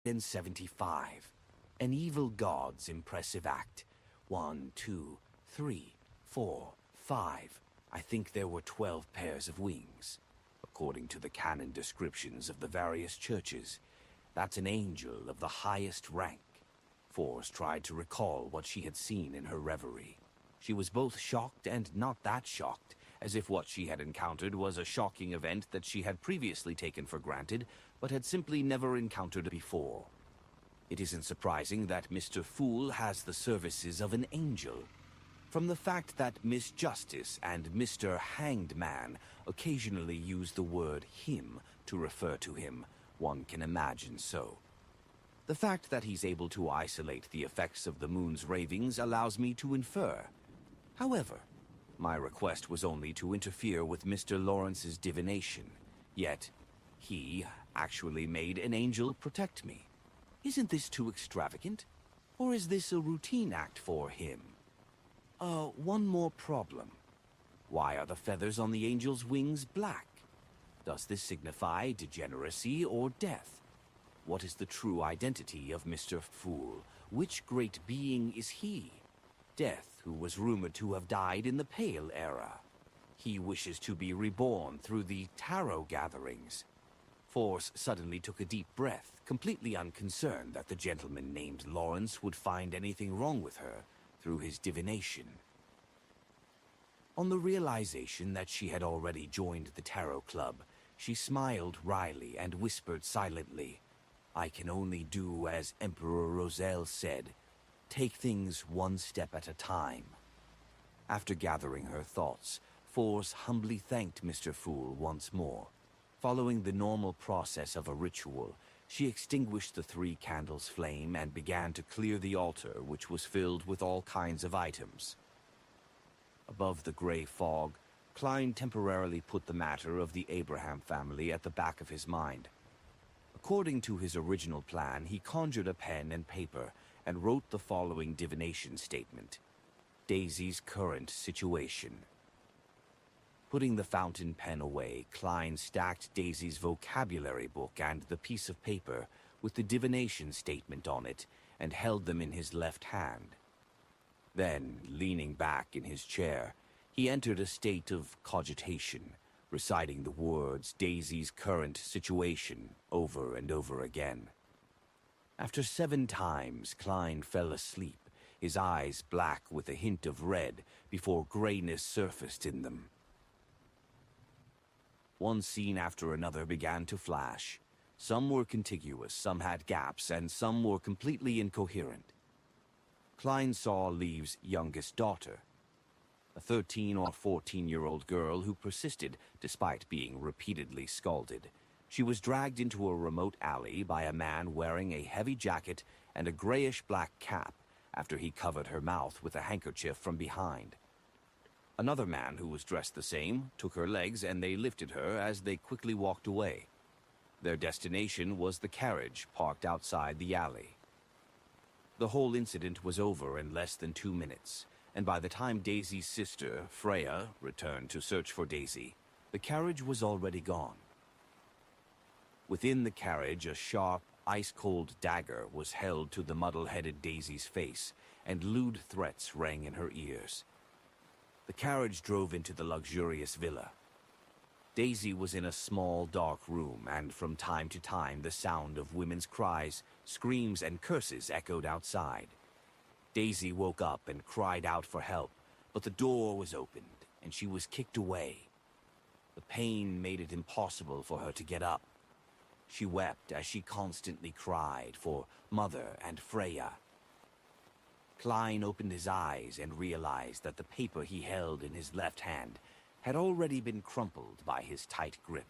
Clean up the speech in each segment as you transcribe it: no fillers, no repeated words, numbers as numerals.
175. An evil god's impressive act. 1, 2, 3, 4, 5. I think there were 12 pairs of wings. According to the canon descriptions of the various churches, that's an angel of the highest rank. Force tried to recall what she had seen in her reverie. She was both shocked and not that shocked, as if what she had encountered was a shocking event that she had previously taken for granted, but had simply never encountered before. It isn't surprising that Mr. Fool has the services of an angel. From the fact that Miss Justice and Mr. Hanged Man occasionally use the word him to refer to him, one can imagine so. The fact that he's able to isolate the effects of the moon's ravings allows me to infer. However, my request was only to interfere with Mr. Lawrence's divination, yet he actually made an angel protect me. Isn't this too extravagant? Or is this a routine act for him? One more problem. Why are the feathers on the angel's wings black? Does this signify degeneracy or death? What is the true identity of Mr. Fool? Which great being is he? Death, who was rumored to have died in the Pale Era. He wishes to be reborn through the tarot gatherings. Force suddenly took a deep breath, completely unconcerned that the gentleman named Lawrence would find anything wrong with her through his divination. On the realization that she had already joined the tarot club, she smiled wryly and whispered silently, "I can only do as Emperor Roselle said, take things one step at a time." After gathering her thoughts, Force humbly thanked Mr. Fool once more. Following the normal process of a ritual, she extinguished the 3 candles' flame and began to clear the altar, which was filled with all kinds of items. Above the gray fog, Klein temporarily put the matter of the Abraham family at the back of his mind. According to his original plan, he conjured a pen and paper and wrote the following divination statement: Daisy's current situation. Putting the fountain pen away, Klein stacked Daisy's vocabulary book and the piece of paper with the divination statement on it and held them in his left hand. Then, leaning back in his chair, he entered a state of cogitation, reciting the words Daisy's current situation over and over again. After 7 times, Klein fell asleep, his eyes black with a hint of red before grayness surfaced in them. One scene after another began to flash. Some were contiguous, some had gaps, and some were completely incoherent. Klein saw Leave's youngest daughter, a 13 or 14-year-old girl who persisted despite being repeatedly scalded. She was dragged into a remote alley by a man wearing a heavy jacket and a grayish-black cap after he covered her mouth with a handkerchief from behind. Another man who was dressed the same took her legs and they lifted her as they quickly walked away. Their destination was the carriage parked outside the alley. The whole incident was over in less than 2 minutes, and by the time Daisy's sister, Freya, returned to search for Daisy, the carriage was already gone. Within the carriage, a sharp, ice-cold dagger was held to the muddle-headed Daisy's face, and lewd threats rang in her ears. The carriage drove into the luxurious villa. Daisy was in a small, dark room, and from time to time the sound of women's cries, screams, and curses echoed outside. Daisy woke up and cried out for help, but the door was opened, and she was kicked away. The pain made it impossible for her to get up. She wept as she constantly cried for Mother and Freya. Klein opened his eyes and realized that the paper he held in his left hand had already been crumpled by his tight grip.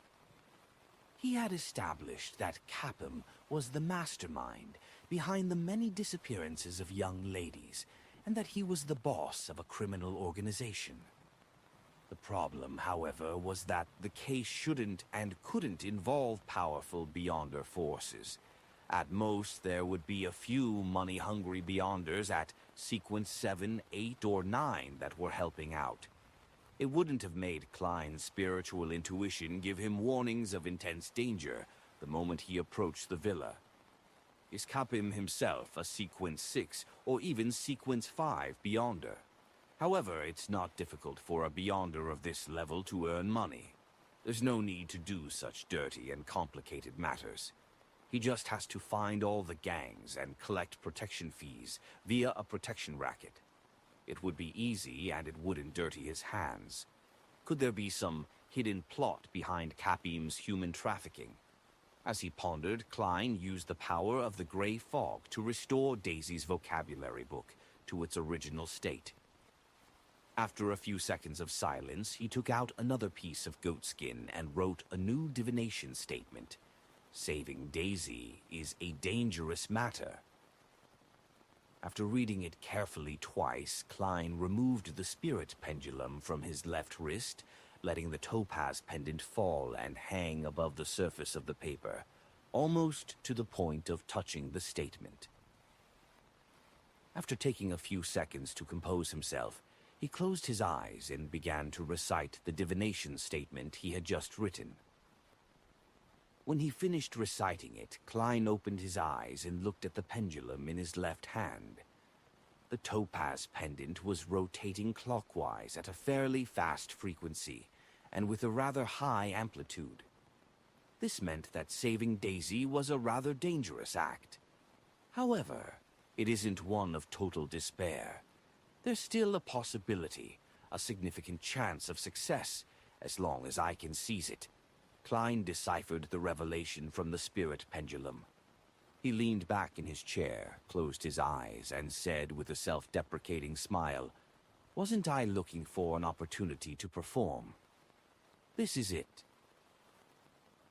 He had established that Capum was the mastermind behind the many disappearances of young ladies, and that he was the boss of a criminal organization. The problem, however, was that the case shouldn't and couldn't involve powerful Beyonder forces. At most, there would be a few money-hungry Beyonders at Sequence 7, 8, or 9 that were helping out. It wouldn't have made Klein's spiritual intuition give him warnings of intense danger the moment he approached the villa. Is Capim himself a Sequence 6 or even Sequence 5 Beyonder? However, it's not difficult for a Beyonder of this level to earn money. There's no need to do such dirty and complicated matters. He just has to find all the gangs and collect protection fees via a protection racket. It would be easy and it wouldn't dirty his hands. Could there be some hidden plot behind Capim's human trafficking? As he pondered, Klein used the power of the gray fog to restore Daisy's vocabulary book to its original state. After a few seconds of silence, he took out another piece of goatskin and wrote a new divination statement. Saving Daisy is a dangerous matter. After reading it carefully twice, Klein removed the spirit pendulum from his left wrist, letting the topaz pendant fall and hang above the surface of the paper, almost to the point of touching the statement. After taking a few seconds to compose himself, he closed his eyes and began to recite the divination statement he had just written. When he finished reciting it, Klein opened his eyes and looked at the pendulum in his left hand. The topaz pendant was rotating clockwise at a fairly fast frequency, and with a rather high amplitude. This meant that saving Daisy was a rather dangerous act. However, it isn't one of total despair. There's still a possibility, a significant chance of success, as long as I can seize it. Klein deciphered the revelation from the spirit pendulum. He leaned back in his chair, closed his eyes, and said with a self-deprecating smile, "Wasn't I looking for an opportunity to perform? This is it.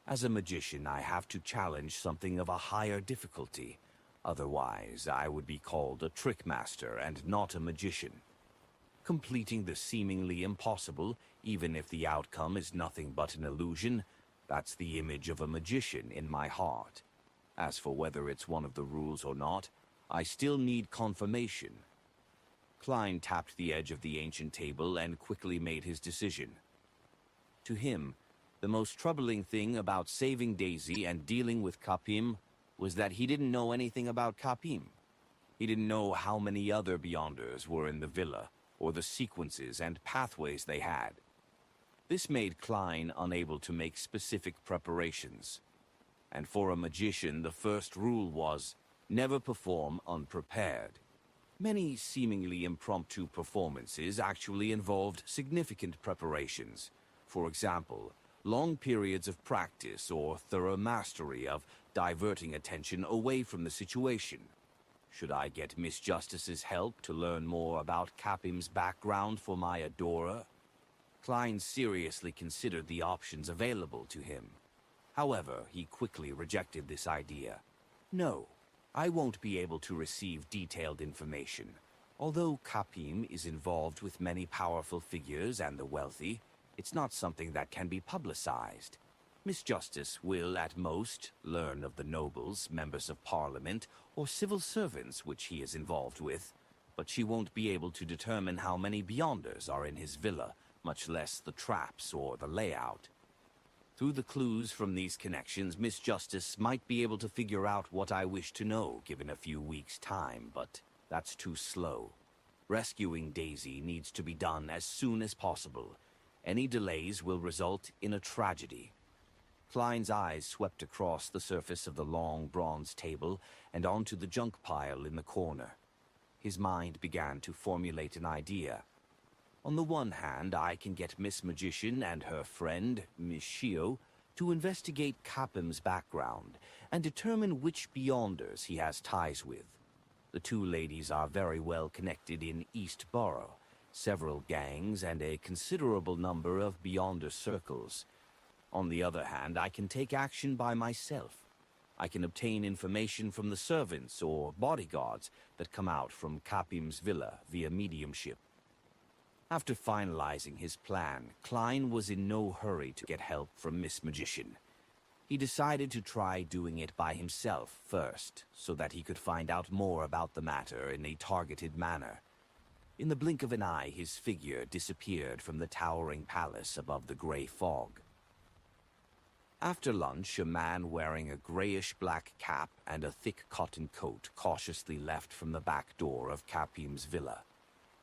As a magician, I have to challenge something of a higher difficulty. Otherwise, I would be called a trick master and not a magician. Completing the seemingly impossible, even if the outcome is nothing but an illusion, that's the image of a magician in my heart. As for whether it's one of the rules or not, I still need confirmation." Klein tapped the edge of the ancient table and quickly made his decision. To him, the most troubling thing about saving Daisy and dealing with Capim was that he didn't know anything about Capim. He didn't know how many other Beyonders were in the villa, or the sequences and pathways they had. This made Klein unable to make specific preparations. And for a magician, the first rule was, never perform unprepared. Many seemingly impromptu performances actually involved significant preparations. For example, long periods of practice or thorough mastery of diverting attention away from the situation. Should I get Miss Justice's help to learn more about Capim's background for my adorer? Klein seriously considered the options available to him. However, he quickly rejected this idea. No, I won't be able to receive detailed information. Although Capim is involved with many powerful figures and the wealthy, it's not something that can be publicized. Miss Justice will, at most, learn of the nobles, members of parliament, or civil servants which he is involved with, but she won't be able to determine how many Beyonders are in his villa, much less the traps or the layout. Through the clues from these connections, Miss Justice might be able to figure out what I wish to know given a few weeks' time, but that's too slow. Rescuing Daisy needs to be done as soon as possible. Any delays will result in a tragedy. Klein's eyes swept across the surface of the long bronze table and onto the junk pile in the corner. His mind began to formulate an idea. On the one hand, I can get Miss Magician and her friend, Miss Shio, to investigate Capim's background and determine which Beyonders he has ties with. The two ladies are very well connected in East Borough, several gangs, and a considerable number of Beyonder circles. On the other hand, I can take action by myself. I can obtain information from the servants or bodyguards that come out from Capim's villa via mediumship. After finalizing his plan, Klein was in no hurry to get help from Miss Magician. He decided to try doing it by himself first, so that he could find out more about the matter in a targeted manner. In the blink of an eye, his figure disappeared from the towering palace above the gray fog. After lunch, a man wearing a grayish-black cap and a thick cotton coat cautiously left from the back door of Capim's villa.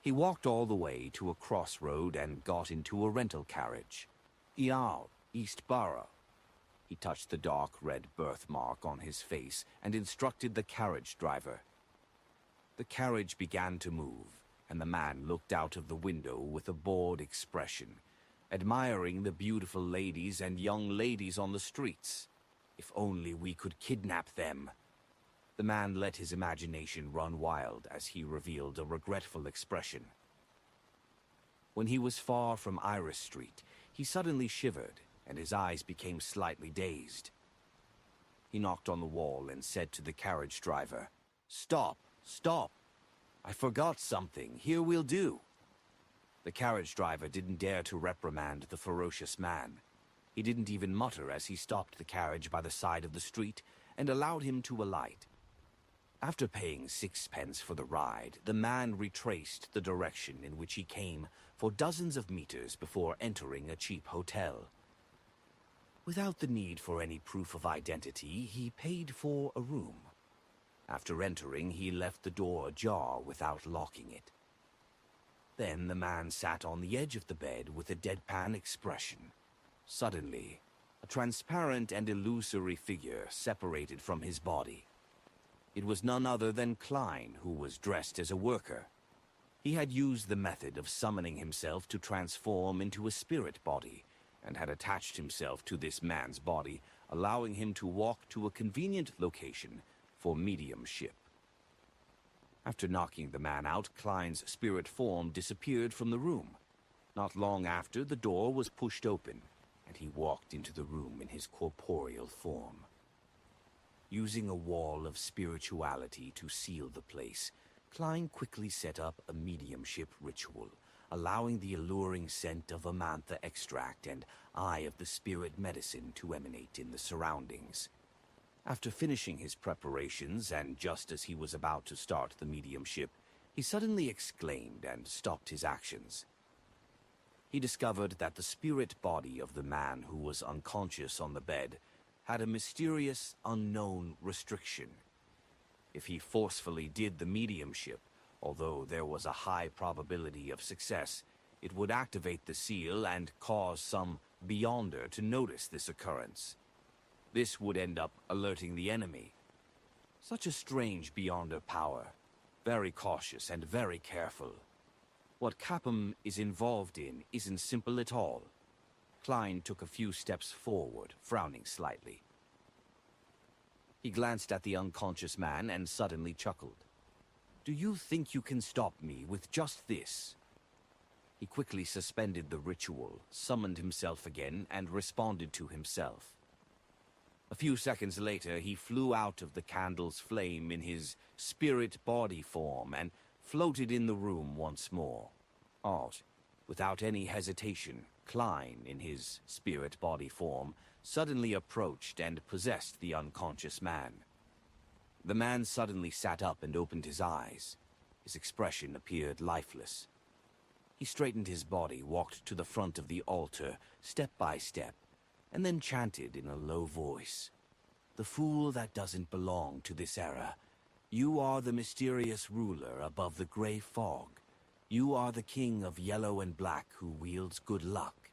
He walked all the way to a crossroad and got into a rental carriage. Iao, East Borough. He touched the dark red birthmark on his face and instructed the carriage driver. The carriage began to move, and the man looked out of the window with a bored expression, admiring the beautiful ladies and young ladies on the streets. If only we could kidnap them. The man let his imagination run wild as he revealed a regretful expression. When he was far from Iris Street, he suddenly shivered, and his eyes became slightly dazed. He knocked on the wall and said to the carriage driver, "Stop, stop! I forgot something. Here we'll do." The carriage driver didn't dare to reprimand the ferocious man. He didn't even mutter as he stopped the carriage by the side of the street and allowed him to alight. After paying 6 pence for the ride, the man retraced the direction in which he came for dozens of meters before entering a cheap hotel. Without the need for any proof of identity, he paid for a room. After entering, he left the door ajar without locking it. Then the man sat on the edge of the bed with a deadpan expression. Suddenly, a transparent and illusory figure separated from his body. It was none other than Klein, who was dressed as a worker. He had used the method of summoning himself to transform into a spirit body, and had attached himself to this man's body, allowing him to walk to a convenient location for mediumship. After knocking the man out, Klein's spirit form disappeared from the room. Not long after, the door was pushed open, and he walked into the room in his corporeal form. Using a wall of spirituality to seal the place, Klein quickly set up a mediumship ritual, allowing the alluring scent of Amantha extract and eye of the spirit medicine to emanate in the surroundings. After finishing his preparations, and just as he was about to start the mediumship, he suddenly exclaimed and stopped his actions. He discovered that the spirit body of the man who was unconscious on the bed had a mysterious, unknown restriction. If he forcefully did the mediumship, although there was a high probability of success, it would activate the seal and cause some Beyonder to notice this occurrence. This would end up alerting the enemy. Such a strange Beyonder power, very cautious and very careful. What Capim is involved in isn't simple at all. Klein took a few steps forward, frowning slightly. He glanced at the unconscious man and suddenly chuckled. "Do you think you can stop me with just this?" He quickly suspended the ritual, summoned himself again, and responded to himself. A few seconds later, he flew out of the candle's flame in his spirit body form and floated in the room once more. Odd. Without any hesitation, Klein, in his spirit body form, suddenly approached and possessed the unconscious man. The man suddenly sat up and opened his eyes. His expression appeared lifeless. He straightened his body, walked to the front of the altar, step by step, and then chanted in a low voice, "The fool that doesn't belong to this era. You are the mysterious ruler above the gray fog. You are the king of yellow and black who wields good luck."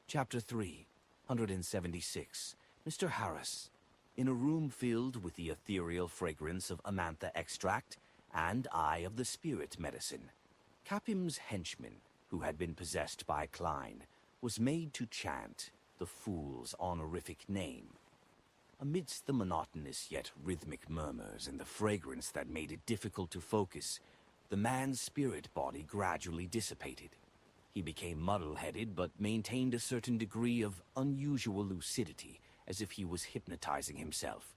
Chapter 3, 176. Mr. Harris. In a room filled with the ethereal fragrance of Amantha extract and eye of the spirit medicine, Capim's henchman, who had been possessed by Klein, was made to chant the fool's honorific name. Amidst the monotonous yet rhythmic murmurs and the fragrance that made it difficult to focus, the man's spirit body gradually dissipated. He became muddle-headed but maintained a certain degree of unusual lucidity, as if he was hypnotizing himself.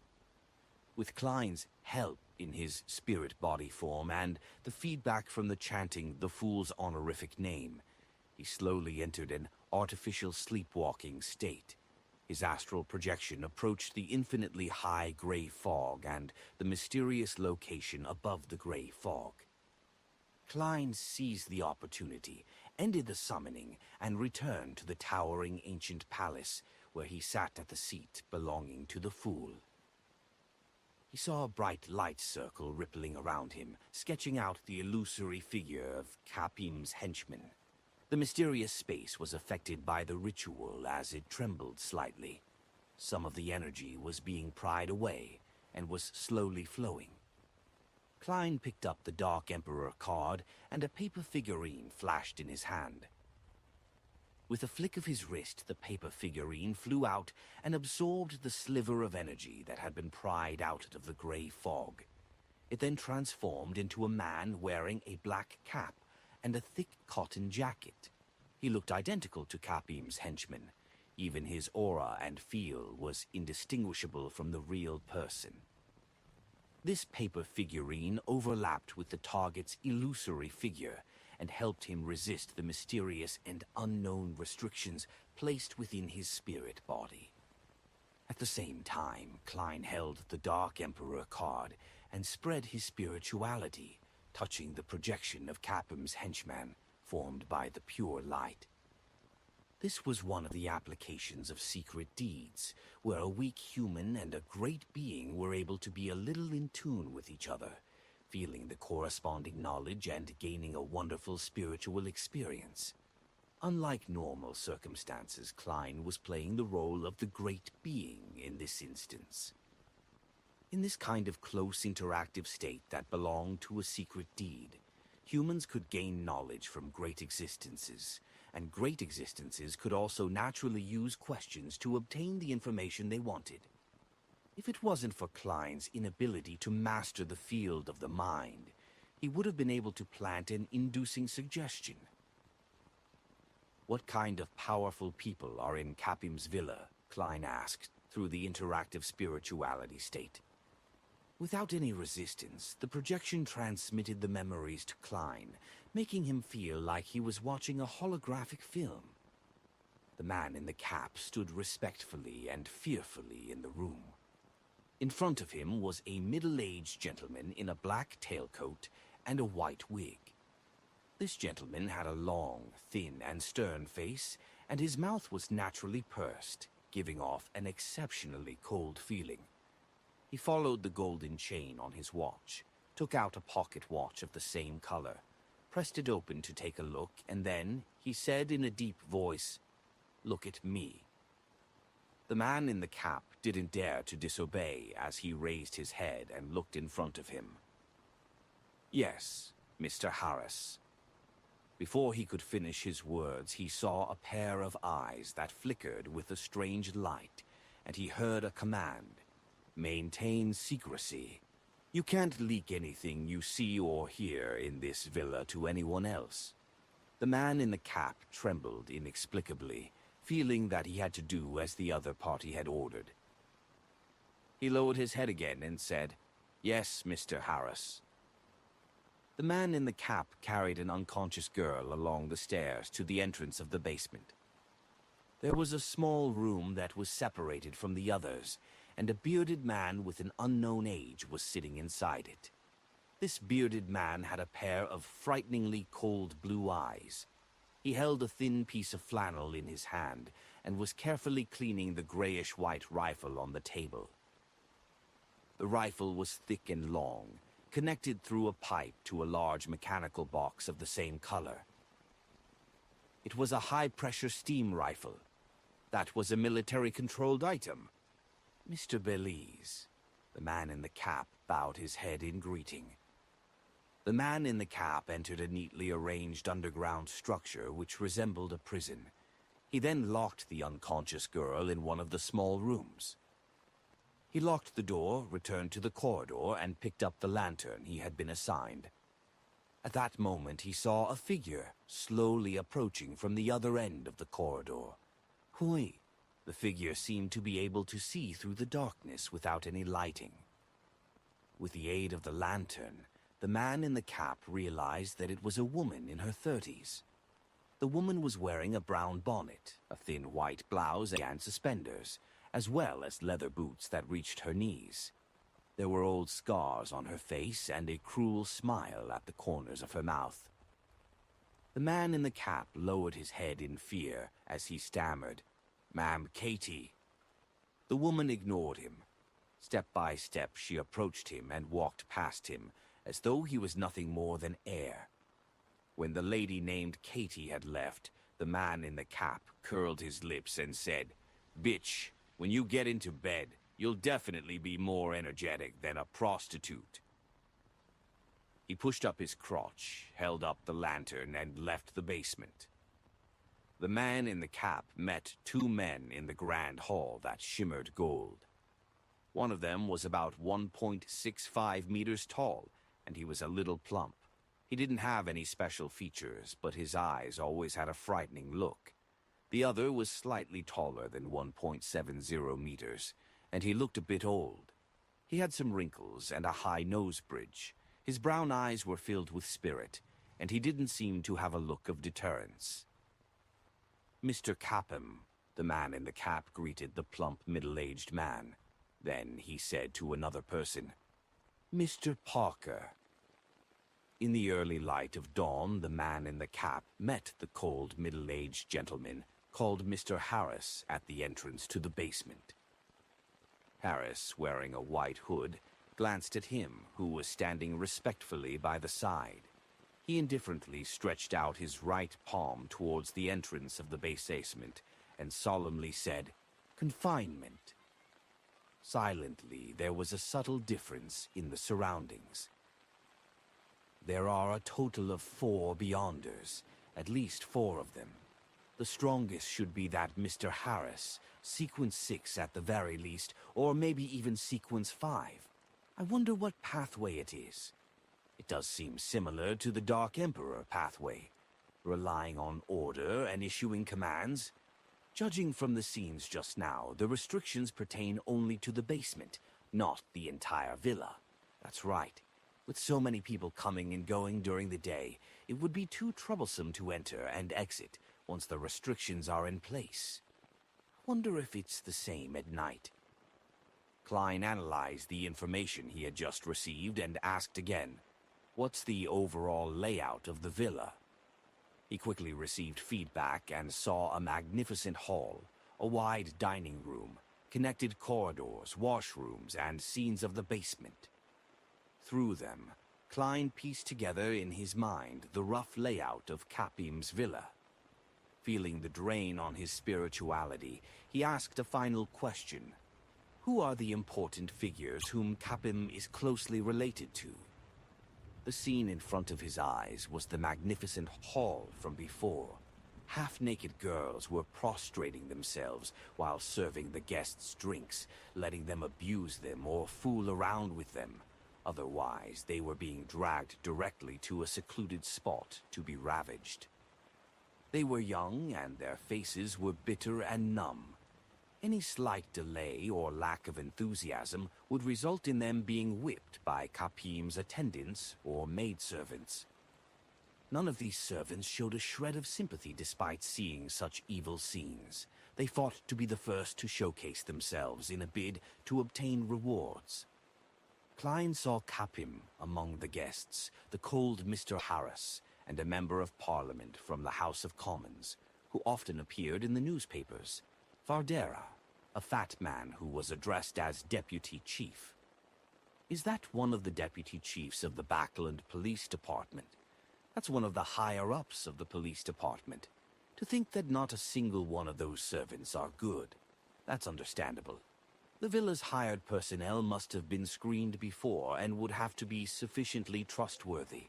With Klein's help in his spirit body form and the feedback from the chanting the fool's honorific name, he slowly entered an artificial sleepwalking state. His astral projection approached the infinitely high gray fog and the mysterious location above the gray fog. Klein seized the opportunity, ended the summoning, and returned to the towering ancient palace, where he sat at the seat belonging to the fool. He saw a bright light circle rippling around him, sketching out the illusory figure of Capim's henchman. The mysterious space was affected by the ritual as it trembled slightly. Some of the energy was being pried away and was slowly flowing. Klein picked up the Dark Emperor card, and a paper figurine flashed in his hand. With a flick of his wrist, the paper figurine flew out and absorbed the sliver of energy that had been pried out of the gray fog. It then transformed into a man wearing a black cap and a thick cotton jacket. He looked identical to Capim's henchman. Even his aura and feel was indistinguishable from the real person. This paper figurine overlapped with the target's illusory figure and helped him resist the mysterious and unknown restrictions placed within his spirit body. At the same time, Klein held the Dark Emperor card and spread his spirituality, touching the projection of Capim's henchman, formed by the pure light. This was one of the applications of secret deeds, where a weak human and a great being were able to be a little in tune with each other, feeling the corresponding knowledge and gaining a wonderful spiritual experience. Unlike normal circumstances, Klein was playing the role of the great being in this instance. In this kind of close interactive state that belonged to a secret deed, humans could gain knowledge from great existences, and great existences could also naturally use questions to obtain the information they wanted. If it wasn't for Klein's inability to master the field of the mind, he would have been able to plant an inducing suggestion. "What kind of powerful people are in Capim's villa?" Klein asked, through the interactive spirituality state. Without any resistance, the projection transmitted the memories to Klein, making him feel like he was watching a holographic film. The man in the cap stood respectfully and fearfully in the room. In front of him was a middle-aged gentleman in a black tailcoat and a white wig. This gentleman had a long, thin, and stern face, and his mouth was naturally pursed, giving off an exceptionally cold feeling. He followed the golden chain on his watch, took out a pocket watch of the same color, pressed it open to take a look, and then he said in a deep voice, "Look at me." The man in the cap didn't dare to disobey as he raised his head and looked in front of him. "Yes, Mr. Harris." Before he could finish his words, he saw a pair of eyes that flickered with a strange light, and he heard a command: "Maintain secrecy. You can't leak anything you see or hear in this villa to anyone else." The man in the cap trembled inexplicably, feeling that he had to do as the other party had ordered. He lowered his head again and said, "Yes, Mr. Harris." The man in the cap carried an unconscious girl along the stairs to the entrance of the basement. There was a small room that was separated from the others, and a bearded man with an unknown age was sitting inside it. This bearded man had a pair of frighteningly cold blue eyes. He held a thin piece of flannel in his hand and was carefully cleaning the grayish-white rifle on the table. The rifle was thick and long, connected through a pipe to a large mechanical box of the same color. It was a high-pressure steam rifle. That was a military-controlled item. "Mr. Belize." The man in the cap bowed his head in greeting. The man in the cap entered a neatly arranged underground structure which resembled a prison. He then locked the unconscious girl in one of the small rooms. He locked the door, returned to the corridor, and picked up the lantern he had been assigned. At that moment he saw a figure slowly approaching from the other end of the corridor. Hui! The figure seemed to be able to see through the darkness without any lighting. With the aid of the lantern, the man in the cap realized that it was a woman in her 30s. The woman was wearing a brown bonnet, a thin white blouse, and suspenders, as well as leather boots that reached her knees. There were old scars on her face and a cruel smile at the corners of her mouth. The man in the cap lowered his head in fear as he stammered, "Ma'am, Katie." The woman ignored him. Step by step, she approached him and walked past him, as though he was nothing more than air. When the lady named Katie had left, the man in the cap curled his lips and said, "Bitch, when you get into bed, you'll definitely be more energetic than a prostitute." He pushed up his crotch, held up the lantern, and left the basement. The man in the cap met two men in the grand hall that shimmered gold. One of them was about 1.65 meters tall, and he was a little plump. He didn't have any special features, but his eyes always had a frightening look. The other was slightly taller than 1.70 meters, and he looked a bit old. He had some wrinkles and a high nose bridge. His brown eyes were filled with spirit, and he didn't seem to have a look of deterrence. "Mr. Capham," the man in the cap greeted the plump, middle-aged man. Then he said to another person, "Mr. Parker." In the early light of dawn, the man in the cap met the cold, middle-aged gentleman called Mr. Harris at the entrance to the basement. Harris, wearing a white hood, glanced at him, who was standing respectfully by the side. He indifferently stretched out his right palm towards the entrance of the basement and solemnly said, "Confinement." Silently, there was a subtle difference in the surroundings. "There are a total of 4 Beyonders, at least 4 of them. The strongest should be that Mr. Harris, Sequence 6 at the very least, or maybe even Sequence 5. I wonder what pathway it is. It does seem similar to the Dark Emperor pathway, relying on order and issuing commands. Judging from the scenes just now, the restrictions pertain only to the basement, not the entire villa. That's right. With so many people coming and going during the day, it would be too troublesome to enter and exit once the restrictions are in place. Wonder if it's the same at night." Klein analyzed the information he had just received and asked again, "What's the overall layout of the villa?" He quickly received feedback and saw a magnificent hall, a wide dining room, connected corridors, washrooms, and scenes of the basement. Through them, Klein pieced together in his mind the rough layout of Capim's villa. Feeling the drain on his spirituality, he asked a final question. Who are the important figures whom Capim is closely related to? The scene in front of his eyes was the magnificent hall from before. Half-naked girls were prostrating themselves while serving the guests drinks, letting them abuse them or fool around with them. Otherwise, they were being dragged directly to a secluded spot to be ravaged. They were young, and their faces were bitter and numb. Any slight delay or lack of enthusiasm would result in them being whipped by Capim's attendants or maidservants. None of these servants showed a shred of sympathy despite seeing such evil scenes. They fought to be the first to showcase themselves in a bid to obtain rewards. Klein saw Capim among the guests, the cold Mr. Harris, and a member of Parliament from the House of Commons, who often appeared in the newspapers. Fardera, a fat man who was addressed as Deputy Chief. Is that one of the Deputy Chiefs of the Backland Police Department? That's one of the higher-ups of the police department. To think that not a single one of those servants are good, that's understandable. The villa's hired personnel must have been screened before and would have to be sufficiently trustworthy.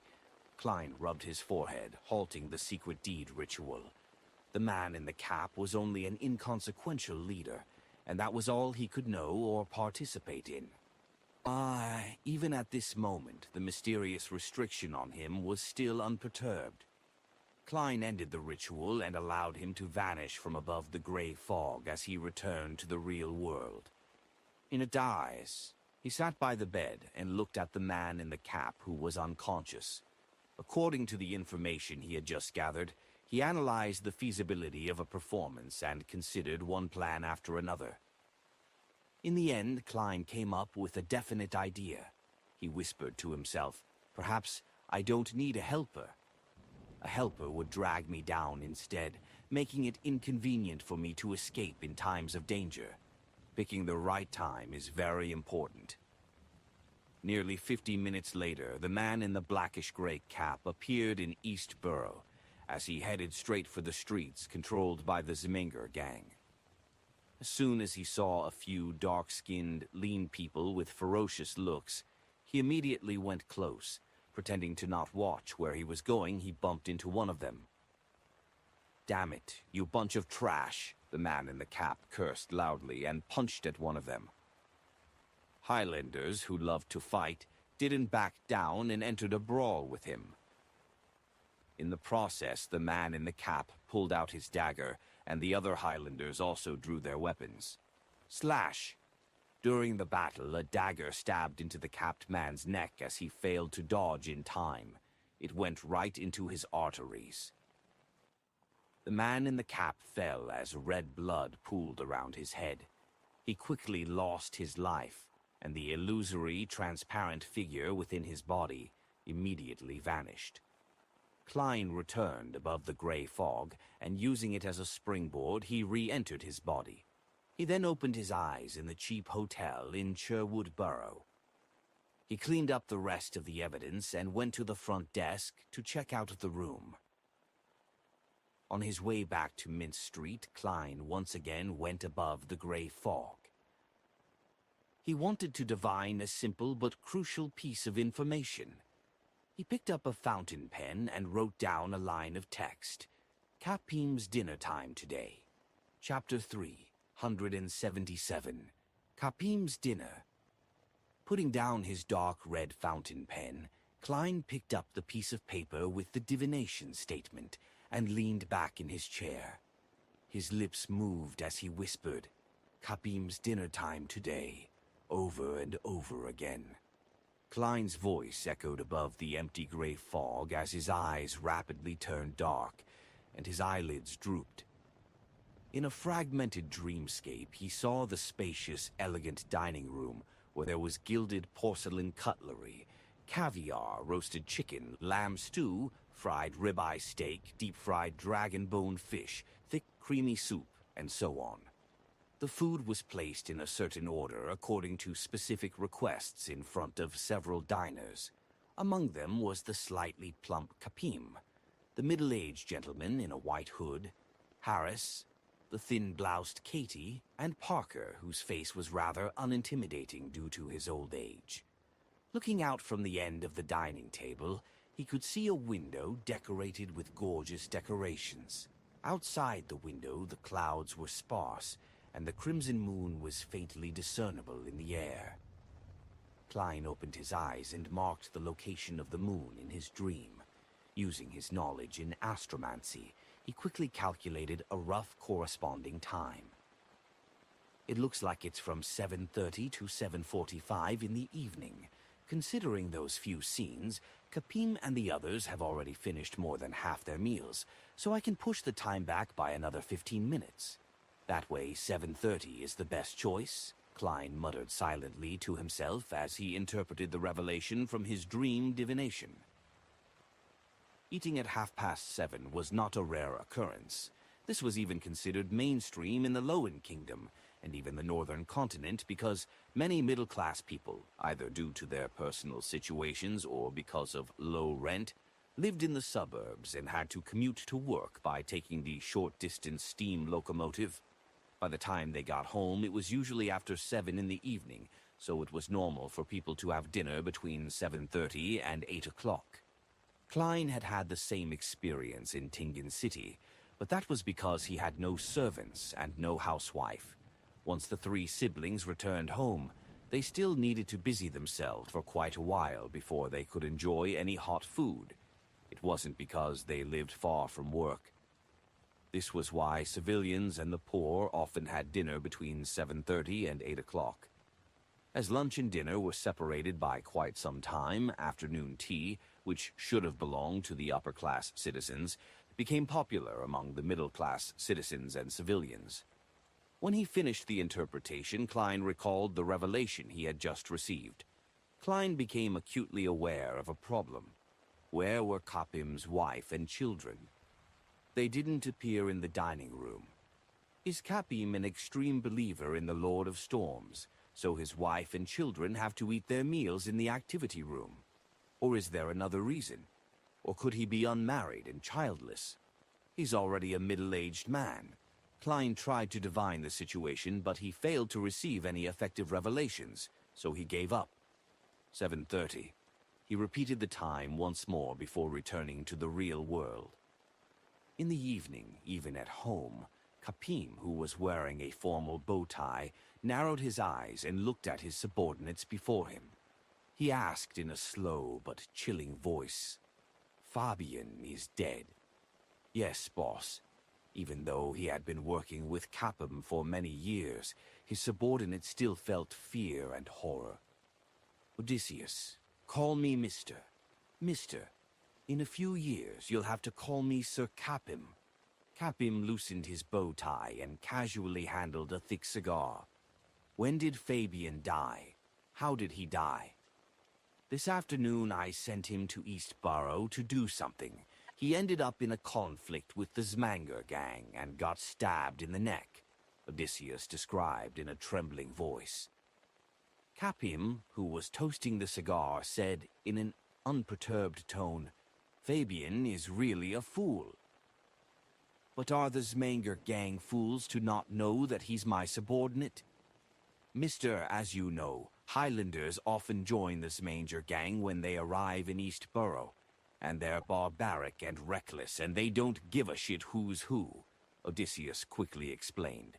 Klein rubbed his forehead, halting the secret deed ritual. The man in the cap was only an inconsequential leader, and that was all he could know or participate in. Even at this moment, the mysterious restriction on him was still unperturbed. Klein ended the ritual and allowed him to vanish from above the gray fog as he returned to the real world. In a daze, he sat by the bed and looked at the man in the cap who was unconscious. According to the information he had just gathered, he analyzed the feasibility of a performance and considered one plan after another. In the end, Klein came up with a definite idea. He whispered to himself, "Perhaps I don't need a helper. A helper would drag me down instead, making it inconvenient for me to escape in times of danger. Picking the right time is very important. Nearly 50 minutes later, the man in the blackish-gray cap appeared in East Borough as he headed straight for the streets controlled by the Zeminger gang. As soon as he saw a few dark-skinned, lean people with ferocious looks, he immediately went close. Pretending to not watch where he was going, he bumped into one of them. "Damn it, you bunch of trash," the man in the cap cursed loudly and punched at one of them. Highlanders, who loved to fight, didn't back down and entered a brawl with him. In the process, the man in the cap pulled out his dagger, and the other Highlanders also drew their weapons. Slash! During the battle, a dagger stabbed into the capped man's neck as he failed to dodge in time. It went right into his arteries. The man in the cap fell as red blood pooled around his head. He quickly lost his life, and the illusory, transparent figure within his body immediately vanished. Klein returned above the gray fog, and using it as a springboard, he re-entered his body. He then opened his eyes in the cheap hotel in Sherwood Borough. He cleaned up the rest of the evidence and went to the front desk to check out the room. On his way back to Mint Street, Klein once again went above the gray fog. He wanted to divine a simple but crucial piece of information. He picked up a fountain pen and wrote down a line of text. Kapim's dinner time today. Chapter 377. Kapim's dinner. Putting down his dark red fountain pen, Klein picked up the piece of paper with the divination statement and leaned back in his chair. His lips moved as he whispered, "Kapim's dinner time today," over and over again. Klein's voice echoed above the empty gray fog as his eyes rapidly turned dark and his eyelids drooped. In a fragmented dreamscape, he saw the spacious, elegant dining room where there was gilded porcelain cutlery, caviar, roasted chicken, lamb stew, fried ribeye steak, deep-fried dragon bone fish, thick, creamy soup, and so on. The food was placed in a certain order according to specific requests in front of several diners. Among them was the slightly plump Kapim, the middle-aged gentleman in a white hood, Harris, the thin-bloused Katie, and Parker, whose face was rather unintimidating due to his old age. Looking out from the end of the dining table, he could see a window decorated with gorgeous decorations. Outside the window, the clouds were sparse, and the crimson moon was faintly discernible in the air. Klein opened his eyes and marked the location of the moon in his dream. Using his knowledge in astromancy, he quickly calculated a rough corresponding time. It looks like it's from 7:30 to 7:45 in the evening. Considering those few scenes, Kapim and the others have already finished more than half their meals, so I can push the time back by another 15 minutes. That way, 7:30 is the best choice, Klein muttered silently to himself as he interpreted the revelation from his dream divination. Eating at 7:30 was not a rare occurrence. This was even considered mainstream in the Lowen Kingdom, and even the northern continent, because many middle-class people, either due to their personal situations or because of low rent, lived in the suburbs and had to commute to work by taking the short-distance steam locomotive. By the time they got home, it was usually after 7 in the evening, so it was normal for people to have dinner between 7:30 and 8 o'clock. Klein had had the same experience in Tingen City, but that was because he had no servants and no housewife. Once the 3 siblings returned home, they still needed to busy themselves for quite a while before they could enjoy any hot food. It wasn't because they lived far from work. This was why civilians and the poor often had dinner between 7:30 and 8 o'clock. As lunch and dinner were separated by quite some time, afternoon tea, which should have belonged to the upper-class citizens, became popular among the middle-class citizens and civilians. When he finished the interpretation, Klein recalled the revelation he had just received. Klein became acutely aware of a problem. Where were Kapim's wife and children? They didn't appear in the dining room. Is Capim an extreme believer in the Lord of Storms, so his wife and children have to eat their meals in the activity room? Or is there another reason? Or could he be unmarried and childless? He's already a middle-aged man. Klein tried to divine the situation, but he failed to receive any effective revelations, so he gave up. 7:30. He repeated the time once more before returning to the real world. In the evening, even at home, Capim, who was wearing a formal bow tie, narrowed his eyes and looked at his subordinates before him. He asked in a slow but chilling voice, "Fabian is dead." "Yes, boss." Even though he had been working with Capim for many years, his subordinates still felt fear and horror. "Odysseus, call me Mister. Mister. In a few years, you'll have to call me Sir Capim." Capim loosened his bow tie and casually handled a thick cigar. "When did Fabian die? How did he die?" "This afternoon I sent him to Eastborough to do something. He ended up in a conflict with the Zmanger gang and got stabbed in the neck," Odysseus described in a trembling voice. Capim, who was toasting the cigar, said in an unperturbed tone, "Fabian is really a fool." "But are the Zmanger gang fools to not know that he's my subordinate?" "Mister, as you know, Highlanders often join the Zmanger gang when they arrive in Eastborough, and they're barbaric and reckless, and they don't give a shit who's who," Odysseus quickly explained.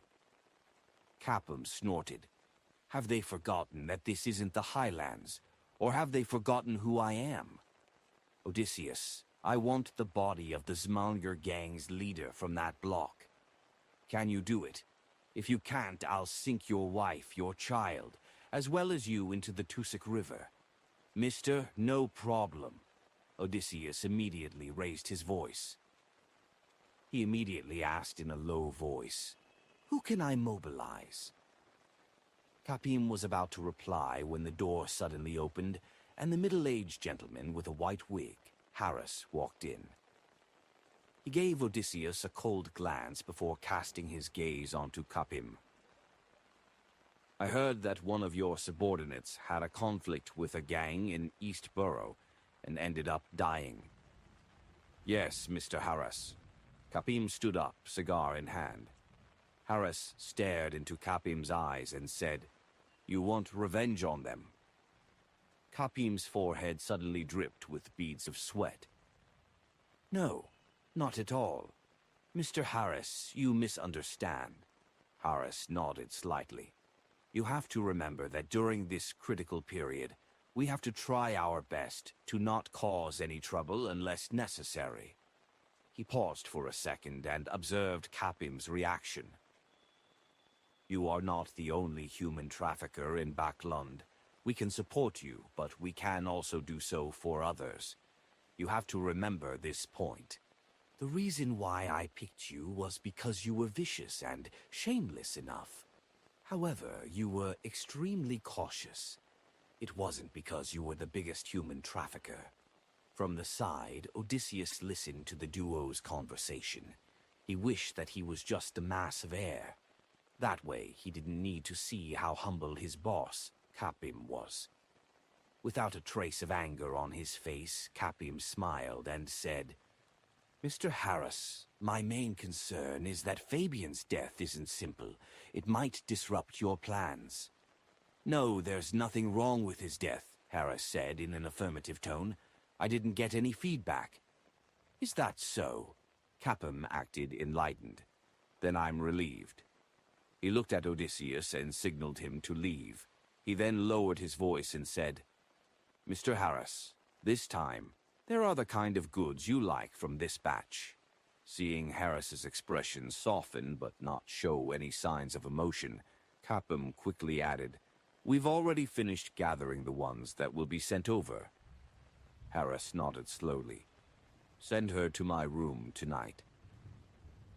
Capim snorted. "Have they forgotten that this isn't the Highlands? Or have they forgotten who I am? Odysseus, I want the body of the Zmanger gang's leader from that block. Can you do it? If you can't, I'll sink your wife, your child, as well as you into the Tusuk River." "Mister, no problem." Odysseus immediately raised his voice. He immediately asked in a low voice, "Who can I mobilize?" Capim was about to reply when the door suddenly opened, and the middle-aged gentleman with a white wig, Harris, walked in. He gave Odysseus a cold glance before casting his gaze onto Capim. "I heard that one of your subordinates had a conflict with a gang in Eastborough and ended up dying." "Yes, Mr. Harris." Capim stood up, cigar in hand. Harris stared into Capim's eyes and said, "You want revenge on them?" Capim's forehead suddenly dripped with beads of sweat. "No, not at all. Mr. Harris, you misunderstand." Harris nodded slightly. "You have to remember that during this critical period, we have to try our best to not cause any trouble unless necessary." He paused for a second and observed Capim's reaction. "You are not the only human trafficker in Backlund. We can support you, but we can also do so for others. You have to remember this point. The reason why I picked you was because you were vicious and shameless enough. However, you were extremely cautious. It wasn't because you were the biggest human trafficker." From the side, Odysseus listened to the duo's conversation. He wished that he was just a mass of air. That way, he didn't need to see how humble his boss, Capim, was. Without a trace of anger on his face, Capim smiled and said, "Mr. Harris, my main concern is that Fabian's death isn't simple. It might disrupt your plans." "No, there's nothing wrong with his death," Harris said in an affirmative tone. "I didn't get any feedback." "Is that so?" Capim acted enlightened. "Then I'm relieved." He looked at Odysseus and signaled him to leave. He then lowered his voice and said, "Mr. Harris, this time, there are the kind of goods you like from this batch." Seeing Harris's expression soften but not show any signs of emotion, Capim quickly added, "We've already finished gathering the ones that will be sent over." Harris nodded slowly. "Send her to my room tonight."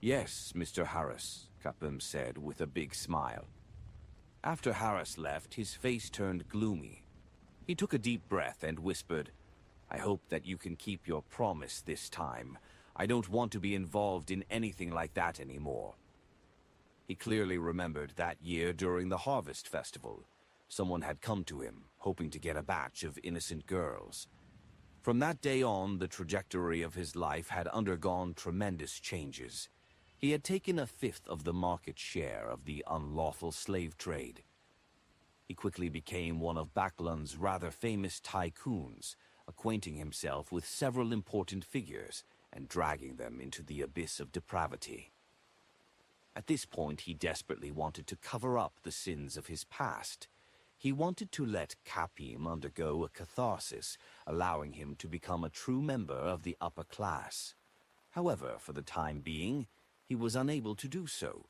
"Yes, Mr. Harris," Capim said with a big smile. After Harris left, his face turned gloomy. He took a deep breath and whispered, "I hope that you can keep your promise this time. I don't want to be involved in anything like that anymore." He clearly remembered that year during the Harvest Festival. Someone had come to him, hoping to get a batch of innocent girls. From that day on, the trajectory of his life had undergone tremendous changes. He had taken a fifth of the market share of the unlawful slave trade. He quickly became one of Baklan's rather famous tycoons, acquainting himself with several important figures and dragging them into the abyss of depravity. At this point, he desperately wanted to cover up the sins of his past. He wanted to let Capim undergo a catharsis, allowing him to become a true member of the upper class. However, for the time being, he was unable to do so.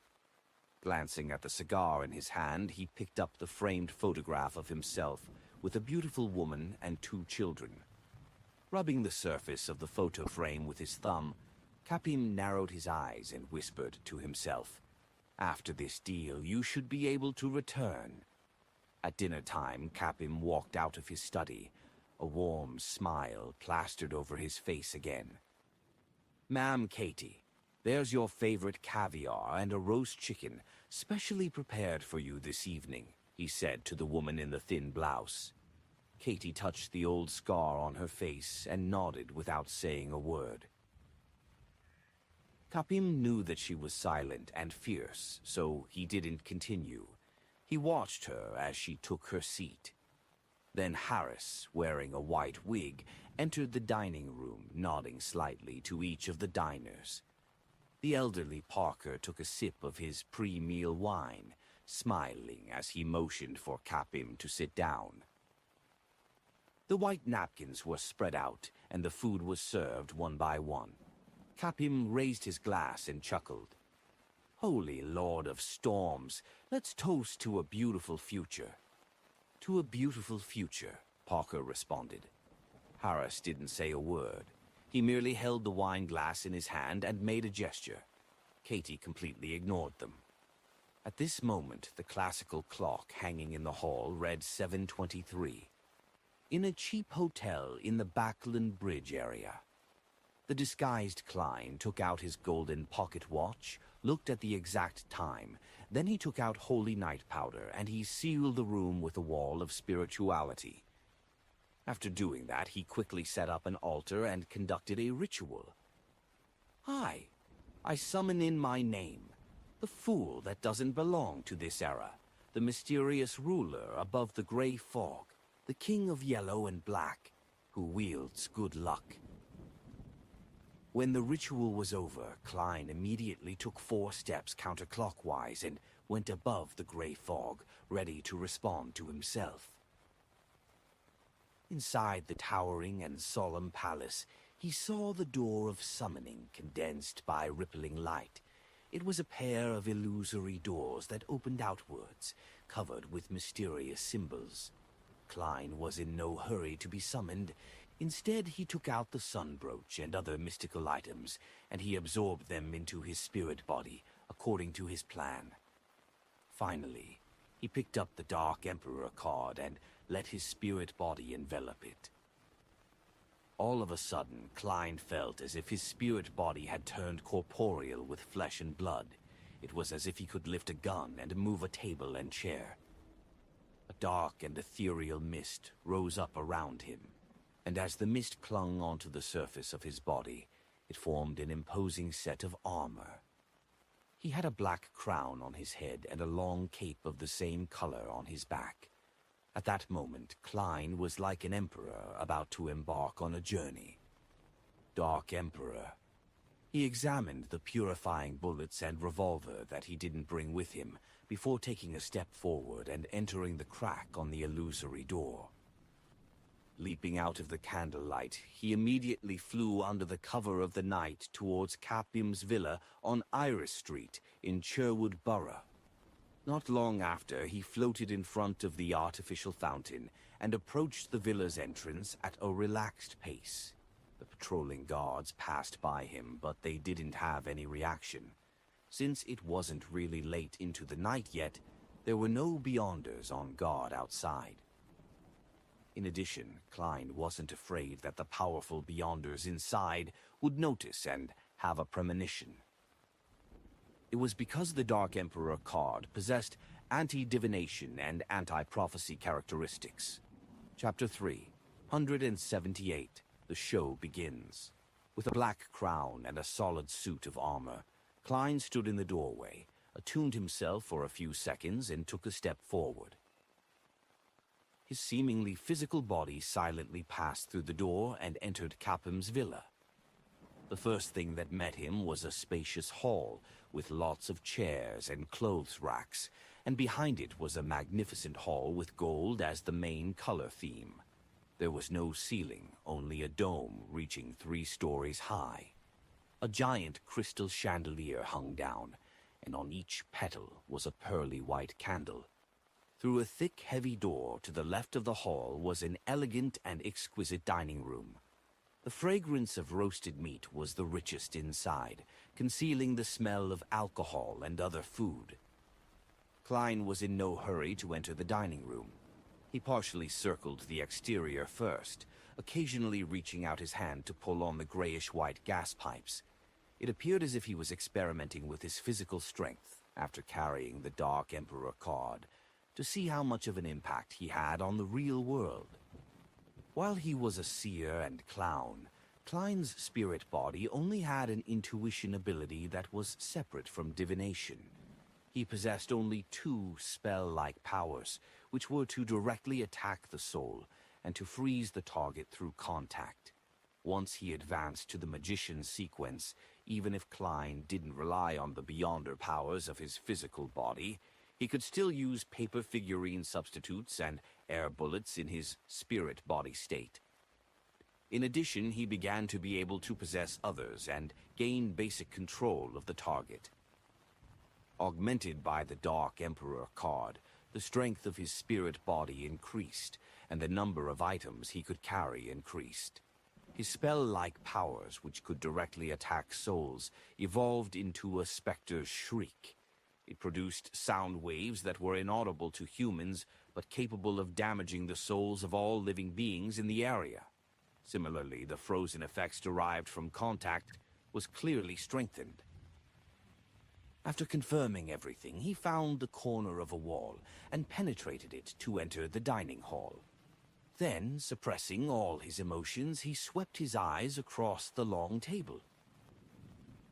Glancing at the cigar in his hand, he picked up the framed photograph of himself with a beautiful woman and 2 children. Rubbing the surface of the photo frame with his thumb, Capim narrowed his eyes and whispered to himself, "After this deal, you should be able to return." At dinner time, Capim walked out of his study. A warm smile plastered over his face again. "Ma'am Katie, there's your favorite caviar and a roast chicken, specially prepared for you this evening," he said to the woman in the thin blouse. Katie touched the old scar on her face and nodded without saying a word. Capim knew that she was silent and fierce, so he didn't continue. He watched her as she took her seat. Then Harris, wearing a white wig, entered the dining room, nodding slightly to each of the diners. The elderly Parker took a sip of his pre-meal wine, smiling as he motioned for Capim to sit down. The white napkins were spread out, and the food was served one by one. Capim raised his glass and chuckled. "Holy Lord of Storms, let's toast to a beautiful future." "To a beautiful future," Parker responded. Harris didn't say a word. He merely held the wine glass in his hand and made a gesture. Katie completely ignored them. At this moment, the classical clock hanging in the hall read 7:23. In a cheap hotel in the Backland Bridge area. The disguised Klein took out his golden pocket watch, looked at the exact time, then he took out holy night powder and he sealed the room with a wall of spirituality. After doing that, he quickly set up an altar and conducted a ritual. "Hi, I summon in my name, the fool that doesn't belong to this era, the mysterious ruler above the gray fog, the king of yellow and black, who wields good luck." When the ritual was over, Klein immediately took 4 steps counterclockwise and went above the gray fog, ready to respond to himself. Inside the towering and solemn palace, he saw the door of summoning condensed by rippling light. It was a pair of illusory doors that opened outwards, covered with mysterious symbols. Klein was in no hurry to be summoned. Instead, he took out the sun brooch and other mystical items, and he absorbed them into his spirit body, according to his plan. Finally, he picked up the Dark Emperor card and let his spirit body envelop it. All of a sudden, Klein felt as if his spirit body had turned corporeal with flesh and blood. It was as if he could lift a gun and move a table and chair. A dark and ethereal mist rose up around him, and as the mist clung onto the surface of his body, it formed an imposing set of armor. He had a black crown on his head and a long cape of the same color on his back. At that moment, Klein was like an emperor about to embark on a journey. Dark Emperor. He examined the purifying bullets and revolver that he didn't bring with him before taking a step forward and entering the crack on the illusory door. Leaping out of the candlelight, he immediately flew under the cover of the night towards Capim's villa on Iris Street in Sherwood Borough. Not long after, he floated in front of the artificial fountain and approached the villa's entrance at a relaxed pace. The patrolling guards passed by him, but they didn't have any reaction. Since it wasn't really late into the night yet, there were no beyonders on guard outside. In addition, Klein wasn't afraid that the powerful Beyonders inside would notice and have a premonition. It was because the Dark Emperor card possessed anti-divination and anti-prophecy characteristics. Chapter 3, 178. The show begins. With a black crown and a solid suit of armor, Klein stood in the doorway, attuned himself for a few seconds, and took a step forward. His seemingly physical body silently passed through the door and entered Capim's villa. The first thing that met him was a spacious hall with lots of chairs and clothes racks, and behind it was a magnificent hall with gold as the main color theme. There was no ceiling, only a dome reaching 3 stories high. A giant crystal chandelier hung down, and on each petal was a pearly white candle. Through a thick, heavy door to the left of the hall was an elegant and exquisite dining room. The fragrance of roasted meat was the richest inside, concealing the smell of alcohol and other food. Klein was in no hurry to enter the dining room. He partially circled the exterior first, occasionally reaching out his hand to pull on the grayish-white gas pipes. It appeared as if he was experimenting with his physical strength after carrying the Dark Emperor card, to see how much of an impact he had on the real world. While he was a seer and clown, Klein's spirit body only had an intuition ability that was separate from divination. He possessed only 2 spell-like powers, which were to directly attack the soul and to freeze the target through contact. Once he advanced to the magician's sequence, even if Klein didn't rely on the Beyonder powers of his physical body, he could still use paper figurine substitutes and air bullets in his spirit body state. In addition, he began to be able to possess others and gain basic control of the target. Augmented by the Dark Emperor card, the strength of his spirit body increased, and the number of items he could carry increased. His spell-like powers, which could directly attack souls, evolved into a specter's shriek. It produced sound waves that were inaudible to humans, but capable of damaging the souls of all living beings in the area. Similarly, the frozen effects derived from contact was clearly strengthened. After confirming everything, he found the corner of a wall and penetrated it to enter the dining hall. Then, suppressing all his emotions, he swept his eyes across the long table.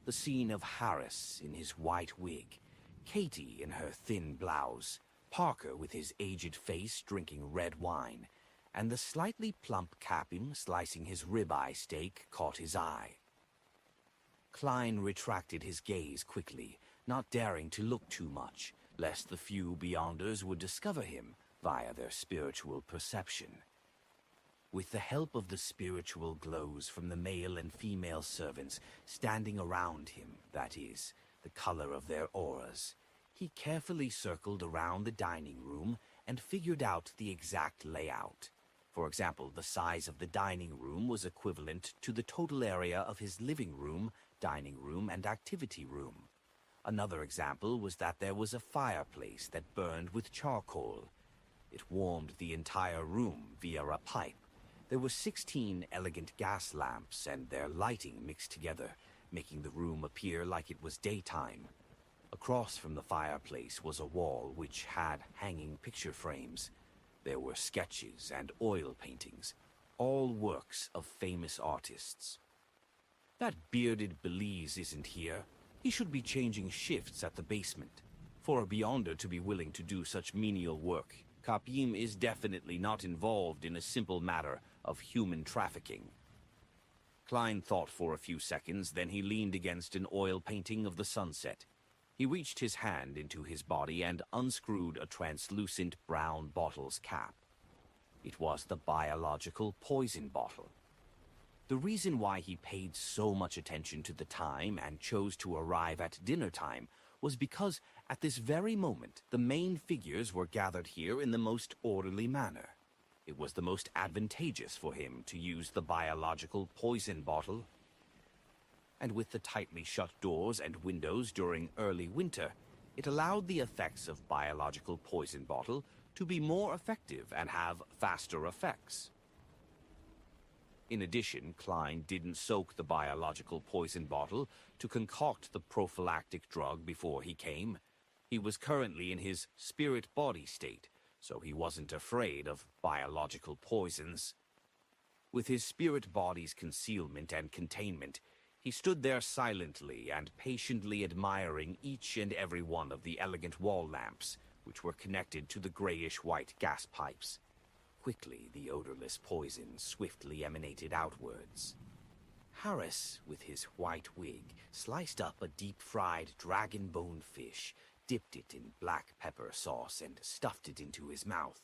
The scene of Harris in his white wig, Katie in her thin blouse, Parker with his aged face drinking red wine, and the slightly plump Capim slicing his ribeye steak caught his eye. Klein retracted his gaze quickly, not daring to look too much, lest the few Beyonders would discover him via their spiritual perception. With the help of the spiritual glows from the male and female servants standing around him, that is, the color of their auras, he carefully circled around the dining room and figured out the exact layout. For example, the size of the dining room was equivalent to the total area of his living room, dining room, and activity room. Another example was that there was a fireplace that burned with charcoal. It warmed the entire room via a pipe. There were 16 elegant gas lamps, and their lighting mixed together, making the room appear like it was daytime. Across from the fireplace was a wall which had hanging picture frames. There were sketches and oil paintings, all works of famous artists. That bearded Belize isn't here. He should be changing shifts at the basement. For a Beyonder to be willing to do such menial work, Capim is definitely not involved in a simple matter of human trafficking. Klein thought for a few seconds, then he leaned against an oil painting of the sunset. He reached his hand into his body and unscrewed a translucent brown bottle's cap. It was the biological poison bottle. The reason why he paid so much attention to the time and chose to arrive at dinner time was because at this very moment the main figures were gathered here in the most orderly manner. It was the most advantageous for him to use the biological poison bottle. And with the tightly shut doors and windows during early winter, it allowed the effects of biological poison bottle to be more effective and have faster effects. In addition, Klein didn't soak the biological poison bottle to concoct the prophylactic drug before he came. He was currently in his spirit-body state, so he wasn't afraid of biological poisons. With his spirit body's concealment and containment, he stood there silently and patiently admiring each and every one of the elegant wall lamps, which were connected to the grayish-white gas pipes. Quickly, the odorless poison swiftly emanated outwards. Harris, with his white wig, sliced up a deep-fried dragon-bone fish, dipped it in black pepper sauce, and stuffed it into his mouth.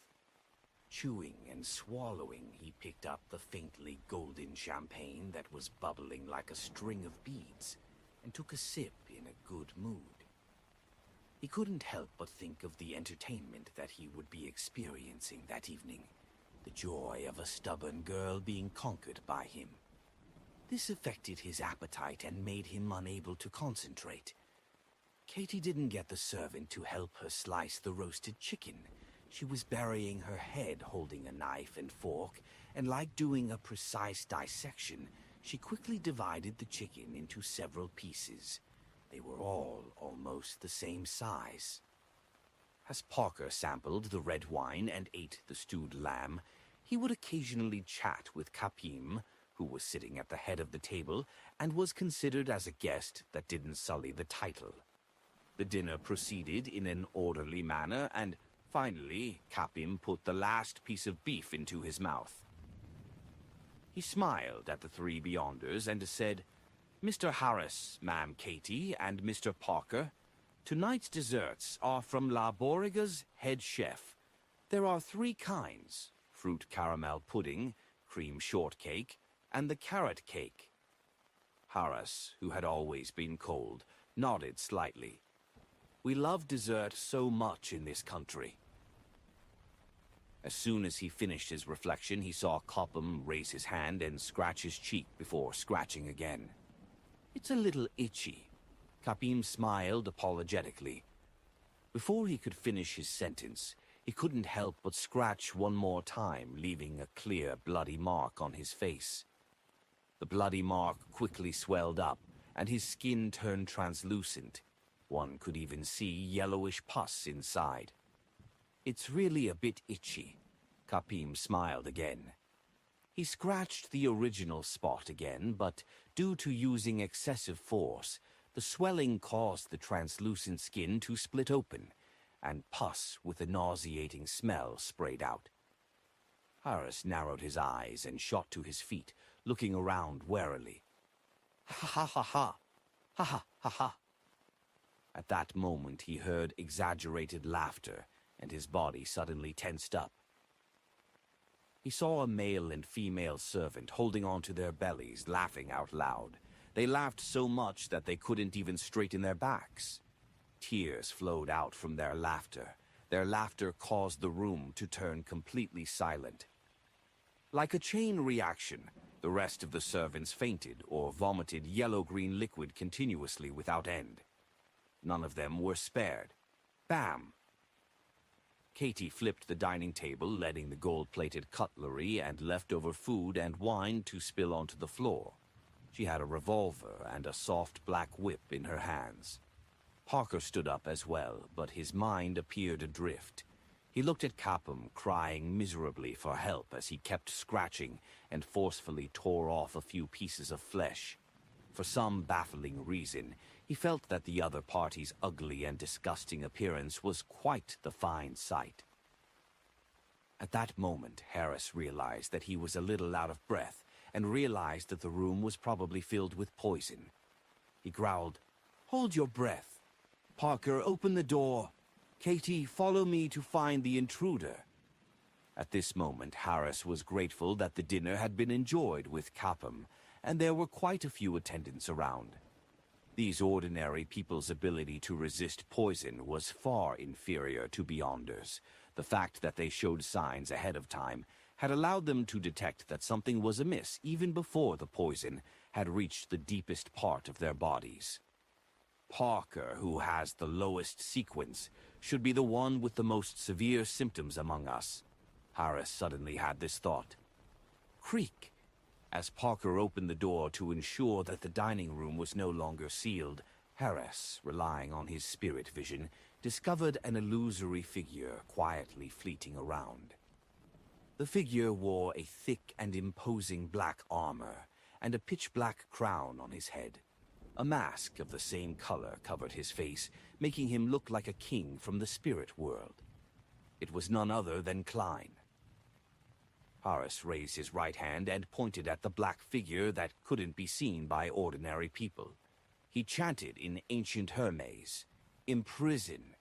Chewing and swallowing, he picked up the faintly golden champagne that was bubbling like a string of beads, and took a sip in a good mood. He couldn't help but think of the entertainment that he would be experiencing that evening, the joy of a stubborn girl being conquered by him. This affected his appetite and made him unable to concentrate. Katie didn't get the servant to help her slice the roasted chicken. She was burying her head holding a knife and fork, and like doing a precise dissection, she quickly divided the chicken into several pieces. They were all almost the same size. As Parker sampled the red wine and ate the stewed lamb, he would occasionally chat with Kapim, who was sitting at the head of the table and was considered as a guest that didn't sully the title. The dinner proceeded in an orderly manner, and finally, Kapim put the last piece of beef into his mouth. He smiled at the three Beyonders and said, "Mr. Harris, Ma'am Katie, and Mr. Parker, tonight's desserts are from La Borriga's head chef. There are 3 kinds: fruit caramel pudding, cream shortcake, and the carrot cake." Harris, who had always been cold, nodded slightly. "We love dessert so much in this country." As soon as he finished his reflection, he saw Copham raise his hand and scratch his cheek before scratching again. "It's a little itchy." Kapim smiled apologetically. Before he could finish his sentence, he couldn't help but scratch one more time, leaving a clear, bloody mark on his face. The bloody mark quickly swelled up, and his skin turned translucent. One could even see yellowish pus inside. "It's really a bit itchy." Kapim smiled again. He scratched the original spot again, but due to using excessive force, the swelling caused the translucent skin to split open, and pus with a nauseating smell sprayed out. Harris narrowed his eyes and shot to his feet, looking around warily. "Ha ha ha ha! Ha ha ha ha!" At that moment he heard exaggerated laughter, and his body suddenly tensed up. He saw a male and female servant holding onto their bellies, laughing out loud. They laughed so much that they couldn't even straighten their backs. Tears flowed out from their laughter. Their laughter caused the room to turn completely silent. Like a chain reaction, the rest of the servants fainted or vomited yellow-green liquid continuously without end. None of them were spared. Bam! Katie flipped the dining table, letting the gold-plated cutlery and leftover food and wine to spill onto the floor. She had a revolver and a soft black whip in her hands. Parker stood up as well, but his mind appeared adrift. He looked at Copham, crying miserably for help as he kept scratching and forcefully tore off a few pieces of flesh. For some baffling reason, he felt that the other party's ugly and disgusting appearance was quite the fine sight. At that moment, Harris realized that he was a little out of breath and realized that the room was probably filled with poison. He growled, "Hold your breath. Parker, open the door. Katie, follow me to find the intruder." At this moment, Harris was grateful that the dinner had been enjoyed with Copham, and there were quite a few attendants around. These ordinary people's ability to resist poison was far inferior to Beyonders. The fact that they showed signs ahead of time had allowed them to detect that something was amiss even before the poison had reached the deepest part of their bodies. Parker, who has the lowest sequence, should be the one with the most severe symptoms among us. Harris suddenly had this thought. Creak! As Parker opened the door to ensure that the dining room was no longer sealed, Harris, relying on his spirit vision, discovered an illusory figure quietly fleeting around. The figure wore a thick and imposing black armor, and a pitch-black crown on his head. A mask of the same color covered his face, making him look like a king from the spirit world. It was none other than Klein. Harris raised his right hand and pointed at the black figure that couldn't be seen by ordinary people. He chanted in ancient Hermes, "Imprison."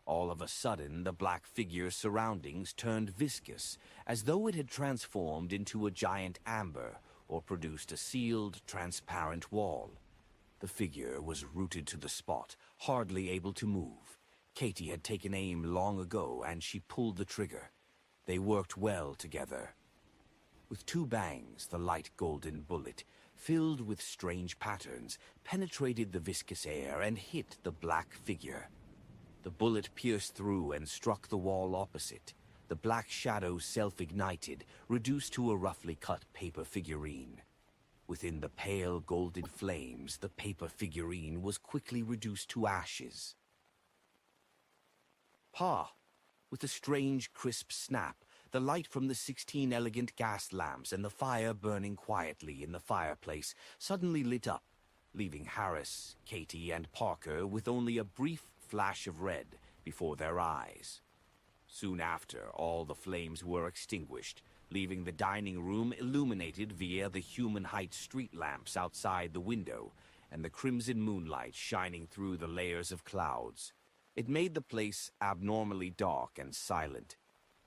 All of a sudden, the black figure's surroundings turned viscous, as though it had transformed into a giant amber or produced a sealed, transparent wall. The figure was rooted to the spot, hardly able to move. Katie had taken aim long ago, and she pulled the trigger. They worked well together. With two bangs, the light golden bullet, filled with strange patterns, penetrated the viscous air and hit the black figure. The bullet pierced through and struck the wall opposite. The black shadow self-ignited, reduced to a roughly cut paper figurine. Within the pale golden flames, the paper figurine was quickly reduced to ashes. Pa! With a strange, crisp snap, the light from the 16 elegant gas lamps and the fire burning quietly in the fireplace suddenly lit up, leaving Harris, Katie, and Parker with only a brief flash of red before their eyes. Soon after, all the flames were extinguished, leaving the dining room illuminated via the human-height street lamps outside the window and the crimson moonlight shining through the layers of clouds. It made the place abnormally dark and silent.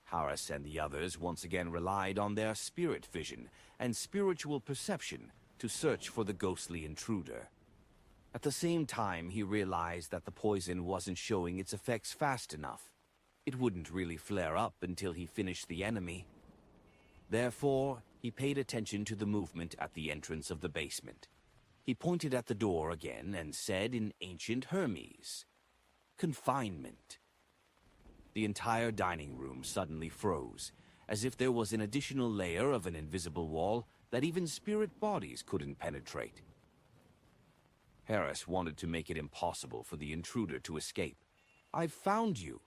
Harris and the others once again relied on their spirit vision and spiritual perception to search for the ghostly intruder. At the same time, he realized that the poison wasn't showing its effects fast enough. It wouldn't really flare up until he finished the enemy. Therefore, he paid attention to the movement at the entrance of the basement. He pointed at the door again and said in ancient Hermes, "Confinement." The entire dining room suddenly froze, as if there was an additional layer of an invisible wall that even spirit bodies couldn't penetrate. Harris wanted to make it impossible for the intruder to escape. "I've found you."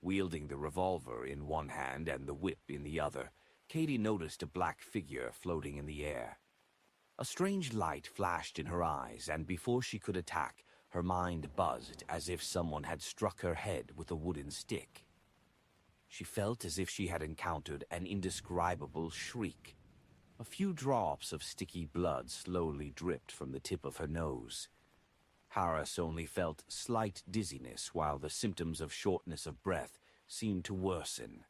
Wielding the revolver in one hand and the whip in the other, Katie noticed a black figure floating in the air. A strange light flashed in her eyes, and before she could attack, her mind buzzed as if someone had struck her head with a wooden stick. She felt as if she had encountered an indescribable shriek. A few drops of sticky blood slowly dripped from the tip of her nose. Harris only felt slight dizziness, while the symptoms of shortness of breath seemed to worsen.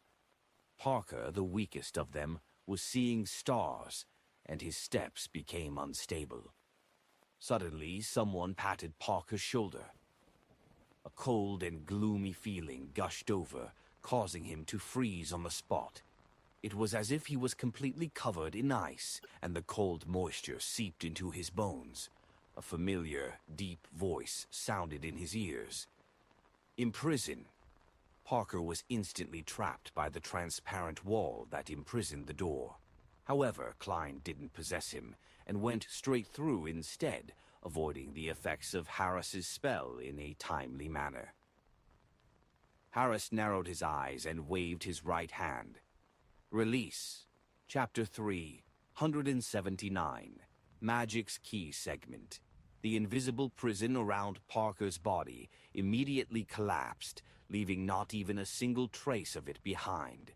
Parker, the weakest of them, was seeing stars, and his steps became unstable. Suddenly, someone patted Parker's shoulder. A cold and gloomy feeling gushed over, causing him to freeze on the spot. It was as if he was completely covered in ice, and the cold moisture seeped into his bones. A familiar, deep voice sounded in his ears. "Imprison." Parker was instantly trapped by the transparent wall that imprisoned the door. However, Klein didn't possess him, and went straight through instead, avoiding the effects of Harris's spell in a timely manner. Harris narrowed his eyes and waved his right hand. Release. Chapter 3, 179. Magic's Key Segment. The invisible prison around Parker's body immediately collapsed, leaving not even a single trace of it behind.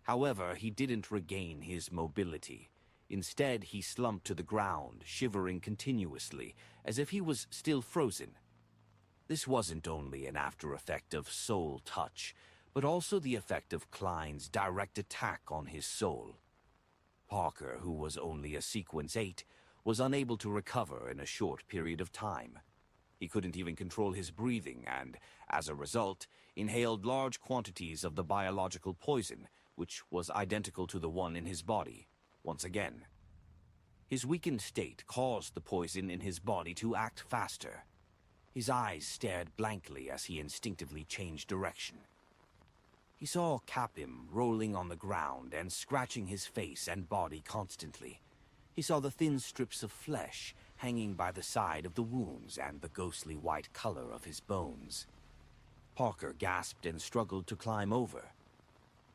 However, he didn't regain his mobility. Instead, he slumped to the ground, shivering continuously, as if he was still frozen. This wasn't only an after-effect of soul touch, but also the effect of Klein's direct attack on his soul. Parker, who was only a Sequence 8, was unable to recover in a short period of time. He couldn't even control his breathing and, as a result, inhaled large quantities of the biological poison, which was identical to the one in his body, once again. His weakened state caused the poison in his body to act faster. His eyes stared blankly as he instinctively changed direction. He saw Capim rolling on the ground and scratching his face and body constantly. He saw the thin strips of flesh hanging by the side of the wounds and the ghostly white color of his bones. Parker gasped and struggled to climb over.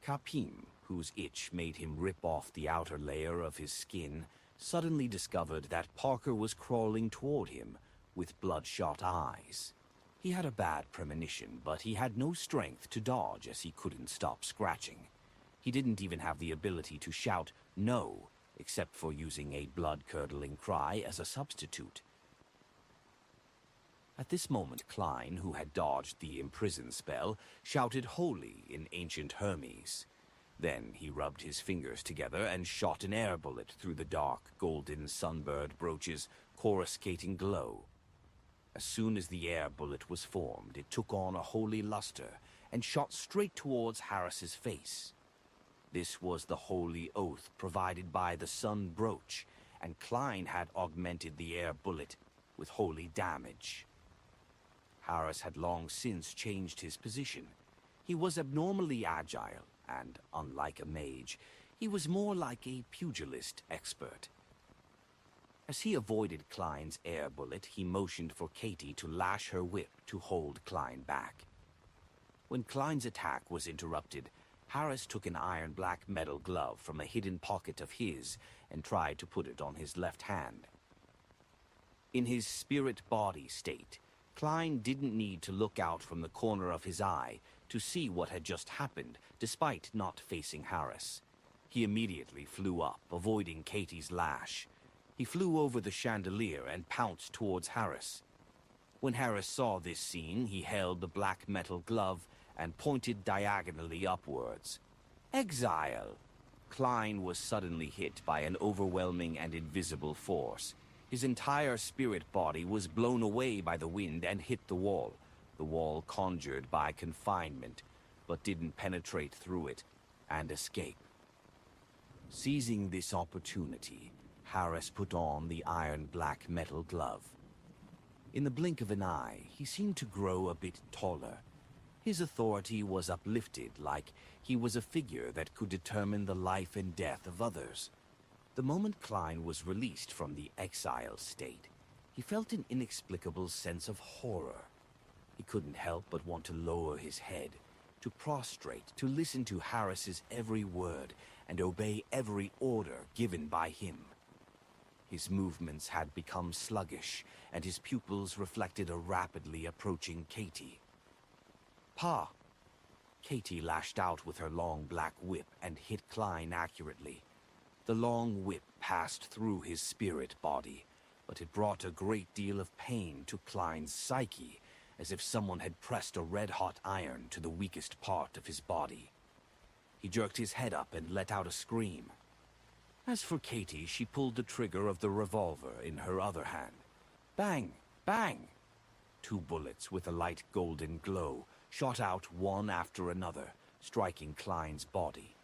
Capim, whose itch made him rip off the outer layer of his skin, suddenly discovered that Parker was crawling toward him with bloodshot eyes. He had a bad premonition, but he had no strength to dodge as he couldn't stop scratching. He didn't even have the ability to shout "no," except for using a blood-curdling cry as a substitute. At this moment, Klein, who had dodged the imprison spell, shouted "Holy" in ancient Hermes. Then he rubbed his fingers together and shot an air bullet through the dark, golden sunbird brooch's coruscating glow. As soon as the air bullet was formed, it took on a holy luster and shot straight towards Harris's face. This was the holy oath provided by the sun brooch, and Klein had augmented the air bullet with holy damage. Harris had long since changed his position. He was abnormally agile, and unlike a mage, he was more like a pugilist expert. As he avoided Klein's air bullet, he motioned for Katie to lash her whip to hold Klein back. When Klein's attack was interrupted, Harris took an iron-black metal glove from a hidden pocket of his and tried to put it on his left hand. In his spirit-body state, Klein didn't need to look out from the corner of his eye to see what had just happened, despite not facing Harris. He immediately flew up, avoiding Katie's lash. He flew over the chandelier and pounced towards Harris. When Harris saw this scene, he held the black metal glove and pointed diagonally upwards. "Exile!" Klein was suddenly hit by an overwhelming and invisible force. His entire spirit body was blown away by the wind and hit the wall conjured by confinement, but didn't penetrate through it and escape. Seizing this opportunity, Harris put on the iron-black metal glove. In the blink of an eye, he seemed to grow a bit taller. His authority was uplifted, like he was a figure that could determine the life and death of others. The moment Klein was released from the exile state, he felt an inexplicable sense of horror. He couldn't help but want to lower his head, to prostrate, to listen to Harris's every word and obey every order given by him. His movements had become sluggish, and his pupils reflected a rapidly approaching Katie. "Pa!" Katie lashed out with her long black whip and hit Klein accurately. The long whip passed through his spirit body, but it brought a great deal of pain to Klein's psyche, as if someone had pressed a red-hot iron to the weakest part of his body. He jerked his head up and let out a scream. As for Katie, she pulled the trigger of the revolver in her other hand. Bang! Bang! 2 bullets with a light golden glow shot out one after another, striking Klein's body.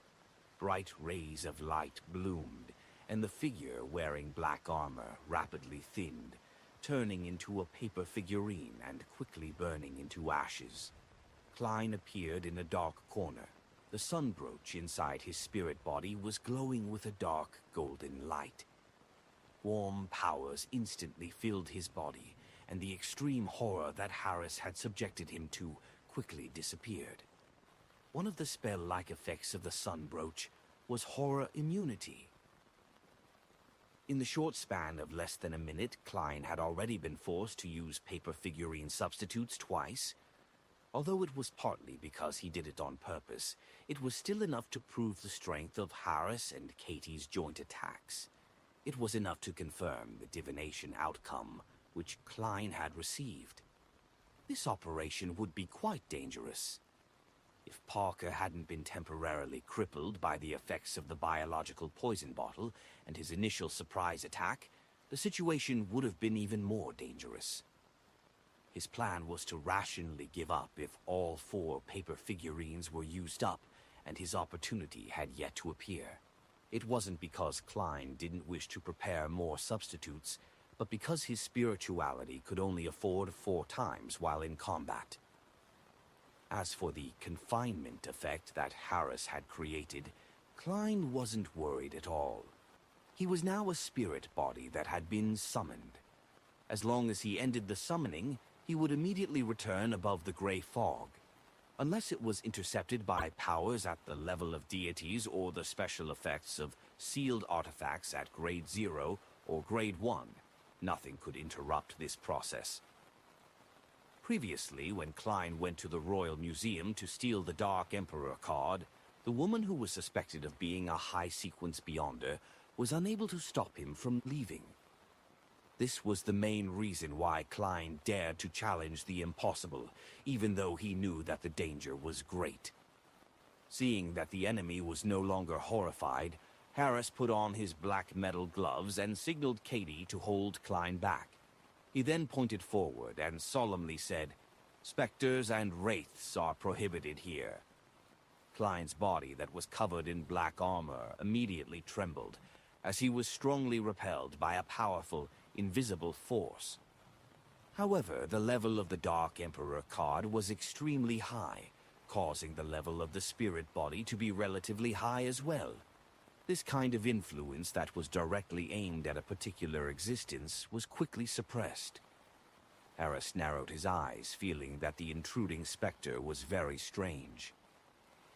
Bright rays of light bloomed, and the figure wearing black armor rapidly thinned, turning into a paper figurine and quickly burning into ashes. Klein appeared in a dark corner. The sun brooch inside his spirit body was glowing with a dark golden light. Warm powers instantly filled his body, and the extreme horror that Harris had subjected him to quickly disappeared. One of the spell-like effects of the sun brooch was horror immunity. In the short span of less than a minute, Klein had already been forced to use paper figurine substitutes twice. Although it was partly because he did it on purpose, it was still enough to prove the strength of Harris and Katie's joint attacks. It was enough to confirm the divination outcome which Klein had received. This operation would be quite dangerous. If Parker hadn't been temporarily crippled by the effects of the biological poison bottle and his initial surprise attack, the situation would have been even more dangerous. His plan was to rationally give up if all 4 paper figurines were used up, and his opportunity had yet to appear. It wasn't because Klein didn't wish to prepare more substitutes, but because his spirituality could only afford 4 times while in combat. As for the confinement effect that Harris had created, Klein wasn't worried at all. He was now a spirit body that had been summoned. As long as he ended the summoning, he would immediately return above the gray fog. Unless it was intercepted by powers at the level of deities or the special effects of sealed artifacts at Grade 0 or Grade 1, nothing could interrupt this process. Previously, when Klein went to the Royal Museum to steal the Dark Emperor card, the woman who was suspected of being a high-sequence Beyonder was unable to stop him from leaving. This was the main reason why Klein dared to challenge the impossible, even though he knew that the danger was great. Seeing that the enemy was no longer horrified, Harris put on his black metal gloves and signaled Katie to hold Klein back. He then pointed forward and solemnly said, "Specters and wraiths are prohibited here." Klein's body that was covered in black armor immediately trembled, as he was strongly repelled by a powerful, invisible force. However, the level of the Dark Emperor card was extremely high, causing the level of the spirit body to be relatively high as well. This kind of influence that was directly aimed at a particular existence was quickly suppressed. Harris narrowed his eyes, feeling that the intruding specter was very strange.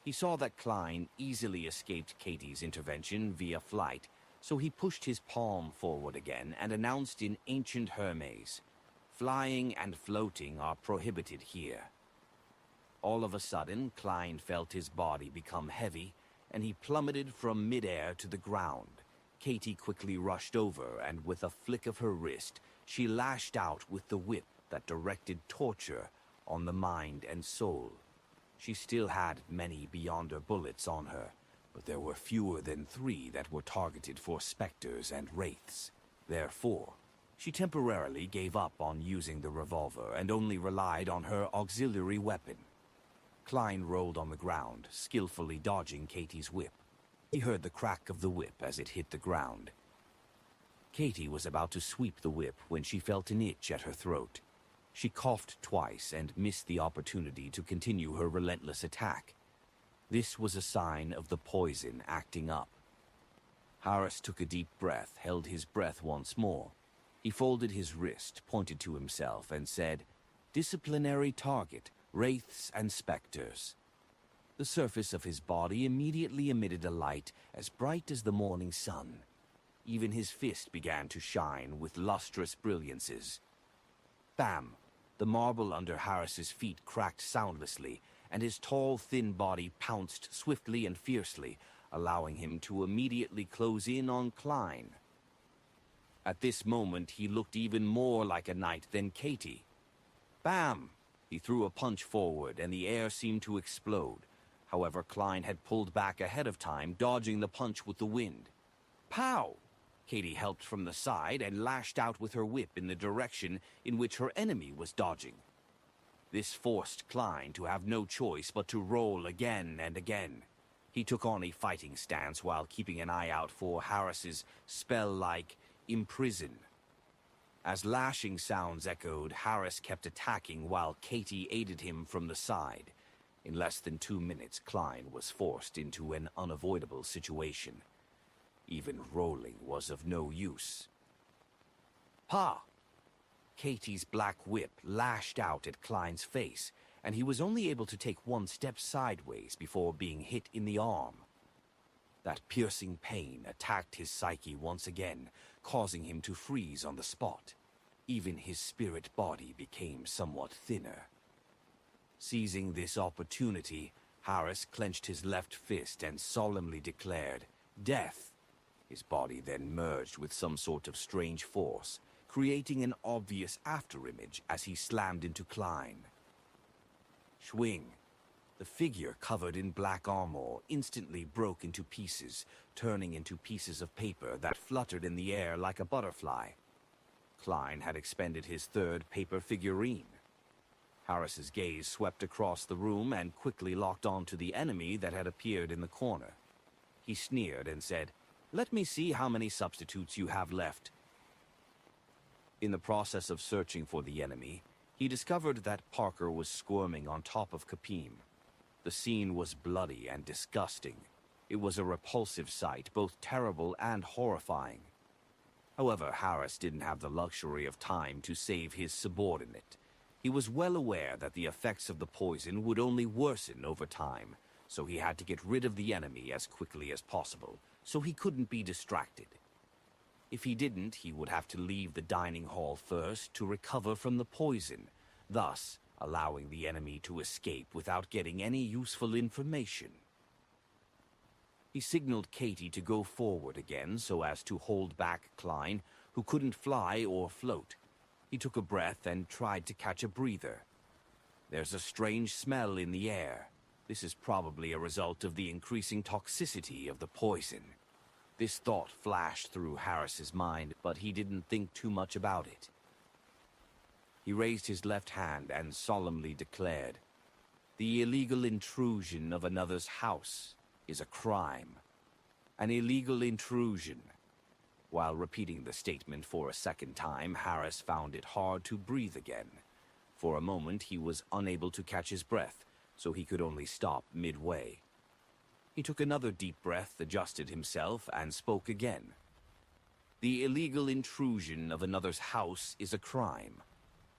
He saw that Klein easily escaped Katie's intervention via flight, so he pushed his palm forward again and announced in ancient Hermes, "Flying and floating are prohibited here." All of a sudden, Klein felt his body become heavy, and he plummeted from midair to the ground. Katie quickly rushed over, and with a flick of her wrist, she lashed out with the whip that directed torture on the mind and soul. She still had many Beyonder bullets on her, but there were fewer than 3 that were targeted for specters and wraiths. Therefore, she temporarily gave up on using the revolver and only relied on her auxiliary weapon. Klein rolled on the ground, skillfully dodging Katie's whip. He heard the crack of the whip as it hit the ground. Katie was about to sweep the whip when she felt an itch at her throat. She coughed twice and missed the opportunity to continue her relentless attack. This was a sign of the poison acting up. Harris took a deep breath, held his breath once more. He folded his wrist, pointed to himself, and said, "Disciplinary target, wraiths and specters." The surface of his body immediately emitted a light as bright as the morning sun. Even his fist began to shine with lustrous brilliances. Bam! The marble under Harris's feet cracked soundlessly, and his tall, thin body pounced swiftly and fiercely, allowing him to immediately close in on Klein. At this moment, he looked even more like a knight than Katie. Bam! He threw a punch forward, and the air seemed to explode. However, Klein had pulled back ahead of time, dodging the punch with the wind. Pow! Katie helped from the side and lashed out with her whip in the direction in which her enemy was dodging. This forced Klein to have no choice but to roll again and again. He took on a fighting stance while keeping an eye out for Harris's spell-like imprison. As lashing sounds echoed, Harris kept attacking while Katie aided him from the side. In less than 2 minutes, Klein was forced into an unavoidable situation. Even rolling was of no use. Ha! Katie's black whip lashed out at Klein's face, and he was only able to take 1 step sideways before being hit in the arm. That piercing pain attacked his psyche once again, causing him to freeze on the spot. Even his spirit body became somewhat thinner. Seizing this opportunity, Harris clenched his left fist and solemnly declared, "Death!" His body then merged with some sort of strange force, creating an obvious afterimage as he slammed into Klein. Swing! The figure covered in black armor instantly broke into pieces, turning into pieces of paper that fluttered in the air like a butterfly. Klein had expended his 3rd paper figurine. Harris's gaze swept across the room and quickly locked on to the enemy that had appeared in the corner. He sneered and said, "Let me see how many substitutes you have left." In the process of searching for the enemy, he discovered that Parker was squirming on top of Capim. The scene was bloody and disgusting. It was a repulsive sight, both terrible and horrifying. However, Harris didn't have the luxury of time to save his subordinate. He was well aware that the effects of the poison would only worsen over time, so he had to get rid of the enemy as quickly as possible, so he couldn't be distracted. If he didn't, he would have to leave the dining hall first to recover from the poison, thus allowing the enemy to escape without getting any useful information. He signaled Katie to go forward again so as to hold back Klein, who couldn't fly or float. He took a breath and tried to catch a breather. There's a strange smell in the air. This is probably a result of the increasing toxicity of the poison. This thought flashed through Harris's mind, but he didn't think too much about it. He raised his left hand and solemnly declared, "The illegal intrusion of another's house is a crime. An illegal intrusion." While repeating the statement for a second time, Harris found it hard to breathe again. For a moment, he was unable to catch his breath, so he could only stop midway. He took another deep breath, adjusted himself, and spoke again. "The illegal intrusion of another's house is a crime."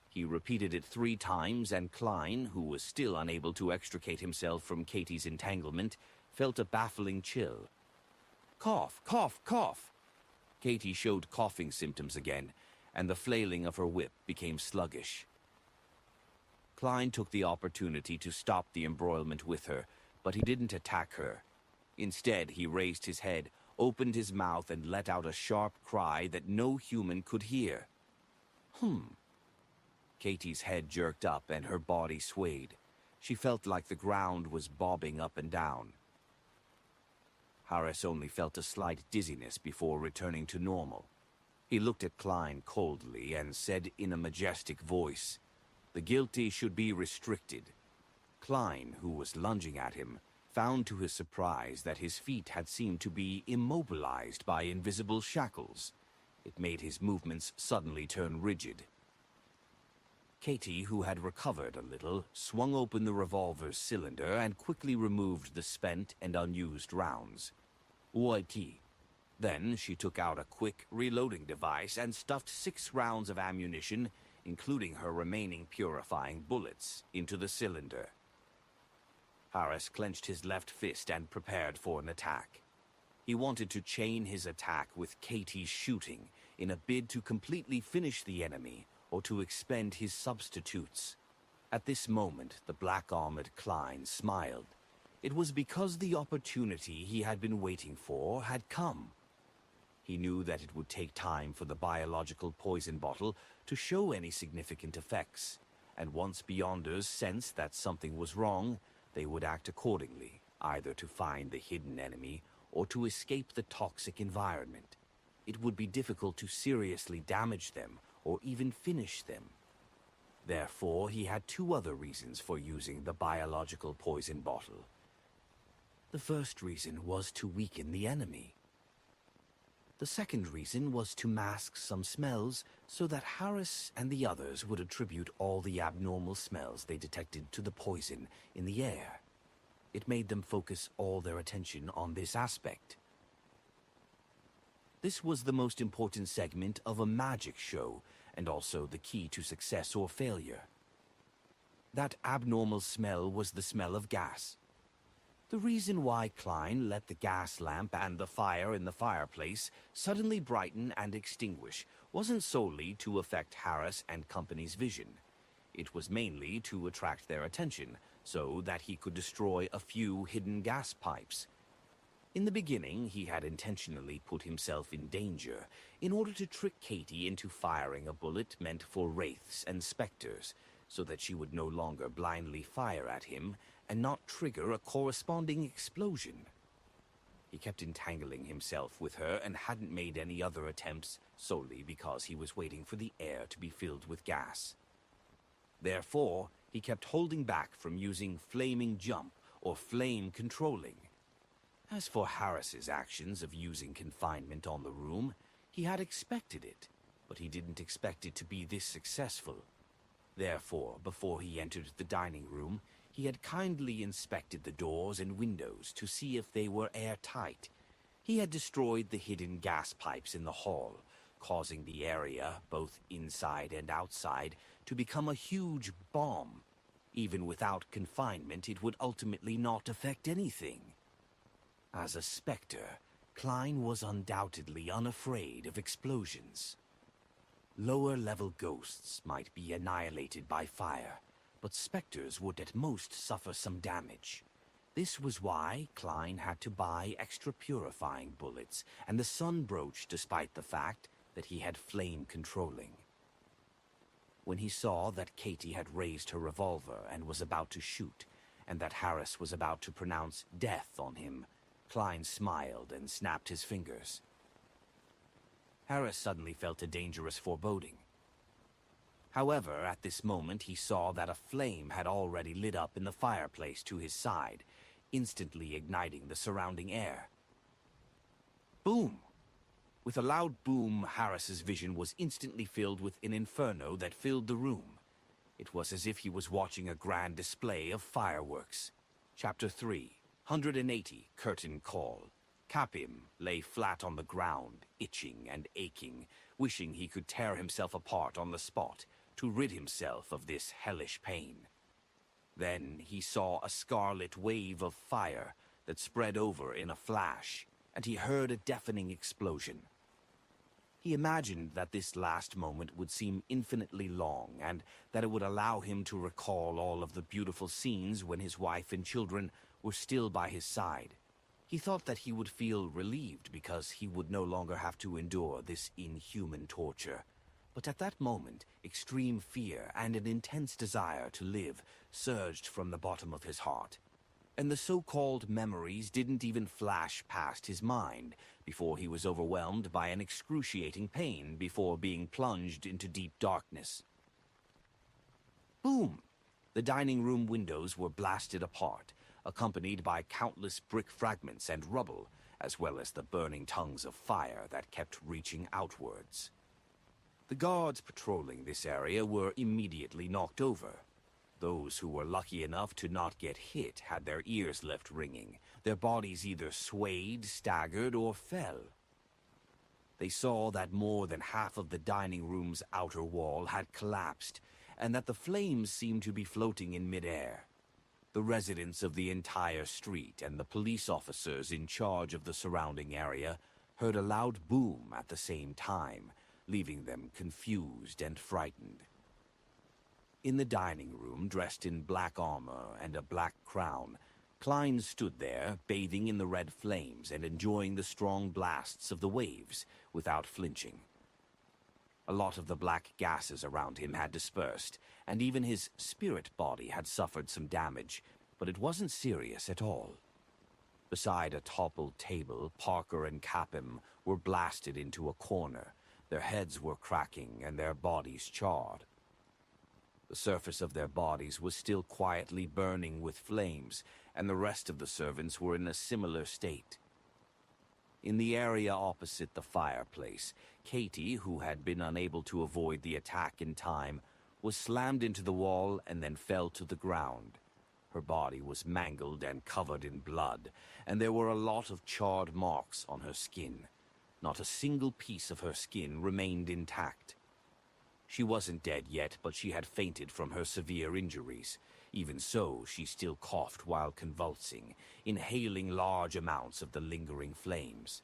He repeated it 3 times, and Klein, who was still unable to extricate himself from Katie's entanglement, felt a baffling chill. "Cough, cough, cough!" Katie showed coughing symptoms again, and the flailing of her whip became sluggish. Klein took the opportunity to stop the embroilment with her, but he didn't attack her. Instead, he raised his head, opened his mouth, and let out a sharp cry that no human could hear. Katie's head jerked up and her body swayed. She felt like the ground was bobbing up and down. Harris only felt a slight dizziness before returning to normal. He looked at Klein coldly and said in a majestic voice, "The guilty should be restricted." Klein, who was lunging at him, found to his surprise that his feet had seemed to be immobilized by invisible shackles. It made his movements suddenly turn rigid. Katie, who had recovered a little, swung open the revolver's cylinder and quickly removed the spent and unused rounds. Waiti. Then she took out a quick reloading device and stuffed 6 rounds of ammunition, including her remaining purifying bullets, into the cylinder. Harris clenched his left fist and prepared for an attack. He wanted to chain his attack with Katie's shooting in a bid to completely finish the enemy or to expend his substitutes. At this moment, the black-armored Klein smiled. It was because the opportunity he had been waiting for had come. He knew that it would take time for the biological poison bottle to show any significant effects, and once Beyonders sensed that something was wrong, they would act accordingly, either to find the hidden enemy or to escape the toxic environment. It would be difficult to seriously damage them or even finish them. Therefore, he had 2 other reasons for using the biological poison bottle. The first reason was to weaken the enemy. The second reason was to mask some smells so that Harris and the others would attribute all the abnormal smells they detected to the poison in the air. It made them focus all their attention on this aspect. This was the most important segment of a magic show, and also the key to success or failure. That abnormal smell was the smell of gas. The reason why Klein let the gas lamp and the fire in the fireplace suddenly brighten and extinguish wasn't solely to affect Harris and company's vision. It was mainly to attract their attention, so that he could destroy a few hidden gas pipes. In the beginning, he had intentionally put himself in danger in order to trick Katie into firing a bullet meant for wraiths and specters, so that she would no longer blindly fire at him and not trigger a corresponding explosion. He kept entangling himself with her and hadn't made any other attempts solely because he was waiting for the air to be filled with gas. Therefore, he kept holding back from using flaming jump or flame controlling. As for Harris's actions of using confinement on the room, he had expected it, but he didn't expect it to be this successful. Therefore, before he entered the dining room, he had kindly inspected the doors and windows to see if they were airtight. He had destroyed the hidden gas pipes in the hall, causing the area, both inside and outside, to become a huge bomb. Even without confinement, it would ultimately not affect anything. As a specter, Klein was undoubtedly unafraid of explosions. Lower-level ghosts might be annihilated by fire, but specters would at most suffer some damage. This was why Klein had to buy extra purifying bullets and the sun brooch, despite the fact that he had flame controlling. When he saw that Katie had raised her revolver and was about to shoot, and that Harris was about to pronounce death on him, Klein smiled and snapped his fingers. Harris suddenly felt a dangerous foreboding. However, at this moment he saw that a flame had already lit up in the fireplace to his side, instantly igniting the surrounding air. Boom! With a loud boom, Harris's vision was instantly filled with an inferno that filled the room. It was as if he was watching a grand display of fireworks. Chapter 3, 180, Curtain Call. Capim lay flat on the ground, itching and aching, wishing he could tear himself apart on the spot to rid himself of this hellish pain. Then he saw a scarlet wave of fire that spread over in a flash, and he heard a deafening explosion. He imagined that this last moment would seem infinitely long, and that it would allow him to recall all of the beautiful scenes when his wife and children were still by his side. He thought that he would feel relieved because he would no longer have to endure this inhuman torture. But at that moment, extreme fear and an intense desire to live surged from the bottom of his heart. And the so-called memories didn't even flash past his mind before he was overwhelmed by an excruciating pain before being plunged into deep darkness. Boom! The dining room windows were blasted apart, accompanied by countless brick fragments and rubble, as well as the burning tongues of fire that kept reaching outwards. The guards patrolling this area were immediately knocked over. Those who were lucky enough to not get hit had their ears left ringing. Their bodies either swayed, staggered, or fell. They saw that more than half of the dining room's outer wall had collapsed, and that the flames seemed to be floating in midair. The residents of the entire street and the police officers in charge of the surrounding area heard a loud boom at the same time, leaving them confused and frightened. In the dining room, dressed in black armor and a black crown, Klein stood there, bathing in the red flames and enjoying the strong blasts of the waves without flinching. A lot of the black gases around him had dispersed, and even his spirit body had suffered some damage, but it wasn't serious at all. Beside a toppled table, Parker and Capim were blasted into a corner. Their heads were cracking and their bodies charred. The surface of their bodies was still quietly burning with flames, and the rest of the servants were in a similar state. In the area opposite the fireplace, Katie, who had been unable to avoid the attack in time, was slammed into the wall and then fell to the ground. Her body was mangled and covered in blood, and there were a lot of charred marks on her skin. Not a single piece of her skin remained intact. She wasn't dead yet, but she had fainted from her severe injuries. Even so, she still coughed while convulsing, inhaling large amounts of the lingering flames.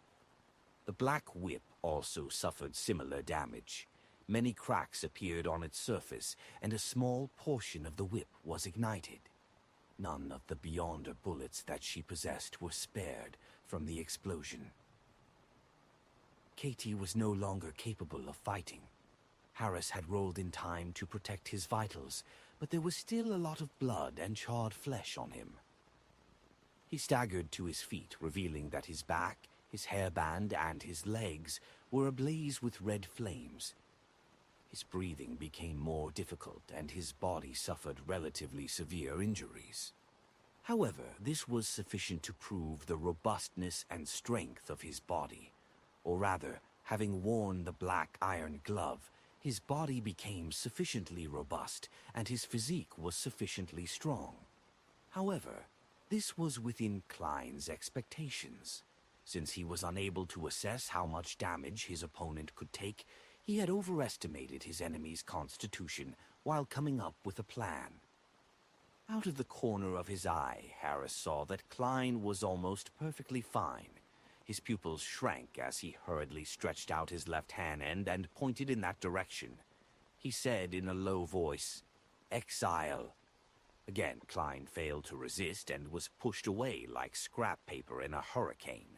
The black whip also suffered similar damage. Many cracks appeared on its surface, and a small portion of the whip was ignited. None of the Beyonder bullets that she possessed were spared from the explosion. Katie was no longer capable of fighting. Harris had rolled in time to protect his vitals, but there was still a lot of blood and charred flesh on him. He staggered to his feet, revealing that his back, his hairband, and his legs were ablaze with red flames. His breathing became more difficult, and his body suffered relatively severe injuries. However, this was sufficient to prove the robustness and strength of his body, or rather, Having worn the black iron glove, his body became sufficiently robust, and his physique was sufficiently strong. However, this was within Klein's expectations. Since he was unable to assess how much damage his opponent could take, he had overestimated his enemy's constitution while coming up with a plan. Out of the corner of his eye, Harris saw that Klein was almost perfectly fine. His pupils shrank as he hurriedly stretched out his left hand and pointed in that direction. He said in a low voice, "Exile." Again, Klein failed to resist and was pushed away like scrap paper in a hurricane.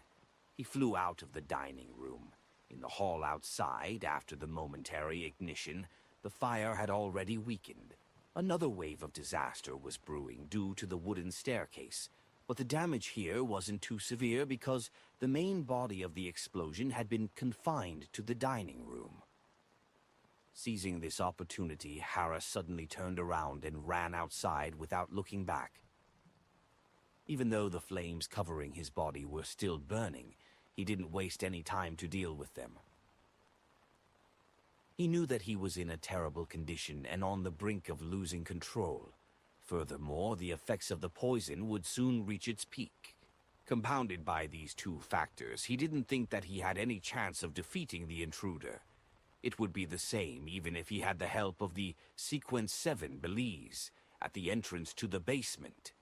He flew out of the dining room. In the hall outside, after the momentary ignition, the fire had already weakened. Another wave of disaster was brewing due to the wooden staircase, but the damage here wasn't too severe because the main body of the explosion had been confined to the dining room. Seizing this opportunity, Harris suddenly turned around and ran outside without looking back. Even though the flames covering his body were still burning, he didn't waste any time to deal with them. He knew that he was in a terrible condition and on the brink of losing control. Furthermore, the effects of the poison would soon reach its peak. Compounded by these two factors, he didn't think that he had any chance of defeating the intruder. It would be the same even if he had the help of the Sequence 7 Belize at the entrance to the basement.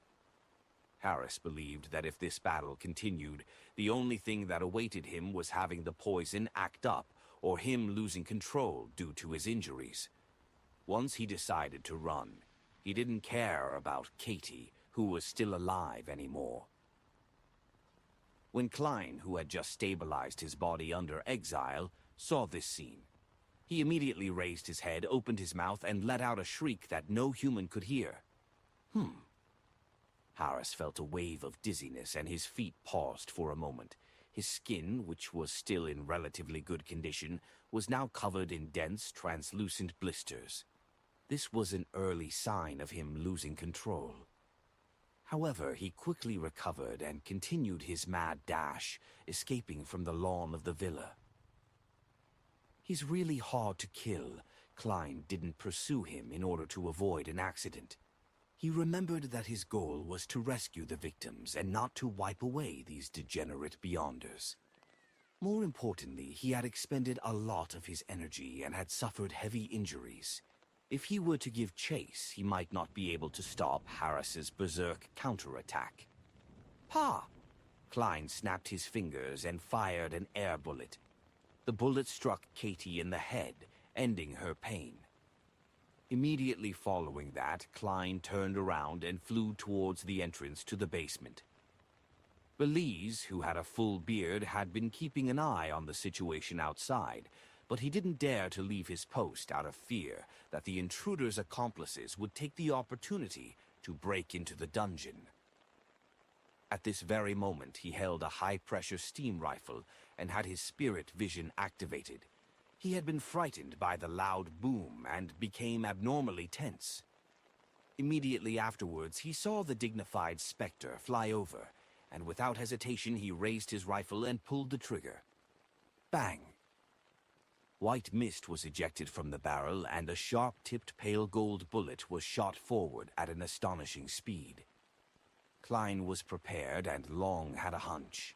Harris believed that if this battle continued, the only thing that awaited him was having the poison act up or him losing control due to his injuries. Once he decided to run, he didn't care about Katie, who was still alive anymore. When Klein, who had just stabilized his body under exile, saw this scene, he immediately raised his head, opened his mouth, and let out a shriek that no human could hear. Harris felt a wave of dizziness and his feet paused for a moment. His skin, which was still in relatively good condition, was now covered in dense, translucent blisters. This was an early sign of him losing control. However, he quickly recovered and continued his mad dash, escaping from the lawn of the villa. He's really hard to kill. Klein didn't pursue him in order to avoid an accident. He remembered that his goal was to rescue the victims and not to wipe away these degenerate beyonders. More importantly, he had expended a lot of his energy and had suffered heavy injuries. If he were to give chase, he might not be able to stop Harris's berserk counterattack. "Pa!" Klein snapped his fingers and fired an air bullet. The bullet struck Katie in the head, ending her pain. Immediately following that, Klein turned around and flew towards the entrance to the basement. Belize, who had a full beard, had been keeping an eye on the situation outside, but he didn't dare to leave his post out of fear that the intruder's accomplices would take the opportunity to break into the dungeon. At this very moment, he held a high-pressure steam rifle and had his spirit vision activated. He had been frightened by the loud boom and became abnormally tense. Immediately afterwards, he saw the dignified Spectre fly over, and without hesitation he raised his rifle and pulled the trigger. Bang! White mist was ejected from the barrel, and a sharp-tipped pale gold bullet was shot forward at an astonishing speed. Klein was prepared and long had a hunch.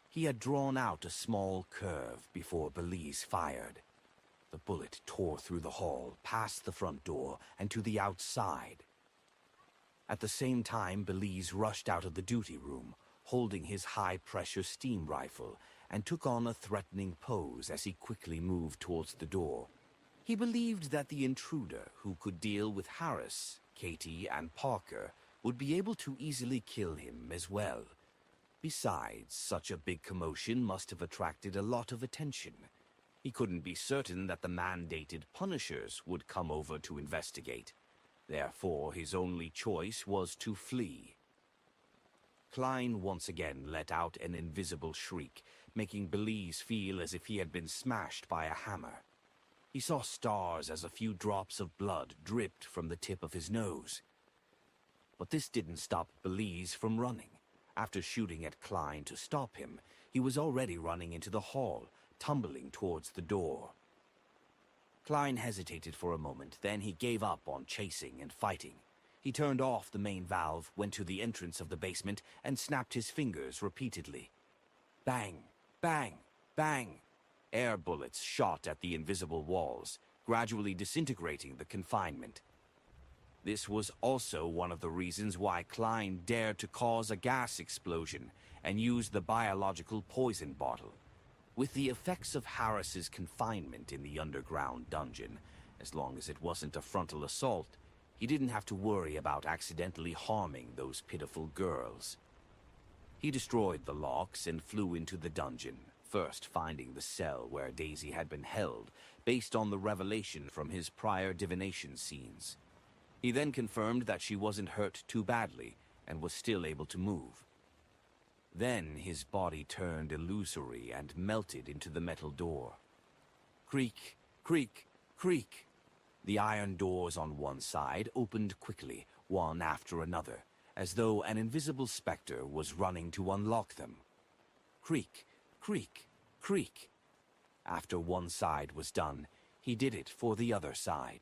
He had drawn out a small curve before Belize fired. The bullet tore through the hall, past the front door, and to the outside. At the same time, Belize rushed out of the duty room, holding his high-pressure steam rifle, and took on a threatening pose as he quickly moved towards the door. He believed that the intruder, who could deal with Harris, Katie, and Parker, would be able to easily kill him as well. Besides, such a big commotion must have attracted a lot of attention. He couldn't be certain that the mandated punishers would come over to investigate. Therefore, his only choice was to flee. Klein once again let out an invisible shriek, making Belize feel as if he had been smashed by a hammer. He saw stars as a few drops of blood dripped from the tip of his nose. But this didn't stop Belize from running. After shooting at Klein to stop him, he was already running into the hall, tumbling towards the door. Klein hesitated for a moment, then he gave up on chasing and fighting. He turned off the main valve, went to the entrance of the basement, and snapped his fingers repeatedly. Bang! Bang! Bang! Air bullets shot at the invisible walls, gradually disintegrating the confinement. This was also one of the reasons why Klein dared to cause a gas explosion and use the biological poison bottle. With the effects of Harris's confinement in the underground dungeon, as long as it wasn't a frontal assault, he didn't have to worry about accidentally harming those pitiful girls. He destroyed the locks and flew into the dungeon, first finding the cell where Daisy had been held, based on the revelation from his prior divination scenes. He then confirmed that she wasn't hurt too badly and was still able to move. Then his body turned illusory and melted into the metal door. Creak, creak, creak. The iron doors on one side opened quickly, one after another, as though an invisible specter was running to unlock them. Creak, creak, creak. After one side was done, he did it for the other side.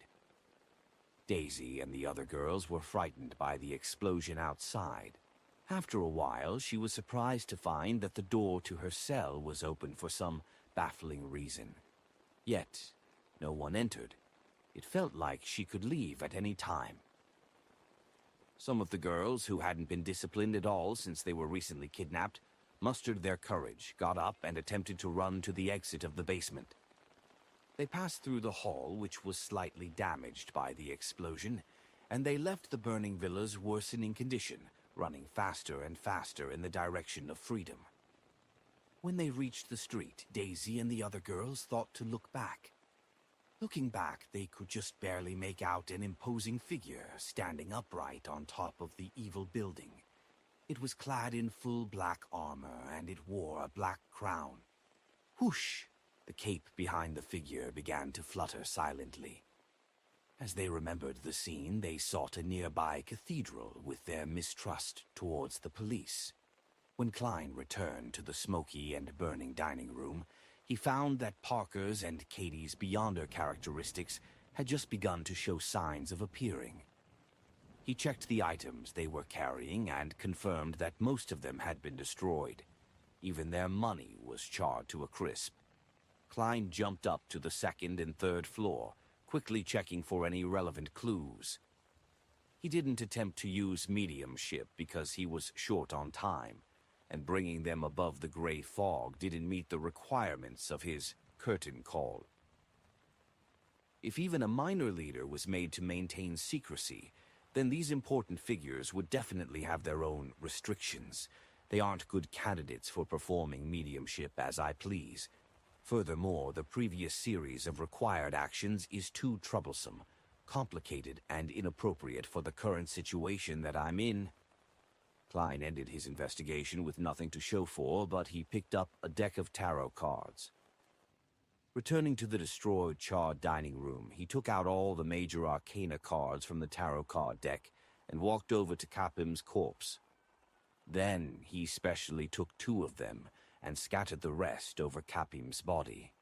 Daisy and the other girls were frightened by the explosion outside. After a while, she was surprised to find that the door to her cell was open for some baffling reason. Yet, no one entered. It felt like she could leave at any time. Some of the girls, who hadn't been disciplined at all since they were recently kidnapped, mustered their courage, got up, and attempted to run to the exit of the basement. They passed through the hall, which was slightly damaged by the explosion, and they left the burning villa's worsening condition, running faster and faster in the direction of freedom. When they reached the street, Daisy and the other girls thought to look back. Looking back, they could just barely make out an imposing figure standing upright on top of the evil building. It was clad in full black armor, and it wore a black crown. Whoosh! The cape behind the figure began to flutter silently. As they remembered the scene, they sought a nearby cathedral with their mistrust towards the police. When Klein returned to the smoky and burning dining room, he found that Parker's and Katie's Beyonder characteristics had just begun to show signs of appearing. He checked the items they were carrying and confirmed that most of them had been destroyed. Even their money was charred to a crisp. Klein jumped up to the second and third floor, quickly checking for any relevant clues. He didn't attempt to use mediumship because he was short on time, and bringing them above the gray fog didn't meet the requirements of his curtain call. If even a minor leader was made to maintain secrecy, then these important figures would definitely have their own restrictions. They aren't good candidates for performing mediumship as I please. Furthermore, the previous series of required actions is too troublesome, complicated, and inappropriate for the current situation that I'm in. Klein ended his investigation with nothing to show for, but he picked up a deck of tarot cards. Returning to the destroyed, charred dining room, he took out all the major arcana cards from the tarot card deck and walked over to Capim's corpse. Then he specially took 2 of them and scattered the rest over Capim's body.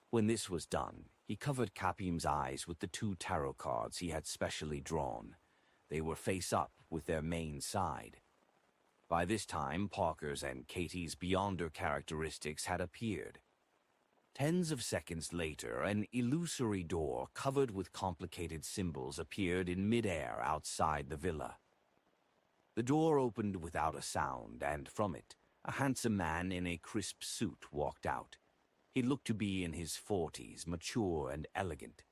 When this was done, he covered Capim's eyes with the 2 tarot cards he had specially drawn. They were face up with their main side. By this time, Parker's and Katie's Beyonder characteristics had appeared. Tens of seconds later, an illusory door covered with complicated symbols appeared in midair outside the villa. The door opened without a sound, and from it, a handsome man in a crisp suit walked out. He looked to be in his 40s, mature and elegant.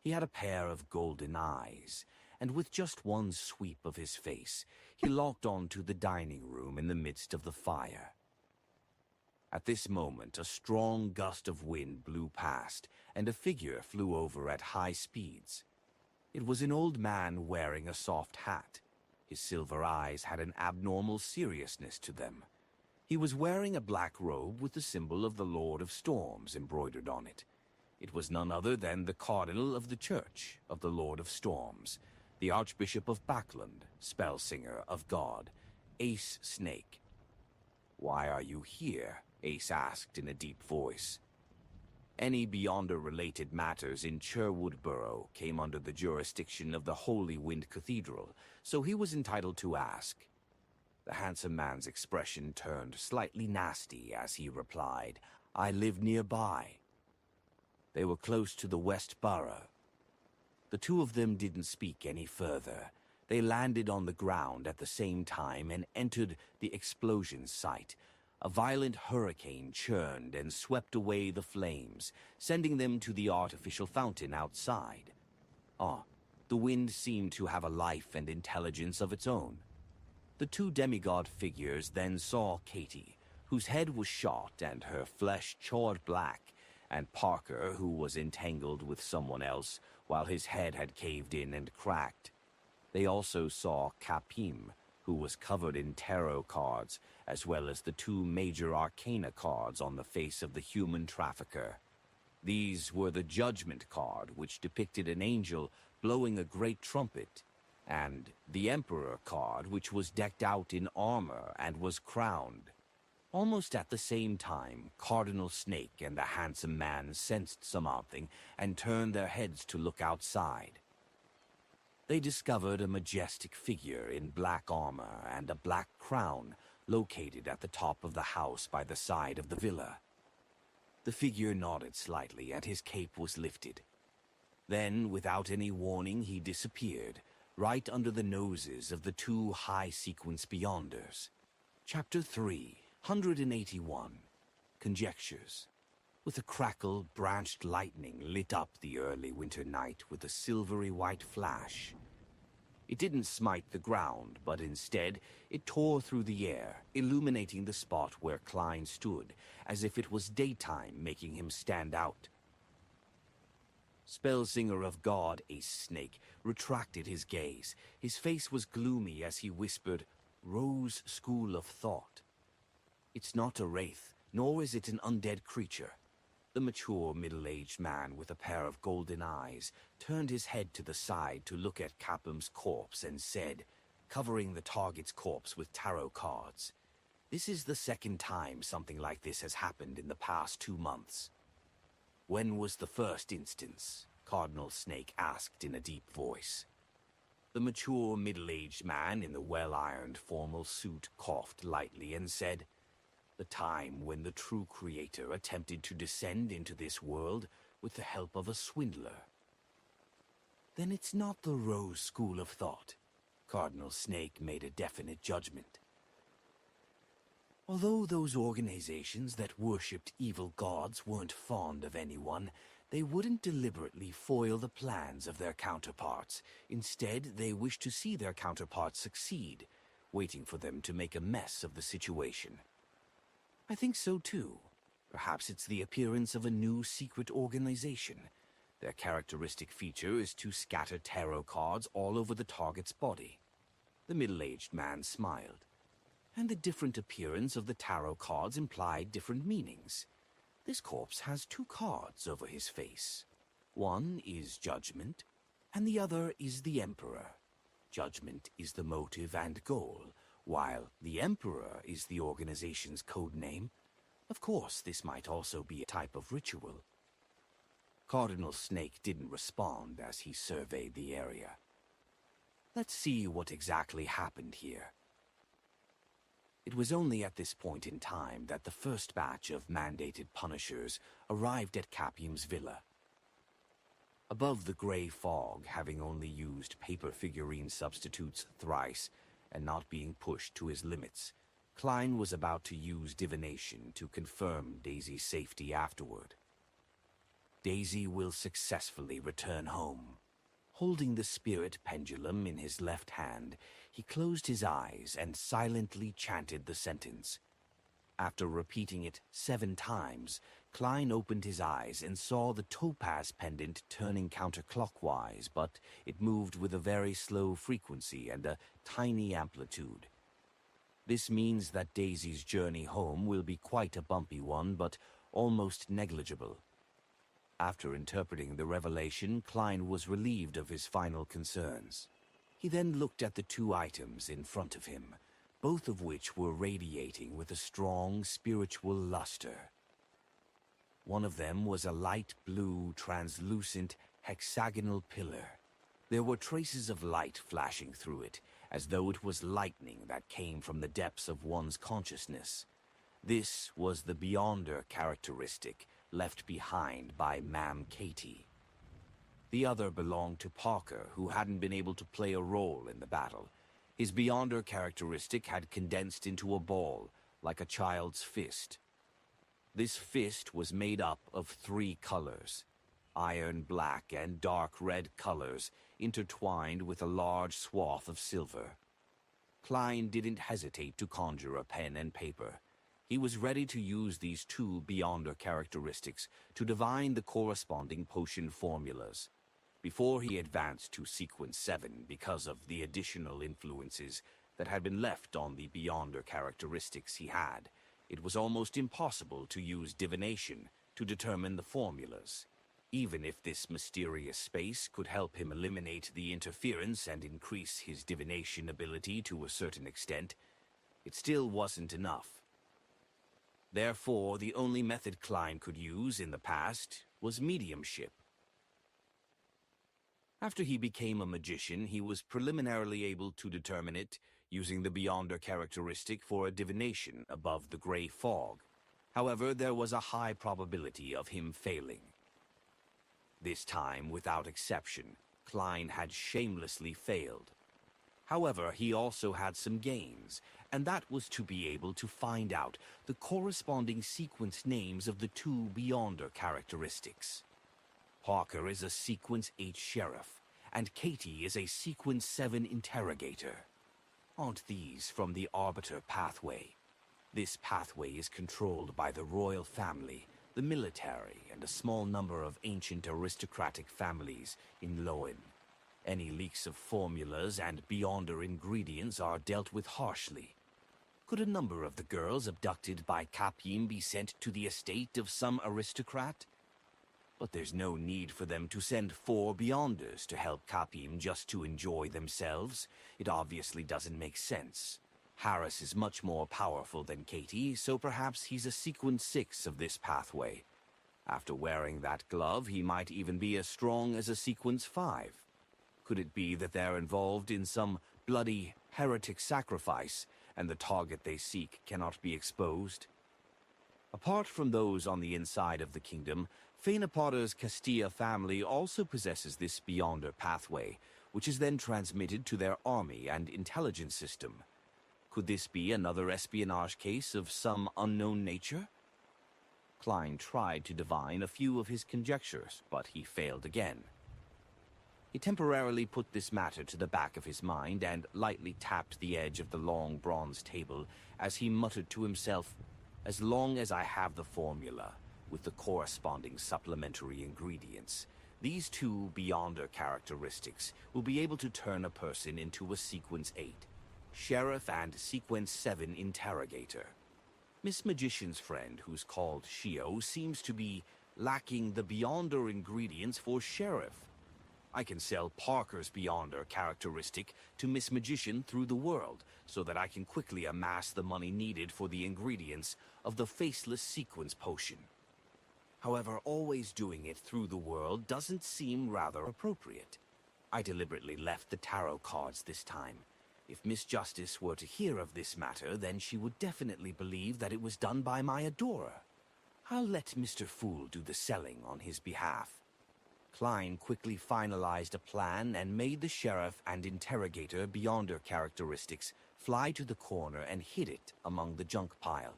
He had a pair of golden eyes, and with just one sweep of his face, he locked onto the dining room in the midst of the fire. At this moment, a strong gust of wind blew past, and a figure flew over at high speeds. It was an old man wearing a soft hat. His silver eyes had an abnormal seriousness to them. He was wearing a black robe with the symbol of the Lord of Storms embroidered on it. It was none other than the Cardinal of the Church of the Lord of Storms, the Archbishop of Backland, Spellsinger of God, Ace Snake. "Why are you here?" Ace asked in a deep voice. Any Beyonder-related matters in Sherwood Borough came under the jurisdiction of the Holy Wind Cathedral, so he was entitled to ask. The handsome man's expression turned slightly nasty as he replied, "I live nearby." They were close to the West Borough. The two of them didn't speak any further. They landed on the ground at the same time and entered the explosion site. A violent hurricane churned and swept away the flames, sending them to the artificial fountain outside. The wind seemed to have a life and intelligence of its own. The two demigod figures then saw Katie, whose head was shot and her flesh charred black, and Parker, who was entangled with someone else while his head had caved in and cracked. They also saw Capim, who was covered in tarot cards, as well as the two major arcana cards on the face of the human trafficker. These were the Judgment card, which depicted an angel blowing a great trumpet, and the Emperor card, which was decked out in armor and was crowned. Almost at the same time, Cardinal Snake and the handsome man sensed something and turned their heads to look outside. They discovered a majestic figure in black armor and a black crown located at the top of the house by the side of the villa. The figure nodded slightly and his cape was lifted. Then, without any warning, he disappeared, right under the noses of the two high-sequence Beyonders. Chapter 381. Conjectures. With a crackle, branched lightning lit up the early winter night with a silvery white flash. It didn't smite the ground, but instead it tore through the air, illuminating the spot where Klein stood, as if it was daytime, making him stand out. Spellsinger of God, Ace Snake, retracted his gaze. His face was gloomy as he whispered, "Rose School of Thought. It's not a wraith, nor is it an undead creature." The mature, middle-aged man with a pair of golden eyes turned his head to the side to look at Capim's corpse and said, covering the target's corpse with tarot cards, "This is the second time something like this has happened in the past 2 months." "When was the first instance?" Cardinal Snake asked in a deep voice. The mature, middle-aged man in the well-ironed formal suit coughed lightly and said, "The time when the true creator attempted to descend into this world with the help of a swindler." "Then it's not the Rose School of Thought." Cardinal Snake made a definite judgment. Although those organizations that worshipped evil gods weren't fond of anyone, they wouldn't deliberately foil the plans of their counterparts. Instead, they wished to see their counterparts succeed, waiting for them to make a mess of the situation. I think so too. Perhaps it's the appearance of a new secret organization. Their characteristic feature is to scatter tarot cards all over the target's body. The middle-aged man smiled. And the different appearance of the tarot cards implied different meanings. This corpse has 2 cards over his face. One is Judgment, and the other is the Emperor. Judgment is the motive and goal, while the Emperor is the organization's code name. Of course, this might also be a type of ritual. Cardinal Snake didn't respond as he surveyed the area. Let's see what exactly happened here. It was only at this point in time that the first batch of mandated punishers arrived at Capim's villa. Above the gray fog, having only used paper figurine substitutes thrice and not being pushed to his limits, Klein was about to use divination to confirm Daisy's safety afterward. Daisy will successfully return home. Holding the spirit pendulum in his left hand, he closed his eyes and silently chanted the sentence. After repeating it 7 times, Klein opened his eyes and saw the topaz pendant turning counterclockwise, but it moved with a very slow frequency and a tiny amplitude. This means that Daisy's journey home will be quite a bumpy one, but almost negligible. After interpreting the revelation, Klein was relieved of his final concerns. He then looked at the 2 items in front of him, both of which were radiating with a strong spiritual luster. One of them was a light blue, translucent, hexagonal pillar. There were traces of light flashing through it, as though it was lightning that came from the depths of one's consciousness. This was the Beyonder characteristic left behind by Ma'am Katie. The other belonged to Parker, who hadn't been able to play a role in the battle. His Beyonder characteristic had condensed into a ball, like a child's fist. This fist was made up of 3 colors, iron black and dark red colors intertwined with a large swath of silver. Klein didn't hesitate to conjure a pen and paper. He was ready to use these 2 Beyonder characteristics to divine the corresponding potion formulas. Before he advanced to Sequence 7 because of the additional influences that had been left on the Beyonder characteristics he had, it was almost impossible to use divination to determine the formulas. Even if this mysterious space could help him eliminate the interference and increase his divination ability to a certain extent, it still wasn't enough. Therefore, the only method Klein could use in the past was mediumship. After he became a magician, he was preliminarily able to determine it using the Beyonder characteristic for a divination above the gray fog. However, there was a high probability of him failing. This time, without exception, Klein had shamelessly failed. However, he also had some gains, and that was to be able to find out the corresponding sequence names of the 2 Beyonder characteristics. Parker is a Sequence 8 sheriff, and Katie is a Sequence 7 interrogator. Aren't these from the Arbiter pathway? This pathway is controlled by the royal family, the military, and a small number of ancient aristocratic families in Loen. Any leaks of formulas and Beyonder ingredients are dealt with harshly. Could a number of the girls abducted by Kapim be sent to the estate of some aristocrat? But there's no need for them to send 4 Beyonders to help Kapim just to enjoy themselves. It obviously doesn't make sense. Harris is much more powerful than Katie, so perhaps he's a Sequence 6 of this pathway. After wearing that glove, he might even be as strong as a Sequence 5. Could it be that they're involved in some bloody heretic sacrifice, and the target they seek cannot be exposed? Apart from those on the inside of the kingdom, Fainaparta's Castilla family also possesses this Beyonder pathway, which is then transmitted to their army and intelligence system. Could this be another espionage case of some unknown nature? Klein tried to divine a few of his conjectures, but he failed again. He temporarily put this matter to the back of his mind and lightly tapped the edge of the long bronze table as he muttered to himself, "As long as I have the formula, with the corresponding supplementary ingredients, these 2 Beyonder characteristics will be able to turn a person into a Sequence 8, Sheriff and Sequence 7 Interrogator. Miss Magician's friend, who's called Shio, seems to be lacking the Beyonder ingredients for Sheriff. I can sell Parker's Beyonder characteristic to Miss Magician through the world, so that I can quickly amass the money needed for the ingredients of the Faceless Sequence Potion. However, always doing it through the world doesn't seem rather appropriate. I deliberately left the tarot cards this time. If Miss Justice were to hear of this matter, then she would definitely believe that it was done by my adorer. I'll let Mr. Fool do the selling on his behalf." Klein quickly finalized a plan and made the sheriff and interrogator Beyonder characteristics fly to the corner and hid it among the junk pile.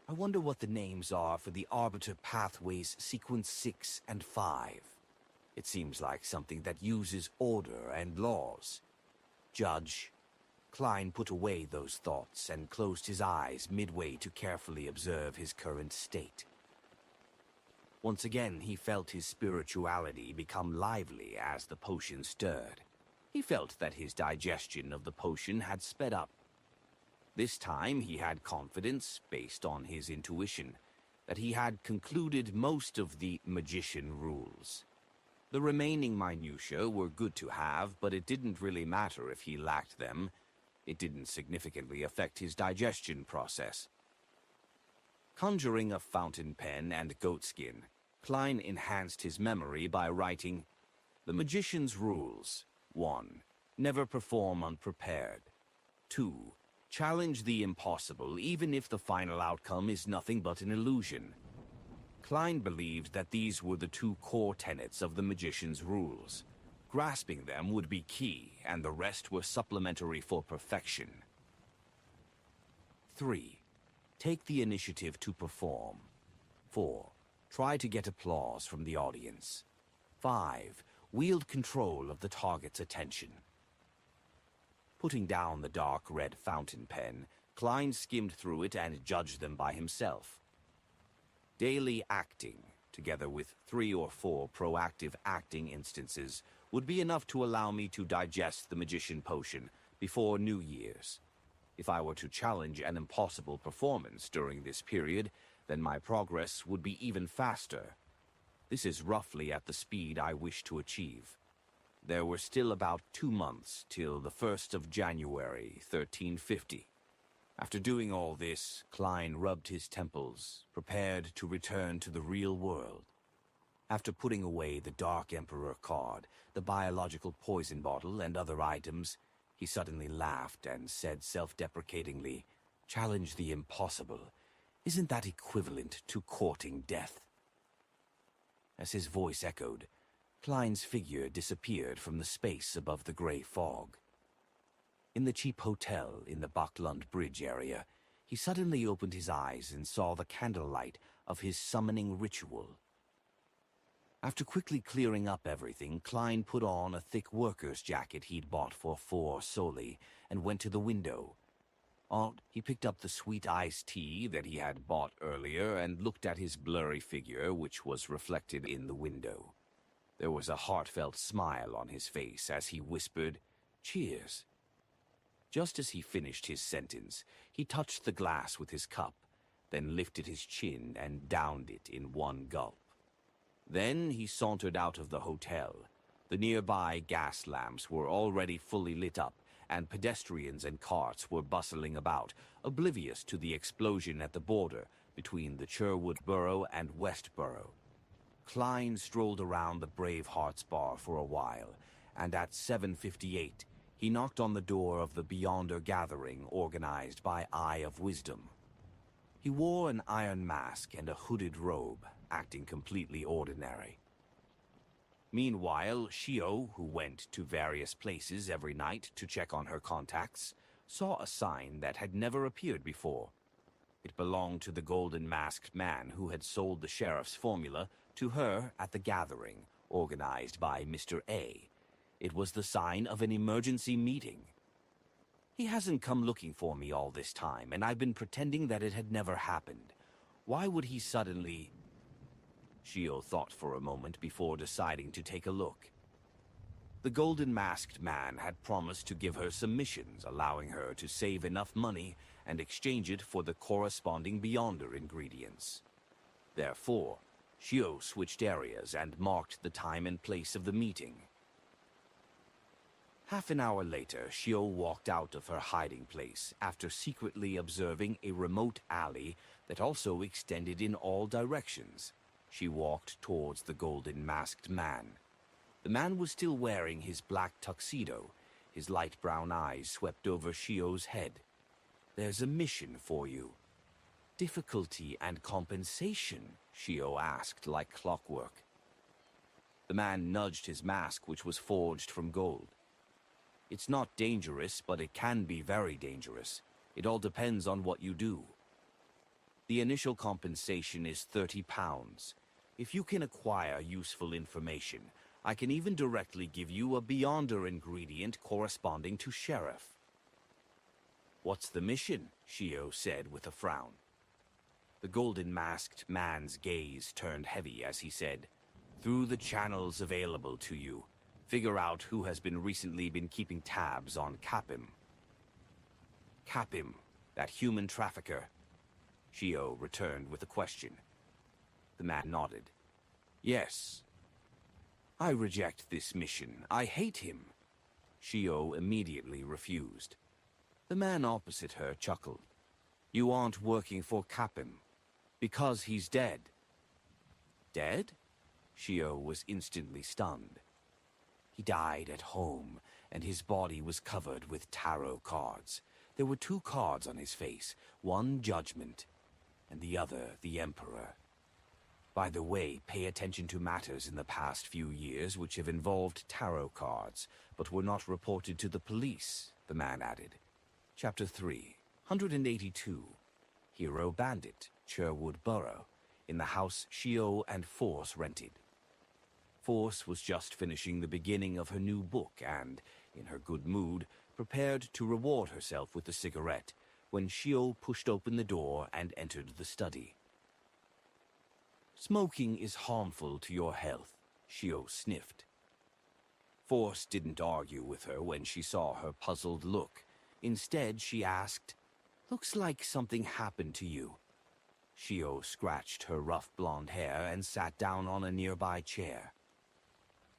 I wonder what the names are for the Arbiter pathways Sequence 6 and 5. It seems like something that uses order and laws. Judge. Klein put away those thoughts and closed his eyes midway to carefully observe his current state. Once again, he felt his spirituality become lively as the potion stirred. He felt that his digestion of the potion had sped up. This time he had confidence, based on his intuition, that he had concluded most of the magician rules. The remaining minutiae were good to have, but it didn't really matter if he lacked them. It didn't significantly affect his digestion process. Conjuring a fountain pen and goatskin, Klein enhanced his memory by writing, "The Magician's Rules. 1. Never perform unprepared. 2. Challenge the impossible even if the final outcome is nothing but an illusion." Klein believed that these were the two core tenets of the Magician's Rules. Grasping them would be key, and the rest were supplementary for perfection. 3. Take the initiative to perform. 4. Try to get applause from the audience. 5. Wield control of the target's attention. Putting down the dark red fountain pen, Klein skimmed through it and judged them by himself. Daily acting, together with 3 or 4 proactive acting instances, would be enough to allow me to digest the magician potion before New Year's. If I were to challenge an impossible performance during this period, then my progress would be even faster. This is roughly at the speed I wish to achieve. There were still about 2 months till the 1st of January, 1350. After doing all this, Klein rubbed his temples, prepared to return to the real world. After putting away the Dark Emperor card, the biological poison bottle, and other items, he suddenly laughed and said self-deprecatingly, "Challenge the impossible. Isn't that equivalent to courting death?" As his voice echoed, Klein's figure disappeared from the space above the gray fog. In the cheap hotel in the Backlund Bridge area, he suddenly opened his eyes and saw the candlelight of his summoning ritual. After quickly clearing up everything, Klein put on a thick worker's jacket he'd bought for 4 soldi and went to the window. He picked up the sweet iced tea that he had bought earlier and looked at his blurry figure, which was reflected in the window. There was a heartfelt smile on his face as he whispered, "Cheers." Just as he finished his sentence, he touched the glass with his cup, then lifted his chin and downed it in one gulp. Then he sauntered out of the hotel. The nearby gas lamps were already fully lit up, and pedestrians and carts were bustling about, oblivious to the explosion at the border between the Sherwood Borough and Westborough. Klein strolled around the Brave Hearts bar for a while, and at 7:58, he knocked on the door of the Beyonder gathering organized by Eye of Wisdom. He wore an iron mask and a hooded robe, acting completely ordinary. Meanwhile, Shio, who went to various places every night to check on her contacts, saw a sign that had never appeared before. It belonged to the golden-masked man who had sold the sheriff's formula to her at the gathering, organized by Mr. A. It was the sign of an emergency meeting. He hasn't come looking for me all this time, and I've been pretending that it had never happened. Why would he suddenly... Shio thought for a moment before deciding to take a look. The golden-masked man had promised to give her some missions, allowing her to save enough money and exchange it for the corresponding Beyonder ingredients. Therefore, Shio switched areas and marked the time and place of the meeting. Half an hour later, Shio walked out of her hiding place after secretly observing a remote alley that also extended in all directions. She walked towards the golden-masked man. The man was still wearing his black tuxedo. His light brown eyes swept over Shio's head. "There's a mission for you." "Difficulty and compensation?" Shio asked like clockwork. The man nudged his mask, which was forged from gold. "It's not dangerous, but it can be very dangerous. It all depends on what you do. The initial compensation is 30 pounds. If you can acquire useful information, I can even directly give you a Beyonder ingredient corresponding to Sheriff." "What's the mission?" Shio said with a frown. The golden-masked man's gaze turned heavy as he said, "Through the channels available to you, figure out who has recently been keeping tabs on Capim." "Capim, that human trafficker?" Shio returned with a question. The man nodded. "Yes." "I reject this mission. I hate him." Shio immediately refused. The man opposite her chuckled. You aren't working for Capim. Because he's dead. Dead? Shio was instantly stunned. He died at home, and his body was covered with tarot cards. There were 2 cards on his face, one Judgment, and the other the Emperor. By the way, pay attention to matters in the past few years which have involved tarot cards, but were not reported to the police, the man added. Chapter 3, 182. Hero Bandit, Sherwood Borough, in the house Shio and Force rented. Force was just finishing the beginning of her new book and, in her good mood, prepared to reward herself with a cigarette, when Shio pushed open the door and entered the study. Smoking is harmful to your health, Shio sniffed. Force didn't argue with her when she saw her puzzled look. Instead, she asked, Looks like something happened to you. Shio scratched her rough blonde hair and sat down on a nearby chair.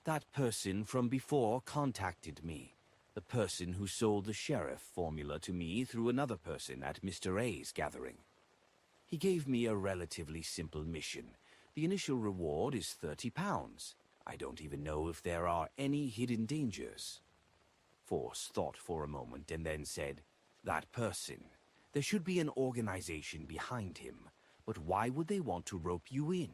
That person from before contacted me. The person who sold the sheriff formula to me through another person at Mr. A's gathering. He gave me a relatively simple mission. The initial reward is £30. I don't even know if there are any hidden dangers. Force thought for a moment and then said, That person. There should be an organization behind him. But why would they want to rope you in?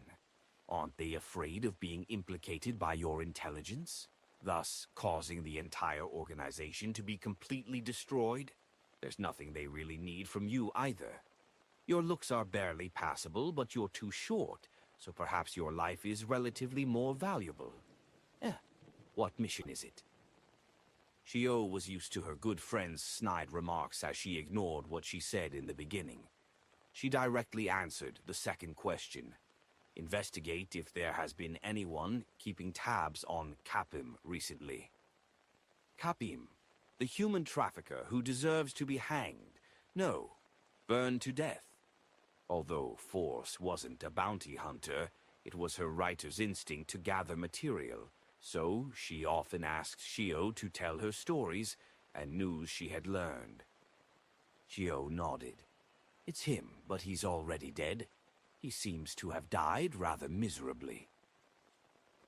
Aren't they afraid of being implicated by your intelligence, thus causing the entire organization to be completely destroyed? There's nothing they really need from you either. Your looks are barely passable, but you're too short, so perhaps your life is relatively more valuable. What mission is it? Shio was used to her good friend's snide remarks as she ignored what she said in the beginning. She directly answered the second question. Investigate if there has been anyone keeping tabs on Capim recently. Capim, the human trafficker who deserves to be hanged. No, burned to death. Although Force wasn't a bounty hunter, it was her writer's instinct to gather material, so she often asked Shio to tell her stories and news she had learned. Shio nodded. It's him, but he's already dead. He seems to have died rather miserably.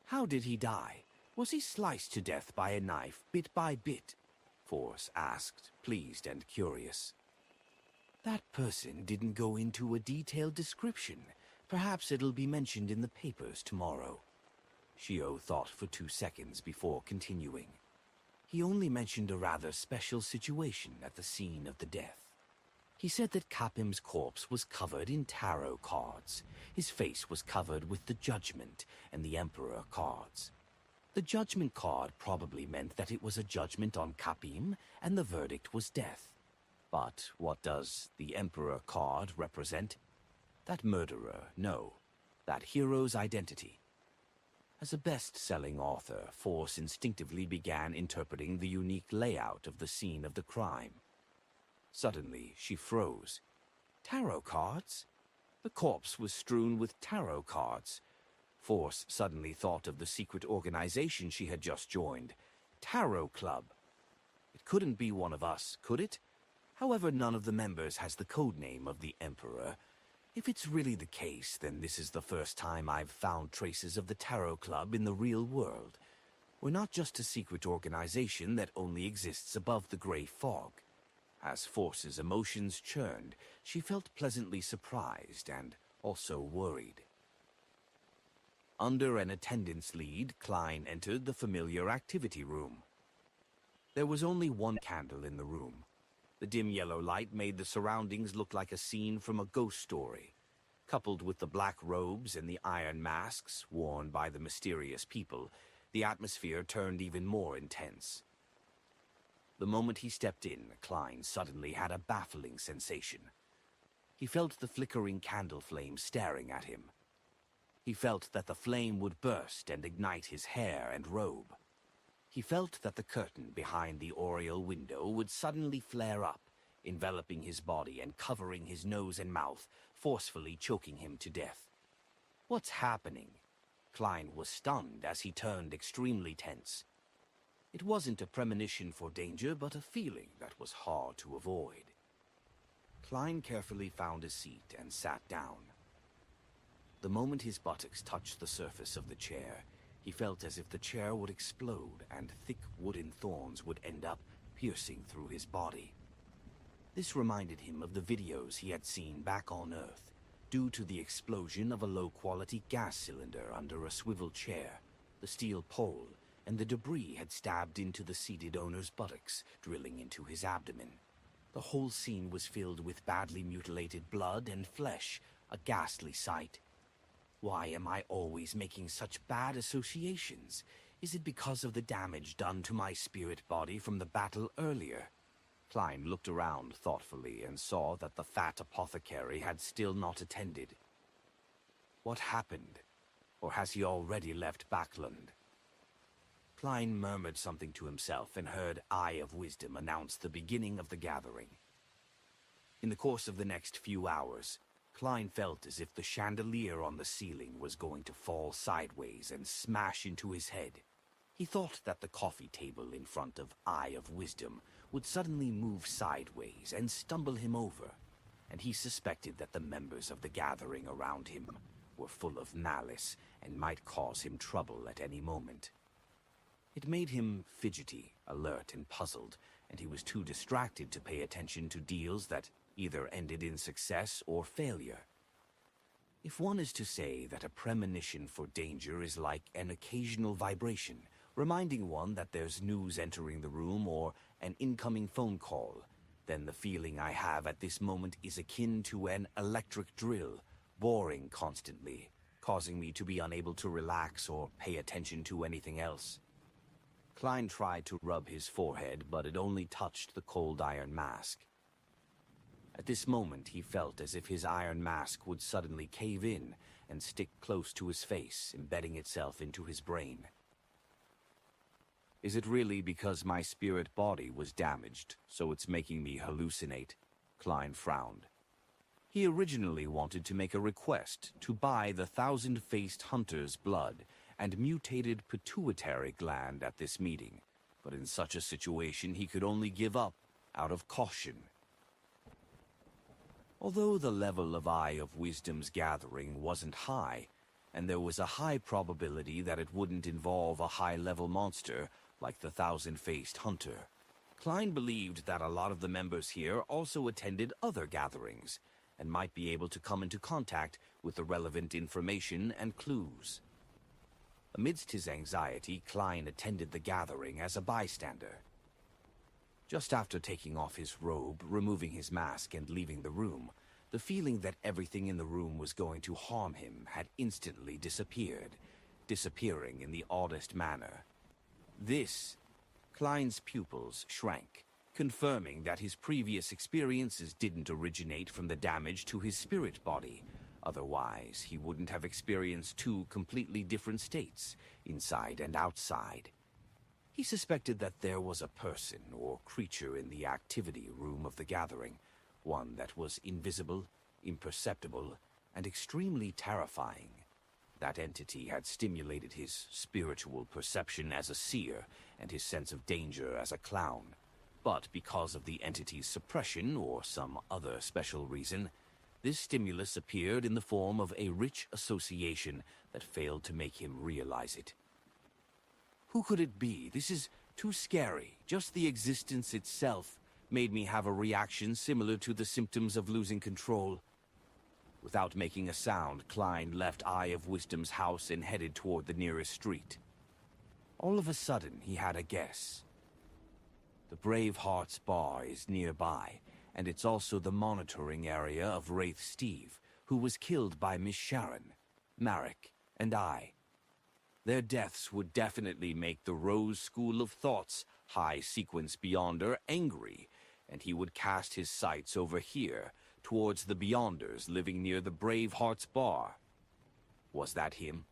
How did he die? Was he sliced to death by a knife, bit by bit? Force asked, pleased and curious. That person didn't go into a detailed description. Perhaps it'll be mentioned in the papers tomorrow. Shio thought for 2 seconds before continuing. He only mentioned a rather special situation at the scene of the death. He said that Capim's corpse was covered in tarot cards. His face was covered with the Judgment and the Emperor cards. The Judgment card probably meant that it was a judgment on Capim, and the verdict was death. But what does the Emperor card represent? That murderer, no. That hero's identity. As a best-selling author, Force instinctively began interpreting the unique layout of the scene of the crime. Suddenly, she froze. Tarot cards? The corpse was strewn with tarot cards. Force suddenly thought of the secret organization she had just joined. Tarot Club. It couldn't be one of us, could it? However, none of the members has the codename of the Emperor. If it's really the case, then this is the first time I've found traces of the Tarot Club in the real world. We're not just a secret organization that only exists above the gray fog. As Force's emotions churned, she felt pleasantly surprised and also worried. Under an attendance lead, Klein entered the familiar activity room. There was only one candle in the room. The dim yellow light made the surroundings look like a scene from a ghost story. Coupled with the black robes and the iron masks worn by the mysterious people, the atmosphere turned even more intense. The moment he stepped in, Klein suddenly had a baffling sensation. He felt the flickering candle flame staring at him. He felt that the flame would burst and ignite his hair and robe. He felt that the curtain behind the oriel window would suddenly flare up, enveloping his body and covering his nose and mouth, forcefully choking him to death. What's happening? Klein was stunned as he turned extremely tense. It wasn't a premonition for danger, but a feeling that was hard to avoid. Klein carefully found a seat and sat down. The moment his buttocks touched the surface of the chair, he felt as if the chair would explode and thick wooden thorns would end up piercing through his body. This reminded him of the videos he had seen back on Earth, due to the explosion of a low-quality gas cylinder under a swivel chair. The steel pole and the debris had stabbed into the seated owner's buttocks, drilling into his abdomen. The whole scene was filled with badly mutilated blood and flesh, a ghastly sight. Why am I always making such bad associations? Is it because of the damage done to my spirit body from the battle earlier? Klein looked around thoughtfully and saw that the fat apothecary had still not attended. What happened? Or has he already left Backlund? Klein murmured something to himself and heard Eye of Wisdom announce the beginning of the gathering. In the course of the next few hours, Klein felt as if the chandelier on the ceiling was going to fall sideways and smash into his head. He thought that the coffee table in front of Eye of Wisdom would suddenly move sideways and stumble him over, and he suspected that the members of the gathering around him were full of malice and might cause him trouble at any moment. It made him fidgety, alert, and puzzled, and he was too distracted to pay attention to deals that either ended in success or failure. If one is to say that a premonition for danger is like an occasional vibration, reminding one that there's news entering the room or an incoming phone call, then the feeling I have at this moment is akin to an electric drill, boring constantly, causing me to be unable to relax or pay attention to anything else. Klein tried to rub his forehead, but it only touched the cold iron mask. At this moment, he felt as if his iron mask would suddenly cave in and stick close to his face, embedding itself into his brain. Is it really because my spirit body was damaged, so it's making me hallucinate? Klein frowned. He originally wanted to make a request to buy the thousand-faced hunter's blood and mutated pituitary gland at this meeting, but in such a situation he could only give up out of caution. Although the level of Eye of Wisdom's gathering wasn't high, and there was a high probability that it wouldn't involve a high-level monster like the thousand-faced hunter, Klein believed that a lot of the members here also attended other gatherings, and might be able to come into contact with the relevant information and clues. Amidst his anxiety, Klein attended the gathering as a bystander. Just after taking off his robe, removing his mask, and leaving the room, the feeling that everything in the room was going to harm him had instantly disappeared, disappearing in the oddest manner. Klein's pupils shrank, confirming that his previous experiences didn't originate from the damage to his spirit body. Otherwise, he wouldn't have experienced two completely different states, inside and outside. He suspected that there was a person or creature in the activity room of the gathering, one that was invisible, imperceptible, and extremely terrifying. That entity had stimulated his spiritual perception as a seer and his sense of danger as a clown. But because of the entity's suppression or some other special reason, this stimulus appeared in the form of a rich association that failed to make him realize it. Who could it be? This is too scary. Just the existence itself made me have a reaction similar to the symptoms of losing control. Without making a sound, Klein left Eye of Wisdom's house and headed toward the nearest street. All of a sudden, he had a guess. The Brave Hearts Bar is nearby, and it's also the monitoring area of Wraith Steve, who was killed by Miss Sharon, Marek, and I. Their deaths would definitely make the Rose School of Thought's high sequence Beyonder angry, and he would cast his sights over here, towards the Beyonders living near the Brave Hearts Bar. Was that him?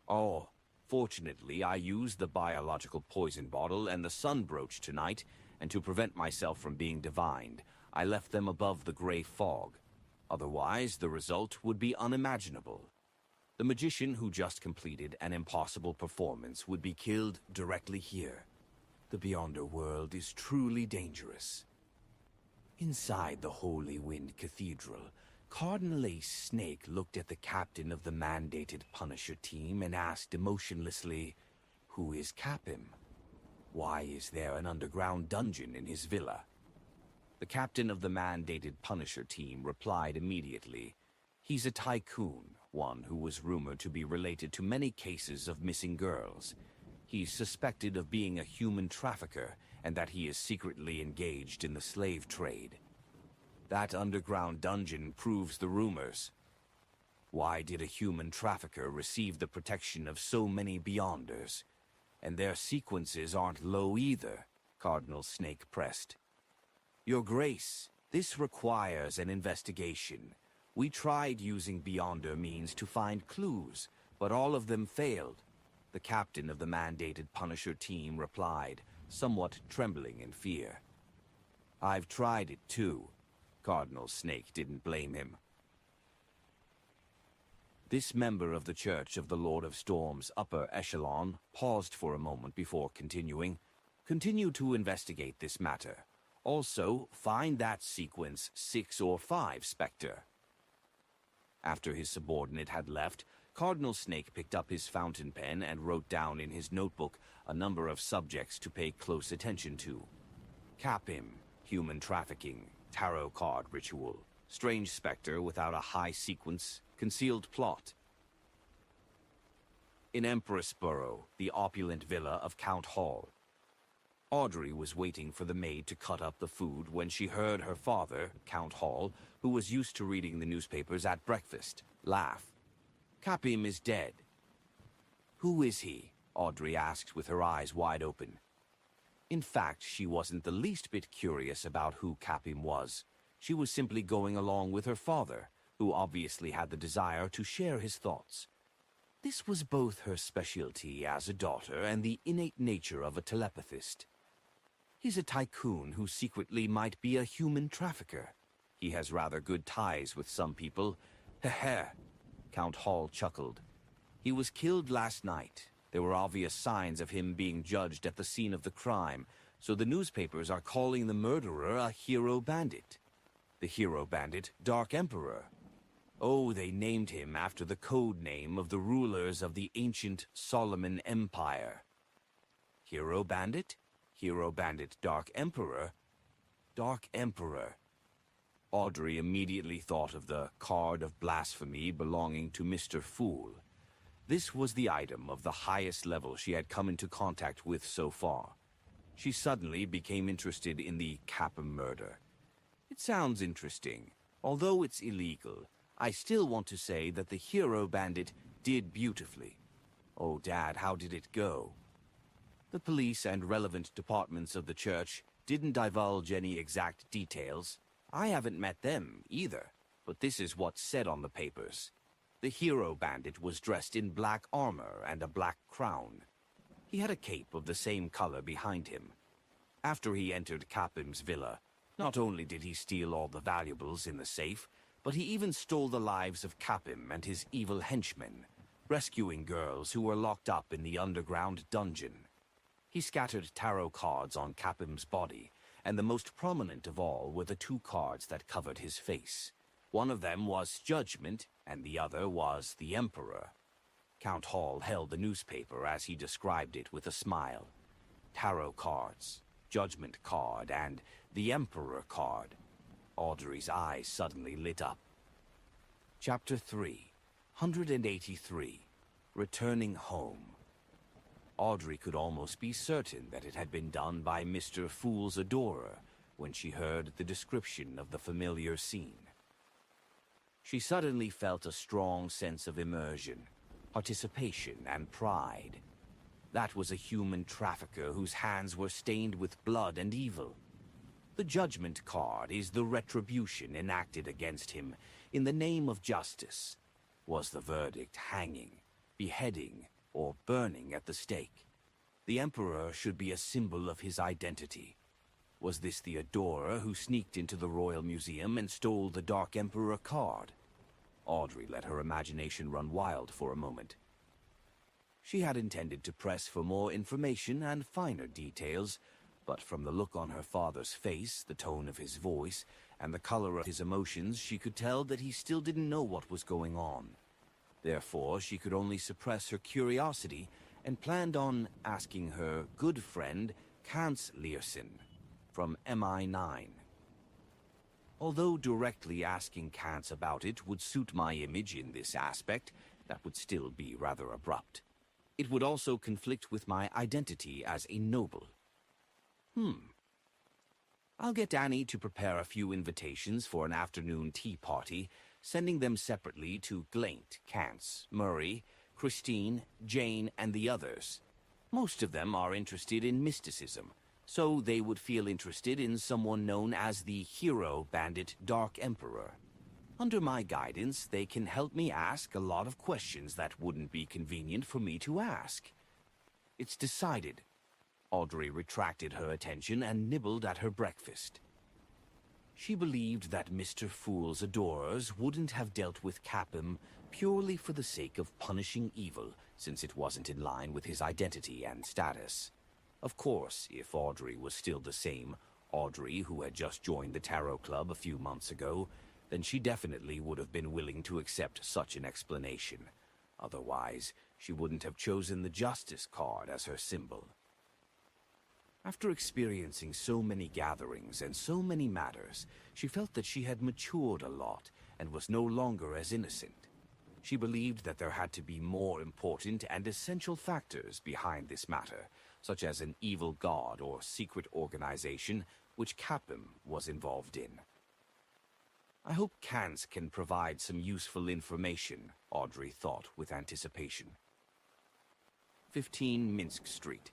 Oh, fortunately I used the biological poison bottle and the sun brooch tonight, and to prevent myself from being divined, I left them above the gray fog. Otherwise, the result would be unimaginable. The magician who just completed an impossible performance would be killed directly here. The Beyonder world is truly dangerous. Inside the Holy Wind Cathedral, Cardinal Ace Snake looked at the captain of the mandated Punisher team and asked emotionlessly, "Who is Capim? Why is there an underground dungeon in his villa?" The captain of the mandated Punisher team replied immediately, "He's a tycoon, one who was rumored to be related to many cases of missing girls. He's suspected of being a human trafficker, and that he is secretly engaged in the slave trade. That underground dungeon proves the rumors. Why did a human trafficker receive the protection of so many Beyonders? And their sequences aren't low either," Cardinal Snake pressed. "Your Grace, this requires an investigation. We tried using Beyonder means to find clues, but all of them failed," the captain of the mandated Punisher team replied, somewhat trembling in fear. "I've tried it too." Cardinal Snake didn't blame him. This member of the Church of the Lord of Storm's upper echelon paused for a moment before continuing. "Continue to investigate this matter. Also, find that sequence 6 or 5, Spectre." After his subordinate had left, Cardinal Snake picked up his fountain pen and wrote down in his notebook a number of subjects to pay close attention to. Capim, human trafficking, tarot card ritual, strange spectre without a high sequence, concealed plot. In Empressborough, the opulent villa of Count Hall. Audrey was waiting for the maid to cut up the food when she heard her father, Count Hall, who was used to reading the newspapers at breakfast, laugh. "Capim is dead." "Who is he?" Audrey asked with her eyes wide open. In fact, she wasn't the least bit curious about who Capim was. She was simply going along with her father, who obviously had the desire to share his thoughts. This was both her specialty as a daughter and the innate nature of a telepathist. "He's a tycoon who secretly might be a human trafficker. He has rather good ties with some people. Heh. Count Hall chuckled. "He was killed last night. There were obvious signs of him being judged at the scene of the crime, so the newspapers are calling the murderer a hero bandit. The hero bandit, Dark Emperor. Oh, they named him after the code name of the rulers of the ancient Solomon Empire. Hero bandit? Hero bandit Dark Emperor? Dark Emperor." Audrey immediately thought of the card of blasphemy belonging to Mr. Fool. This was the item of the highest level she had come into contact with so far. She suddenly became interested in the Capim murder. "It sounds interesting. Although it's illegal, I still want to say that the hero bandit did beautifully. Oh, Dad, how did it go?" The police and relevant departments of the church didn't divulge any exact details. I haven't met them either, but this is what's said on the papers. The hero bandit was dressed in black armor and a black crown. He had a cape of the same color behind him. After he entered Capim's villa, not only did he steal all the valuables in the safe, but he even stole the lives of Capim and his evil henchmen, rescuing girls who were locked up in the underground dungeon. He scattered tarot cards on Capim's body, and the most prominent of all were the 2 cards that covered his face. One of them was Judgment, and the other was the Emperor. Count Hall held the newspaper as he described it with a smile. Tarot cards, Judgment card, and the Emperor card. Audrey's eyes suddenly lit up. Chapter 3, 183, Returning Home. Audrey could almost be certain that it had been done by Mr. Fool's adorer when she heard the description of the familiar scene. She suddenly felt a strong sense of immersion, participation, and pride. That was a human trafficker whose hands were stained with blood and evil. The Judgment card is the retribution enacted against him in the name of justice. Was the verdict hanging, beheading, or burning at the stake? The Emperor should be a symbol of his identity. Was this the adorer who sneaked into the Royal Museum and stole the Dark Emperor card? Audrey let her imagination run wild for a moment. She had intended to press for more information and finer details, but from the look on her father's face, the tone of his voice, and the color of his emotions, she could tell that he still didn't know what was going on. Therefore, she could only suppress her curiosity and planned on asking her good friend, Kans Learson, from MI9. Although directly asking Kans about it would suit my image in this aspect, that would still be rather abrupt. It would also conflict with my identity as a noble. I'll get Annie to prepare a few invitations for an afternoon tea party, sending them separately to Glaint, Kans, Murray, Christine, Jane, and the others. Most of them are interested in mysticism, so they would feel interested in someone known as the hero bandit Dark Emperor. Under my guidance, they can help me ask a lot of questions that wouldn't be convenient for me to ask. It's decided. Audrey retracted her attention and nibbled at her breakfast. She believed that Mr. Fool's adorers wouldn't have dealt with Capim purely for the sake of punishing evil, since it wasn't in line with his identity and status. Of course, if Audrey was still the same Audrey who had just joined the Tarot Club a few months ago, then she definitely would have been willing to accept such an explanation. Otherwise, she wouldn't have chosen the Justice card as her symbol. After experiencing so many gatherings and so many matters, she felt that she had matured a lot and was no longer as innocent. She believed that there had to be more important and essential factors behind this matter, such as an evil god or secret organization, which Capim was involved in. I hope Kans can provide some useful information, Audrey thought with anticipation. 15 Minsk Street.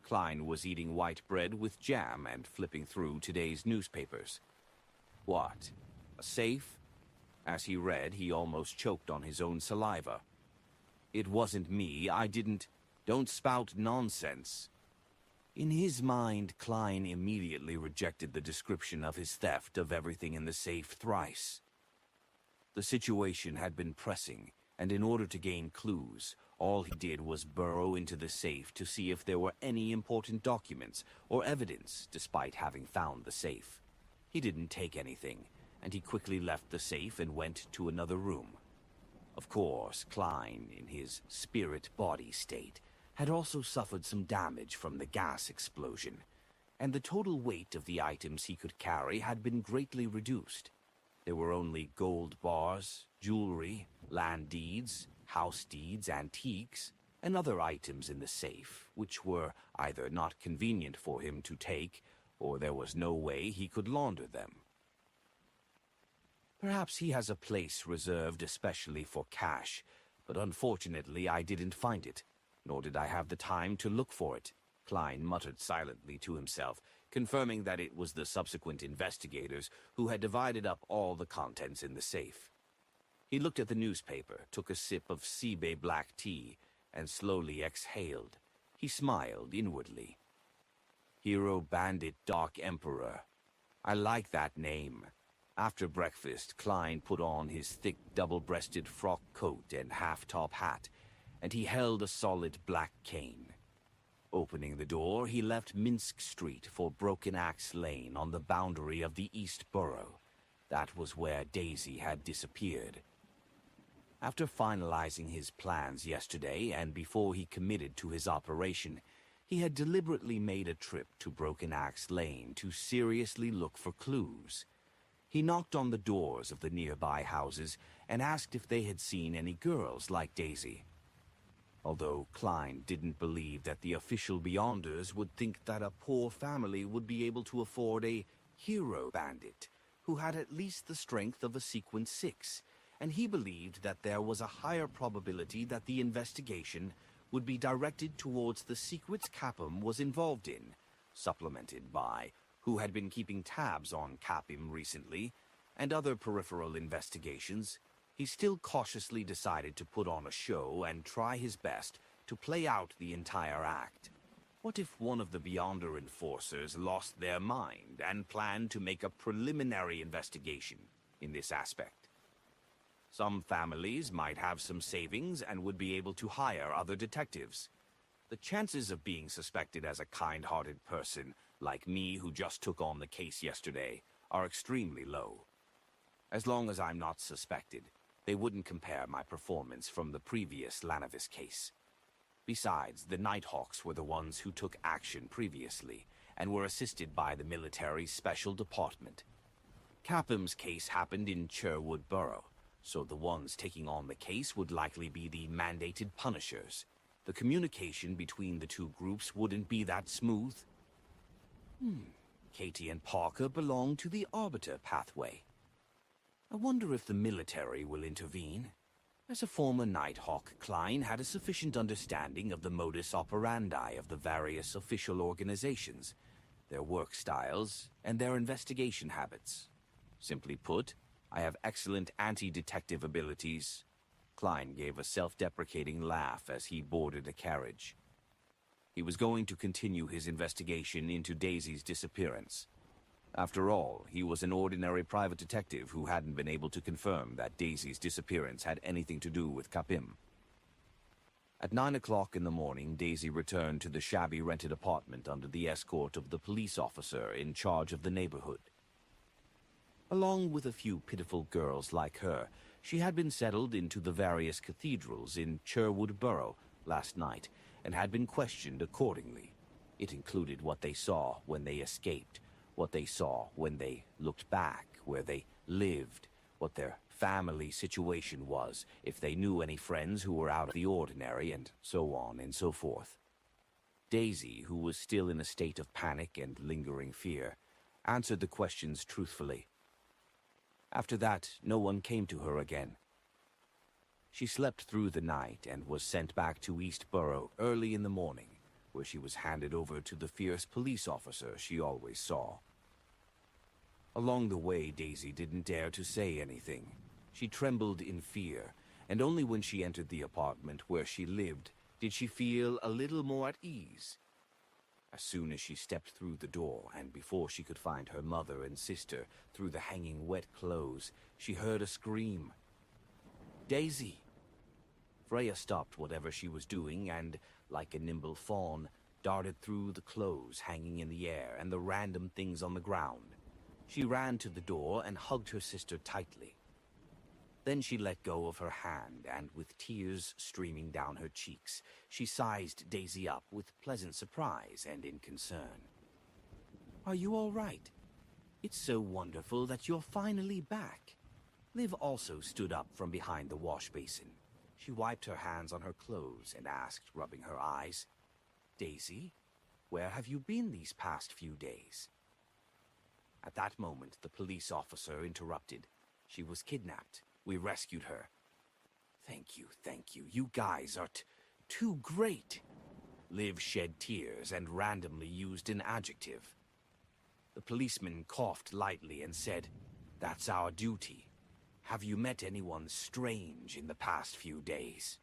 Klein was eating white bread with jam and flipping through today's newspapers. What? A safe? As he read, he almost choked on his own saliva. It wasn't me, I didn't... Don't spout nonsense. In his mind, Klein immediately rejected the description of his theft of everything in the safe thrice. The situation had been pressing, and in order to gain clues, all he did was burrow into the safe to see if there were any important documents or evidence, despite having found the safe. He didn't take anything, and he quickly left the safe and went to another room. Of course, Klein, in his spirit-body state, had also suffered some damage from the gas explosion, and the total weight of the items he could carry had been greatly reduced. There were only gold bars, jewelry, land deeds, house deeds, antiques, and other items in the safe, which were either not convenient for him to take, or there was no way he could launder them. Perhaps he has a place reserved especially for cash, but unfortunately I didn't find it, nor did I have the time to look for it, Klein muttered silently to himself, confirming that it was the subsequent investigators who had divided up all the contents in the safe. He looked at the newspaper, took a sip of Sibe black tea, and slowly exhaled. He smiled inwardly. Hero Bandit Dark Emperor. I like that name. After breakfast, Klein put on his thick double-breasted frock coat and half-top hat, and he held a solid black cane. Opening the door, he left Minsk Street for Broken Axe Lane on the boundary of the East Borough. That was where Daisy had disappeared. After finalizing his plans yesterday and before he committed to his operation, he had deliberately made a trip to Broken Axe Lane to seriously look for clues. He knocked on the doors of the nearby houses and asked if they had seen any girls like Daisy. Although Klein didn't believe that the official Beyonders would think that a poor family would be able to afford a hero bandit who had at least the strength of a Sequence 6, and he believed that there was a higher probability that the investigation would be directed towards the secrets Capim was involved in, supplemented by who had been keeping tabs on Capim recently, and other peripheral investigations. He still cautiously decided to put on a show and try his best to play out the entire act. What if one of the Beyonder enforcers lost their mind and planned to make a preliminary investigation in this aspect? Some families might have some savings and would be able to hire other detectives. The chances of being suspected as a kind-hearted person, like me who just took on the case yesterday, are extremely low. As long as I'm not suspected, they wouldn't compare my performance from the previous Lanavis case. Besides, the Nighthawks were the ones who took action previously, and were assisted by the military's special department. Capham's case happened in Sherwood Borough, so the ones taking on the case would likely be the mandated punishers. The communication between the two groups wouldn't be that smooth. Katie and Parker belong to the Arbiter pathway. I wonder if the military will intervene. As a former Nighthawk, Klein had a sufficient understanding of the modus operandi of the various official organizations, their work styles, and their investigation habits. Simply put, I have excellent anti-detective abilities. Klein gave a self-deprecating laugh as he boarded a carriage. He was going to continue his investigation into Daisy's disappearance. After all, he was an ordinary private detective who hadn't been able to confirm that Daisy's disappearance had anything to do with Capim. At 9 o'clock in the morning, Daisy returned to the shabby rented apartment under the escort of the police officer in charge of the neighborhood. Along with a few pitiful girls like her, she had been settled into the various cathedrals in Sherwood Borough last night and had been questioned accordingly. It included what they saw when they escaped, what they saw when they looked back, where they lived, what their family situation was, if they knew any friends who were out of the ordinary, and so on and so forth. Daisy, who was still in a state of panic and lingering fear, answered the questions truthfully. After that, no one came to her again. She slept through the night and was sent back to East Borough early in the morning, where she was handed over to the fierce police officer she always saw. Along the way, Daisy didn't dare to say anything. She trembled in fear, and only when she entered the apartment where she lived did she feel a little more at ease. As soon as she stepped through the door, and before she could find her mother and sister through the hanging wet clothes, she heard a scream. "Daisy!" Freya stopped whatever she was doing and, like a nimble fawn, darted through the clothes hanging in the air and the random things on the ground. She ran to the door and hugged her sister tightly. Then she let go of her hand, and with tears streaming down her cheeks, she sized Daisy up with pleasant surprise and in concern. "Are you all right? It's so wonderful that you're finally back." Liv also stood up from behind the wash basin. She wiped her hands on her clothes and asked, rubbing her eyes, "Daisy, where have you been these past few days?" At that moment, the police officer interrupted. "She was kidnapped. We rescued her." Thank you. You guys are too great." Liv shed tears and randomly used an adjective. The policeman coughed lightly and said, "That's our duty. Have you met anyone strange in the past few days?"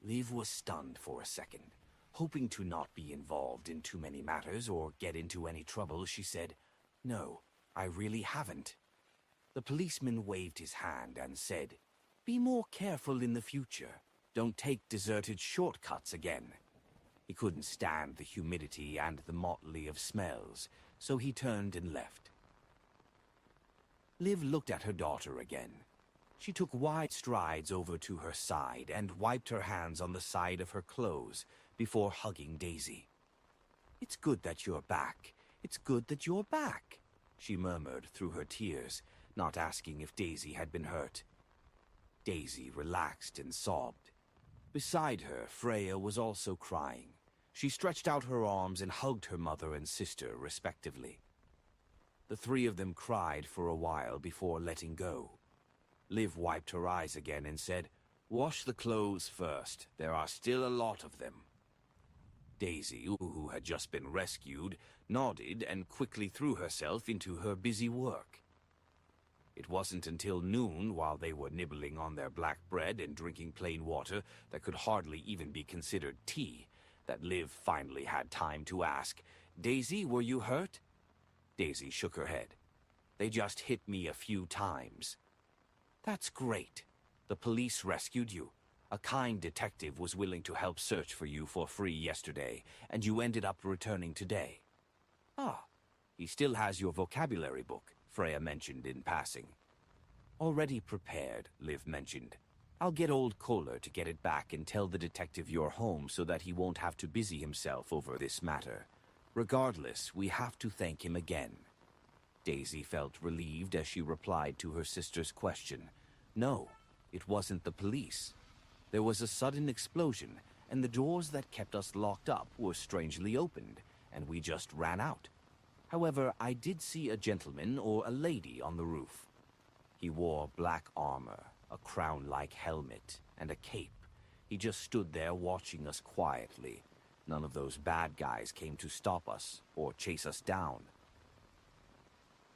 Liv was stunned for a second. Hoping to not be involved in too many matters or get into any trouble, she said, "No, I really haven't." The policeman waved his hand and said, "Be more careful in the future. Don't take deserted shortcuts again." He couldn't stand the humidity and the motley of smells, so he turned and left. Liv looked at her daughter again. She took wide strides over to her side and wiped her hands on the side of her clothes before hugging Daisy. "It's good that you're back. It's good that you're back," she murmured through her tears, not asking if Daisy had been hurt. Daisy relaxed and sobbed. Beside her, Freya was also crying. She stretched out her arms and hugged her mother and sister, respectively. The three of them cried for a while before letting go. Liv wiped her eyes again and said, "Wash the clothes first. There are still a lot of them." Daisy, who had just been rescued, nodded and quickly threw herself into her busy work. It wasn't until noon, while they were nibbling on their black bread and drinking plain water that could hardly even be considered tea, that Liv finally had time to ask, "Daisy, were you hurt?" Daisy shook her head. "They just hit me a few times." That's great. The police rescued you. A kind detective was willing to help search for you for free yesterday, and you ended up returning today. Ah, he still has your vocabulary book, Freya mentioned in passing. Already prepared, Liv mentioned. I'll get old Kohler to get it back and tell the detective you're home so that he won't have to busy himself over this matter. Regardless, we have to thank him again. Daisy felt relieved as she replied to her sister's question. No, it wasn't the police. There was a sudden explosion, and the doors that kept us locked up were strangely opened, and we just ran out. However, I did see a gentleman or a lady on the roof. He wore black armor, a crown-like helmet, and a cape. He just stood there watching us quietly. None of those bad guys came to stop us or chase us down.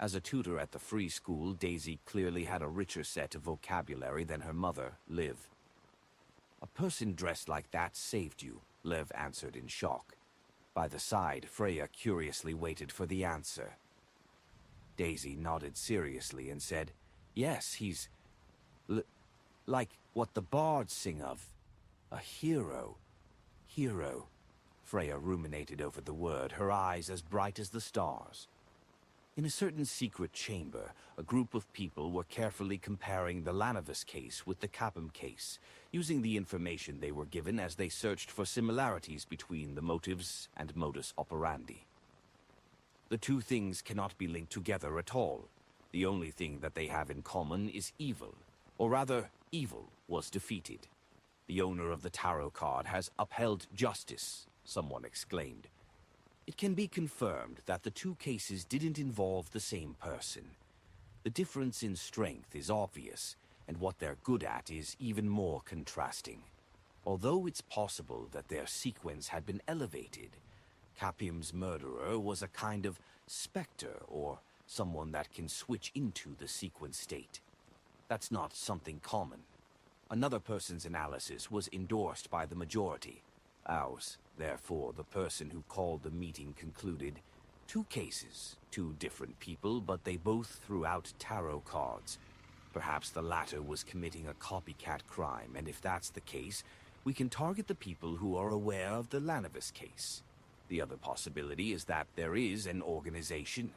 As a tutor at the free school, Daisy clearly had a richer set of vocabulary than her mother, Liv. A person dressed like that saved you, Liv answered in shock. By the side, Freya curiously waited for the answer. Daisy nodded seriously and said, yes, he's... like what the bards sing of. A hero. Hero. Freya ruminated over the word, her eyes as bright as the stars. In a certain secret chamber, a group of people were carefully comparing the Lanavis case with the Capum case, using the information they were given as they searched for similarities between the motives and modus operandi. The two things cannot be linked together at all. The only thing that they have in common is evil, or rather, evil was defeated. The owner of the tarot card has upheld justice, someone exclaimed. It can be confirmed that the two cases didn't involve the same person. The difference in strength is obvious, and what they're good at is even more contrasting. Although it's possible that their sequence had been elevated, Capim's murderer was a kind of specter, or someone that can switch into the sequence state. That's not something common. Another person's analysis was endorsed by the majority. Ours, therefore, the person who called the meeting concluded, two cases, two different people, but they both threw out tarot cards. Perhaps the latter was committing a copycat crime, and if that's the case, we can target the people who are aware of the Lanavis case. The other possibility is that there is an organization.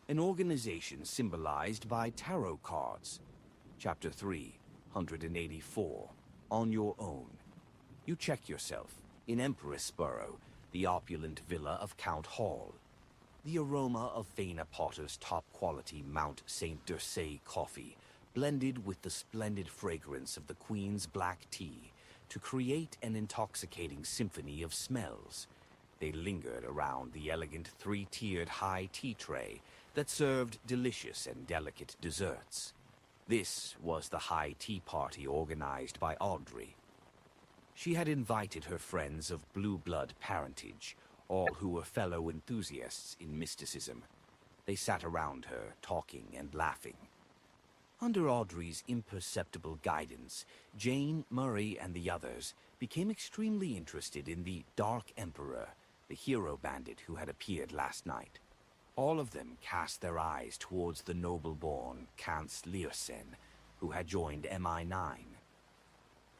An organization symbolized by tarot cards. Chapter 384. On your own. You check yourself. In Empressborough, the opulent villa of Count Hall. The aroma of Fana Potter's top-quality Mount St. Dursay coffee blended with the splendid fragrance of the Queen's black tea to create an intoxicating symphony of smells. They lingered around the elegant three-tiered high tea tray that served delicious and delicate desserts. This was the high tea party organized by Audrey. She had invited her friends of blue blood parentage, all who were fellow enthusiasts in mysticism. They sat around her, talking and laughing. Under Audrey's imperceptible guidance, Jane, Murray, and the others became extremely interested in the Dark Emperor, the hero bandit who had appeared last night. All of them cast their eyes towards the noble-born Kans Liersen, who had joined MI9.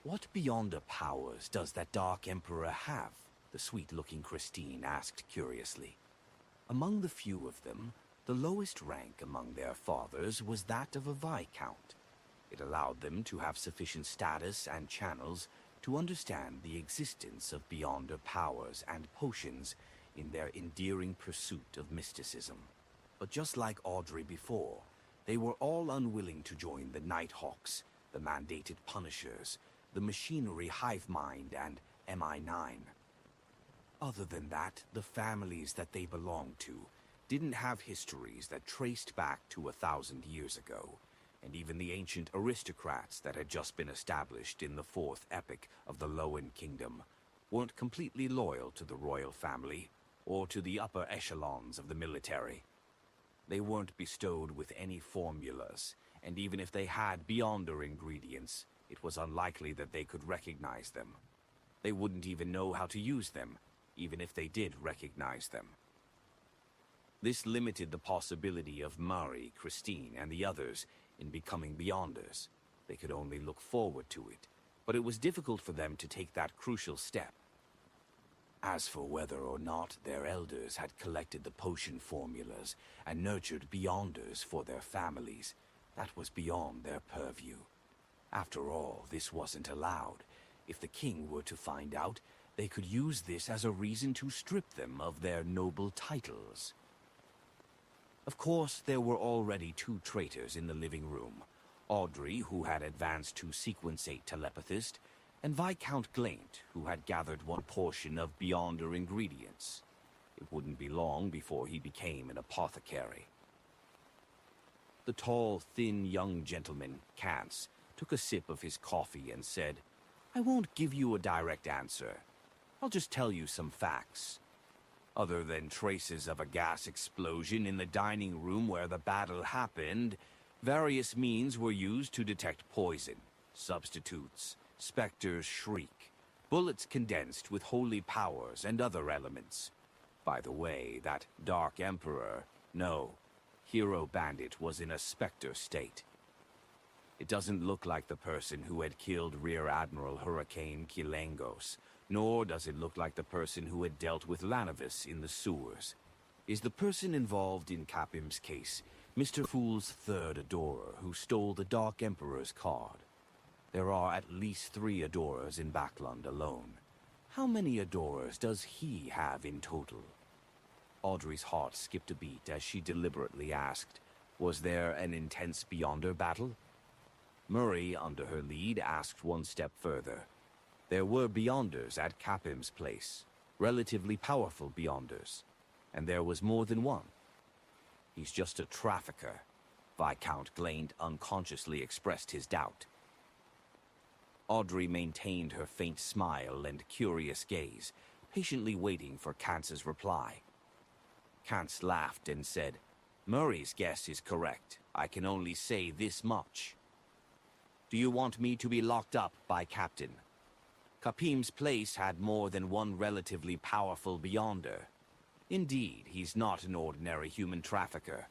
What beyonder powers does that Dark Emperor have? The sweet-looking Christine asked curiously. Among the few of them, the lowest rank among their fathers was that of a Viscount. It allowed them to have sufficient status and channels to understand the existence of beyonder powers and potions in their endearing pursuit of mysticism. But just like Audrey before, they were all unwilling to join the Nighthawks, the mandated Punishers, the machinery hive mind, and MI9. Other than that, the families that they belonged to didn't have histories that traced back to 1,000 years ago, and even the ancient aristocrats that had just been established in the fourth epoch of the Lowen Kingdom weren't completely loyal to the royal family or to the upper echelons of the military. They weren't bestowed with any formulas, and even if they had beyonder ingredients, it was unlikely that they could recognize them. They wouldn't even know how to use them, even if they did recognize them. This limited the possibility of Mari, Christine, and the others in becoming beyonders. They could only look forward to it, but it was difficult for them to take that crucial step. As for whether or not their elders had collected the potion formulas and nurtured Beyonders for their families, that was beyond their purview. After all, this wasn't allowed. If the king were to find out, they could use this as a reason to strip them of their noble titles. Of course, there were already 2 traitors in the living room. Audrey, who had advanced to Sequence 8 telepathist, and Viscount Glaint, who had gathered one portion of Beyonder ingredients. It wouldn't be long before he became an apothecary. The tall, thin young gentleman, Kance, took a sip of his coffee and said, "I won't give you a direct answer. I'll just tell you some facts. Other than traces of a gas explosion in the dining room where the battle happened, various means were used to detect poison, substitutes, Spectre's shriek, bullets condensed with holy powers and other elements. By the way, that Dark Emperor, no, Hero Bandit was in a Spectre state. It doesn't look like the person who had killed Rear Admiral Hurricane Kilangos, nor does it look like the person who had dealt with Lanavis in the sewers. Is the person involved in Capim's case Mr. Fool's third adorer who stole the Dark Emperor's card? There are at least 3 adorers in Backlund alone. How many adorers does he have in total?" Audrey's heart skipped a beat as she deliberately asked, "Was there an intense Beyonder battle?" Murray, under her lead, asked one step further. There were Beyonders at Capim's place, relatively powerful Beyonders, and there was more than one. "He's just a trafficker," Viscount Glaint unconsciously expressed his doubt. Audrey maintained her faint smile and curious gaze, patiently waiting for Kance's reply. Kance laughed and said, "Murray's guess is correct. I can only say this much. Do you want me to be locked up by Captain? Capim's place had more than one relatively powerful Beyonder. Indeed, he's not an ordinary human trafficker.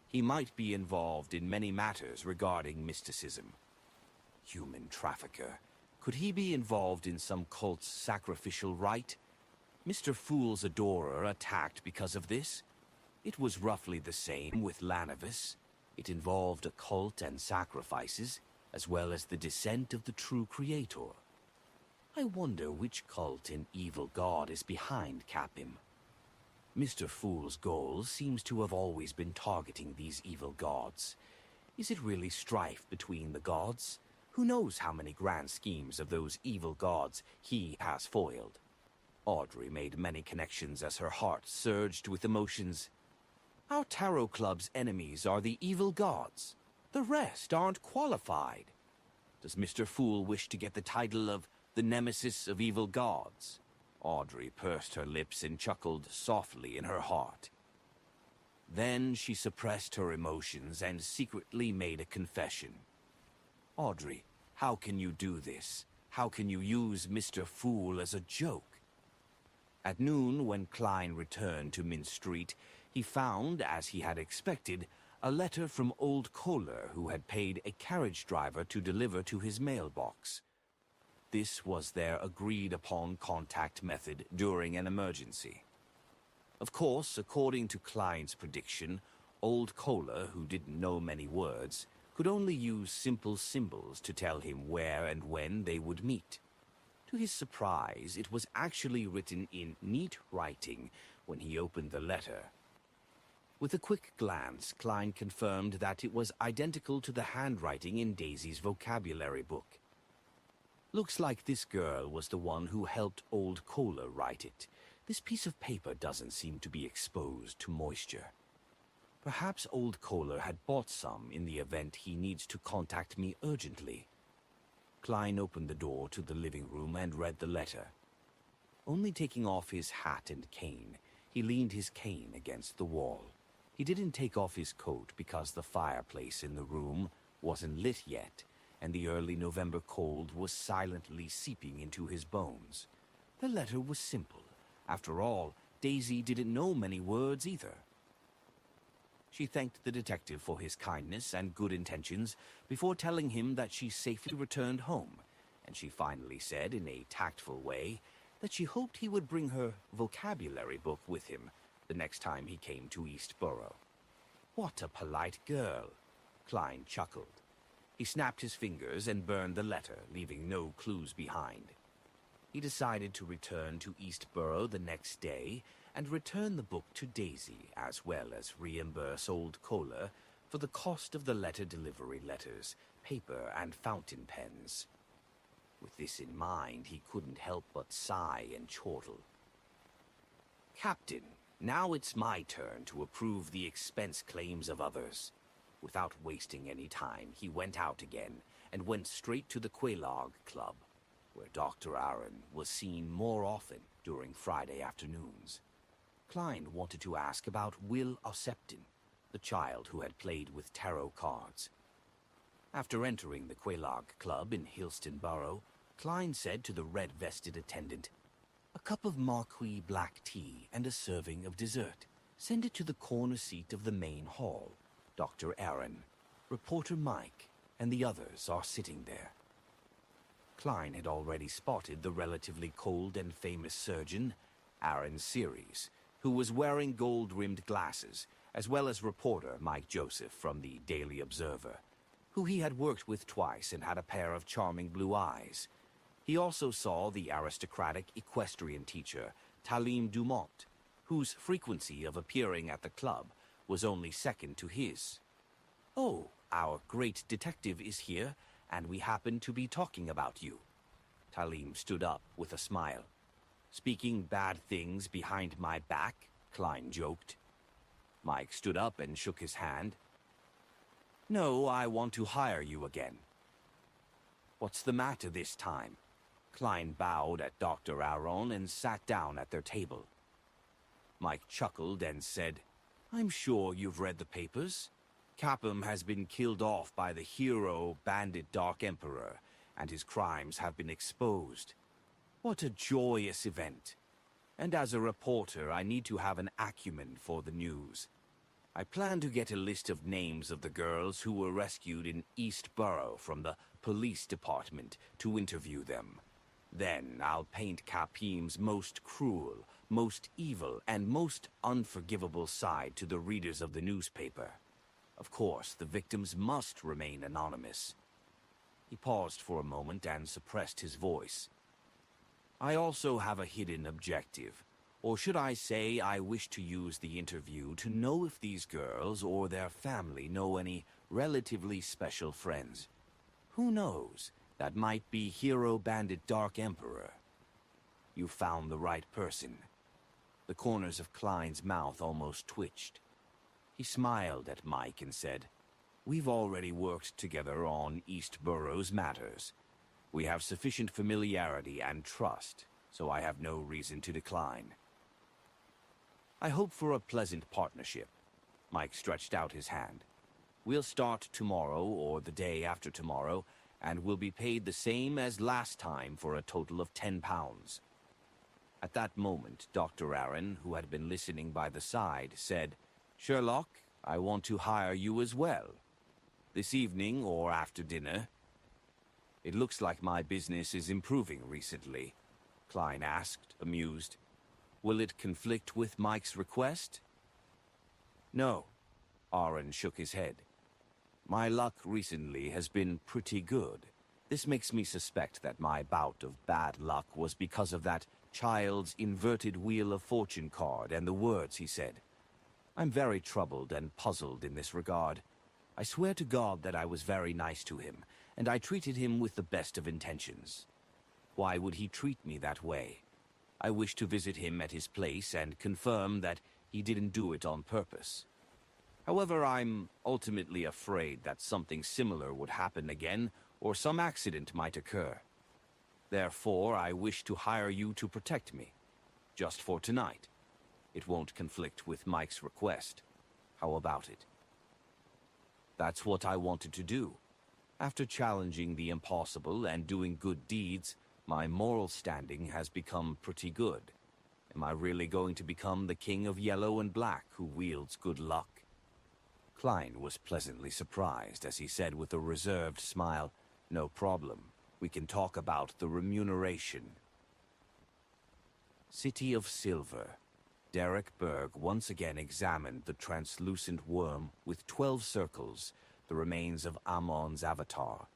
He might be involved in many matters regarding mysticism." Human trafficker. Could he be involved in some cult's sacrificial rite? Mr. Fool's adorer attacked because of this? It was roughly the same with Lanavis. It involved a cult and sacrifices, as well as the descent of the true creator. I wonder which cult and evil god is behind Capim. Mr. Fool's goal seems to have always been targeting these evil gods. Is it really strife between the gods? Who knows how many grand schemes of those evil gods he has foiled? Audrey made many connections as her heart surged with emotions. Our Tarot Club's enemies are the evil gods. The rest aren't qualified. Does Mr. Fool wish to get the title of the nemesis of evil gods? Audrey pursed her lips and chuckled softly in her heart. Then she suppressed her emotions and secretly made a confession. Audrey, how can you do this? How can you use Mr. Fool as a joke? At noon, when Klein returned to Mint Street, he found, as he had expected, a letter from old Kohler, who had paid a carriage driver to deliver to his mailbox. This was their agreed-upon contact method during an emergency. Of course, according to Klein's prediction, old Kohler, who didn't know many words, could only use simple symbols to tell him where and when they would meet. To his surprise, it was actually written in neat writing when he opened the letter. With a quick glance, Klein confirmed that it was identical to the handwriting in Daisy's vocabulary book. Looks like this girl was the one who helped old Kohler write it. This piece of paper doesn't seem to be exposed to moisture. Perhaps old Kohler had bought some in the event he needs to contact me urgently. Klein opened the door to the living room and read the letter. Only taking off his hat and cane, he leaned his cane against the wall. He didn't take off his coat because the fireplace in the room wasn't lit yet, and the early November cold was silently seeping into his bones. The letter was simple. After all, Daisy didn't know many words either. She thanked the detective for his kindness and good intentions before telling him that she safely returned home, and she finally said in a tactful way that she hoped he would bring her vocabulary book with him the next time he came to Eastborough. What a polite girl, Klein chuckled. He snapped his fingers and burned the letter, leaving no clues behind. He decided to return to Eastborough the next day and return the book to Daisy, as well as reimburse old Kohler for the cost of the letter delivery letters, paper, and fountain pens. With this in mind, he couldn't help but sigh and chortle. "Captain, now it's my turn to approve the expense claims of others." Without wasting any time, he went out again and went straight to the Quelaag Club, where Dr. Aaron was seen more often during Friday afternoons. Klein wanted to ask about Will Ossepton, the child who had played with tarot cards. After entering the Quelaag Club in Hillston Borough, Klein said to the red-vested attendant, "A cup of Marquis black tea and a serving of dessert. Send it to the corner seat of the main hall. Dr. Aaron, reporter Mike, and the others are sitting there." Klein had already spotted the relatively cold and famous surgeon, Aaron Series, who was wearing gold-rimmed glasses, as well as reporter Mike Joseph from the Daily Observer, who he had worked with twice and had a pair of charming blue eyes. He also saw the aristocratic equestrian teacher, Talim Dumont, whose frequency of appearing at the club was only second to his. "Oh, our great detective is here, and we happen to be talking about you." Talim stood up with a smile. "Speaking bad things behind my back?" Klein joked. Mike stood up and shook his hand. "No, I want to hire you again." "What's the matter this time?" Klein bowed at Dr. Aaron and sat down at their table. Mike chuckled and said, "I'm sure you've read the papers. Capum has been killed off by the hero bandit Dark Emperor, and his crimes have been exposed. What a joyous event. And as a reporter, I need to have an acumen for the news. I plan to get a list of names of the girls who were rescued in Eastborough from the police department to interview them. Then I'll paint Capim's most cruel, most evil, and most unforgivable side to the readers of the newspaper. Of course, the victims must remain anonymous." He paused for a moment and suppressed his voice. "I also have a hidden objective. Or should I say I wish to use the interview to know if these girls or their family know any relatively special friends. Who knows? That might be Hero Bandit Dark Emperor." "You found the right person." The corners of Klein's mouth almost twitched. He smiled at Mike and said, "We've already worked together on Eastborough's matters. We have sufficient familiarity and trust, so I have no reason to decline." "I hope for a pleasant partnership." Mike stretched out his hand. "We'll start tomorrow or the day after tomorrow, and will be paid the same as last time for a total of £10. At that moment, Dr. Aaron, who had been listening by the side, said, "Sherlock, I want to hire you as well. This evening or after dinner." "It looks like my business is improving recently," Klein asked, amused. "Will it conflict with Mike's request?" "No." Aaron shook his head. "My luck recently has been pretty good. This makes me suspect that my bout of bad luck was because of that child's inverted Wheel of Fortune card and the words he said. I'm very troubled and puzzled in this regard. I swear to God that I was very nice to him, and I treated him with the best of intentions. Why would he treat me that way? I wish to visit him at his place and confirm that he didn't do it on purpose. However, I'm ultimately afraid that something similar would happen again, or some accident might occur. Therefore, I wish to hire you to protect me, just for tonight. It won't conflict with Mike's request. How about it?" "That's what I wanted to do. After challenging the impossible and doing good deeds, my moral standing has become pretty good. Am I really going to become the king of yellow and black who wields good luck?" Klein was pleasantly surprised as he said with a reserved smile, "No problem. We can talk about the remuneration." City of Silver. Derek Berg once again examined the translucent worm with 12 circles, the remains of Amon's avatar.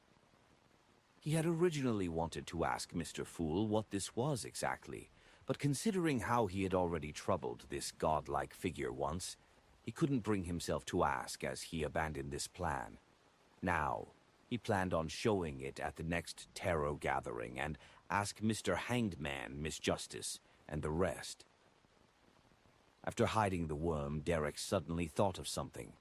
He had originally wanted to ask Mr. Fool what this was exactly, but considering how he had already troubled this godlike figure once, he couldn't bring himself to ask as he abandoned this plan. Now, he planned on showing it at the next tarot gathering and ask Mr. Hanged Man, Miss Justice, and the rest. After hiding the worm, Derek suddenly thought of something.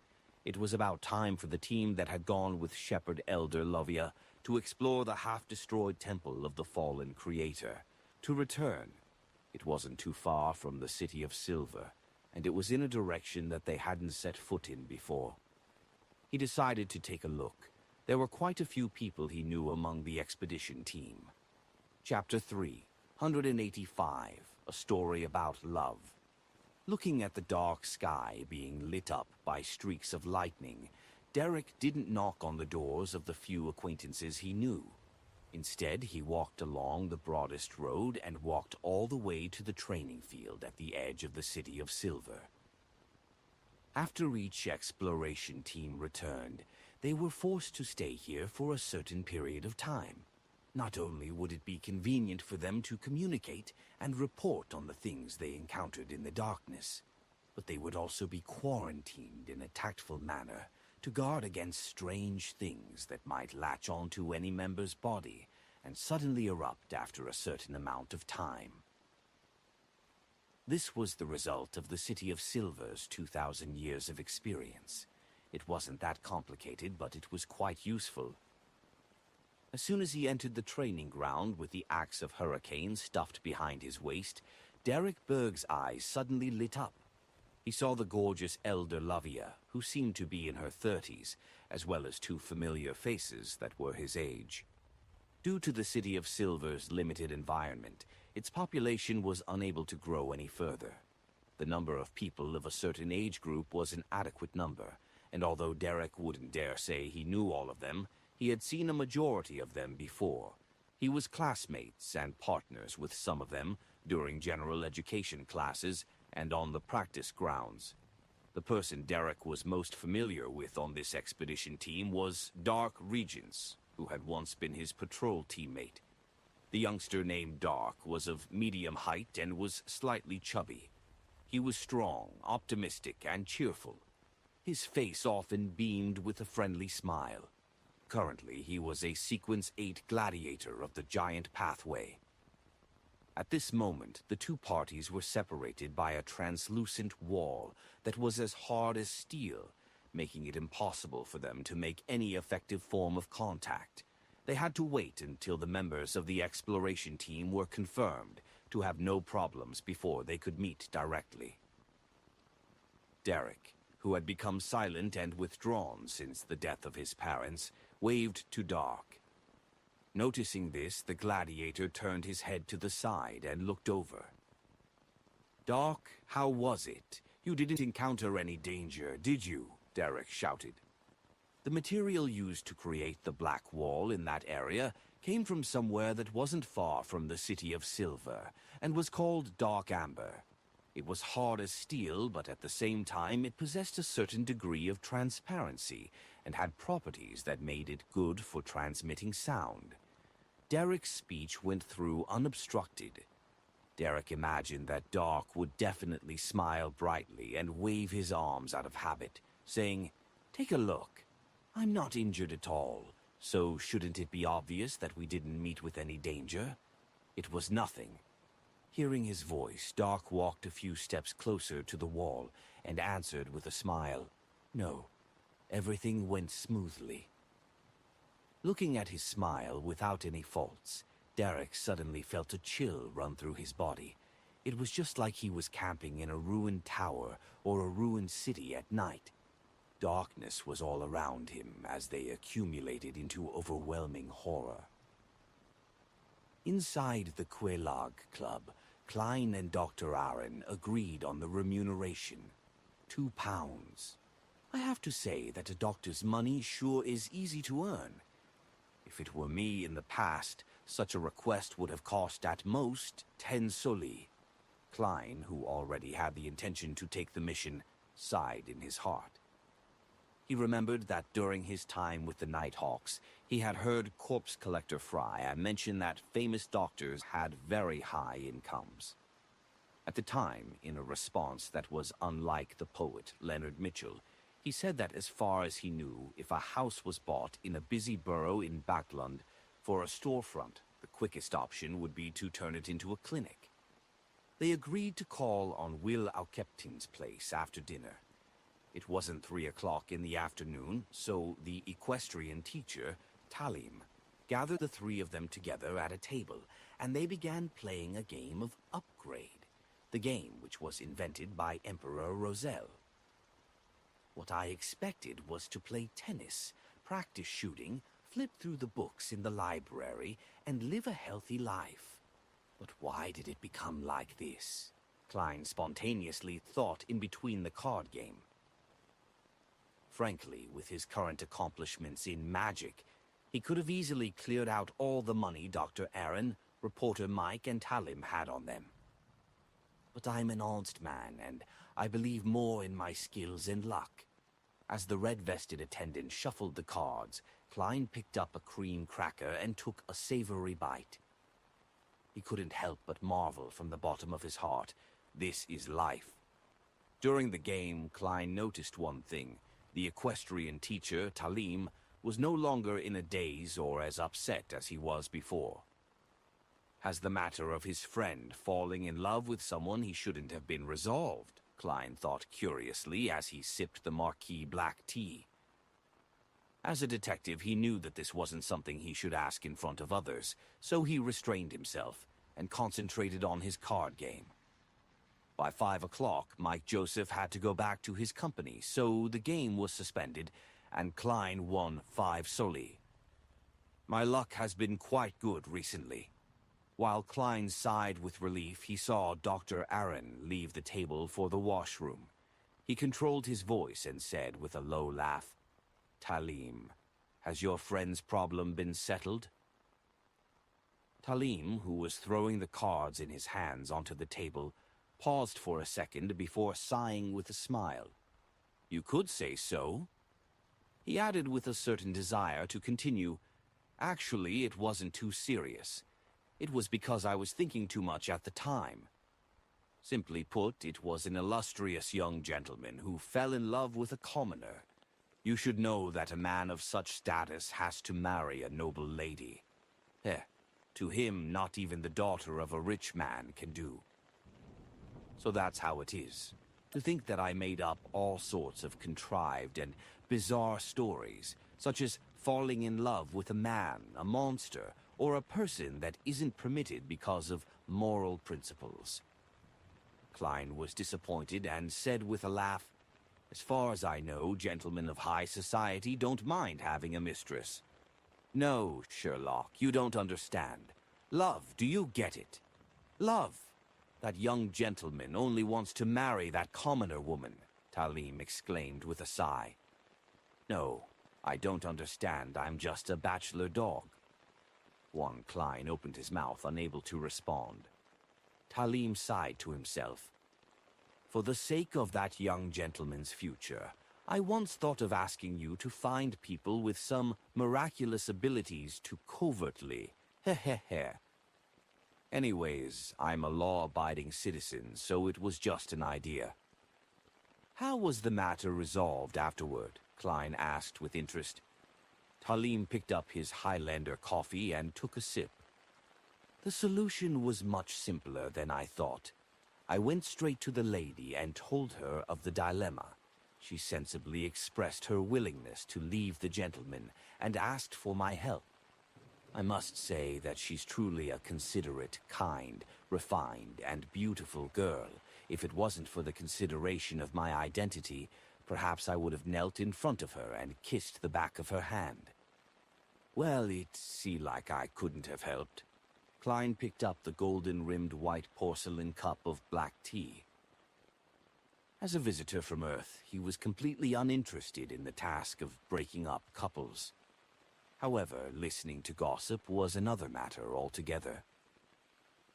It was about time for the team that had gone with Shepherd Elder Lovia to explore the half-destroyed temple of the fallen creator, to return. It wasn't too far from the City of Silver, and it was in a direction that they hadn't set foot in before. He decided to take a look. There were quite a few people he knew among the expedition team. Chapter 3, 185, A Story About Love. Looking at the dark sky being lit up by streaks of lightning, Derek didn't knock on the doors of the few acquaintances he knew. Instead, he walked along the broadest road and walked all the way to the training field at the edge of the City of Silver. After each exploration team returned, they were forced to stay here for a certain period of time. Not only would it be convenient for them to communicate and report on the things they encountered in the darkness, but they would also be quarantined in a tactful manner to guard against strange things that might latch onto any member's body and suddenly erupt after a certain amount of time. This was the result of the City of Silver's 2,000 years of experience. It wasn't that complicated, but it was quite useful. As soon as he entered the training ground with the axe of Hurricane stuffed behind his waist, Derek Berg's eyes suddenly lit up. He saw the gorgeous Elder Lavia, who seemed to be in her 30s, as well as two familiar faces that were his age. Due to the City of Silver's limited environment, its population was unable to grow any further. The number of people of a certain age group was an adequate number, and although Derek wouldn't dare say he knew all of them, he had seen a majority of them before. He was classmates and partners with some of them during general education classes and on the practice grounds. The person Derek was most familiar with on this expedition team was Dark Regents, who had once been his patrol teammate. The youngster named Dark was of medium height and was slightly chubby. He was strong, optimistic, and cheerful. His face often beamed with a friendly smile. Currently, he was a Sequence 8 gladiator of the Giant Pathway. At this moment, the two parties were separated by a translucent wall that was as hard as steel, making it impossible for them to make any effective form of contact. They had to wait until the members of the exploration team were confirmed to have no problems before they could meet directly. Derek, who had become silent and withdrawn since the death of his parents, waved to Dark. Noticing this, the gladiator turned his head to the side and looked over. "Dark, how was it? You didn't encounter any danger, did you?" Derek shouted. The material used to create the black wall in that area came from somewhere that wasn't far from the City of Silver, and was called dark amber. It was hard as steel, but at the same time it possessed a certain degree of transparency, and had properties that made it good for transmitting sound. Derek's speech went through unobstructed. Derek imagined that Dark would definitely smile brightly and wave his arms out of habit, saying, "Take a look. I'm not injured at all, so shouldn't it be obvious that we didn't meet with any danger?" It was nothing. Hearing his voice, Dark walked a few steps closer to the wall and answered with a smile, "No, everything went smoothly." Looking at his smile without any faults, Derek suddenly felt a chill run through his body. It was just like he was camping in a ruined tower or a ruined city at night. Darkness was all around him as they accumulated into overwhelming horror. Inside the Quelag Club, Klein and Dr. Aaron agreed on the remuneration. £2. I have to say that a doctor's money sure is easy to earn. If it were me in the past, such a request would have cost at most 10 soli. Klein, who already had the intention to take the mission, sighed in his heart. He remembered that during his time with the Nighthawks, he had heard corpse collector Fry mention that famous doctors had very high incomes. At the time, in a response that was unlike the poet Leonard Mitchell, he said that as far as he knew, if a house was bought in a busy borough in Backlund for a storefront, the quickest option would be to turn it into a clinic. They agreed to call on Will Aukeptin's place after dinner. It wasn't 3 o'clock in the afternoon, so the equestrian teacher, Talim, gathered the three of them together at a table, and they began playing a game of Upgrade, the game which was invented by Emperor Roselle. What I expected was to play tennis, practice shooting, flip through the books in the library, and live a healthy life. But why did it become like this? Klein spontaneously thought in between the card game. Frankly, with his current accomplishments in magic, he could have easily cleared out all the money Dr. Aaron, Reporter Mike, and Talim had on them. But I'm an honest man, and I believe more in my skills and luck. As the red-vested attendant shuffled the cards, Klein picked up a cream cracker and took a savory bite. He couldn't help but marvel from the bottom of his heart. This is life. During the game, Klein noticed one thing. The equestrian teacher, Talim, was no longer in a daze or as upset as he was before. Has the matter of his friend falling in love with someone he shouldn't have been resolved? Klein thought curiously as he sipped the Marquis black tea. As a detective, he knew that this wasn't something he should ask in front of others, so he restrained himself and concentrated on his card game. By 5 o'clock, Mike Joseph had to go back to his company, so the game was suspended, and Klein won 5 soli. My luck has been quite good recently. While Klein sighed with relief, he saw Dr. Aaron leave the table for the washroom. He controlled his voice and said with a low laugh, "Talim, has your friend's problem been settled?" Talim, who was throwing the cards in his hands onto the table, paused for a second before sighing with a smile. "You could say so." He added with a certain desire to continue, "Actually, it wasn't too serious. It was because I was thinking too much at the time. Simply put, it was an illustrious young gentleman who fell in love with a commoner. You should know that a man of such status has to marry a noble lady. To him, not even the daughter of a rich man can do. So that's how it is. To think that I made up all sorts of contrived and bizarre stories, such as falling in love with a man, a monster, or a person that isn't permitted because of moral principles." Klein was disappointed and said with a laugh, "As far as I know, gentlemen of high society don't mind having a mistress." "No, Sherlock, you don't understand. Love, do you get it? Love. That young gentleman only wants to marry that commoner woman," Talim exclaimed with a sigh. "No, I don't understand. I'm just a bachelor dog." Juan Klein opened his mouth, unable to respond. Talim sighed to himself. "For the sake of that young gentleman's future, I once thought of asking you to find people with some miraculous abilities to covertly. Anyways, I'm a law-abiding citizen, so it was just an idea." "How was the matter resolved afterward?" Klein asked with interest. Talim picked up his Highlander coffee and took a sip. "The solution was much simpler than I thought. I went straight to the lady and told her of the dilemma. She sensibly expressed her willingness to leave the gentleman and asked for my help. I must say that she's truly a considerate, kind, refined, and beautiful girl. If it wasn't for the consideration of my identity, perhaps I would have knelt in front of her and kissed the back of her hand. Well, it seemed like I couldn't have helped." Klein picked up the golden-rimmed white porcelain cup of black tea. As a visitor from Earth, he was completely uninterested in the task of breaking up couples. However, listening to gossip was another matter altogether.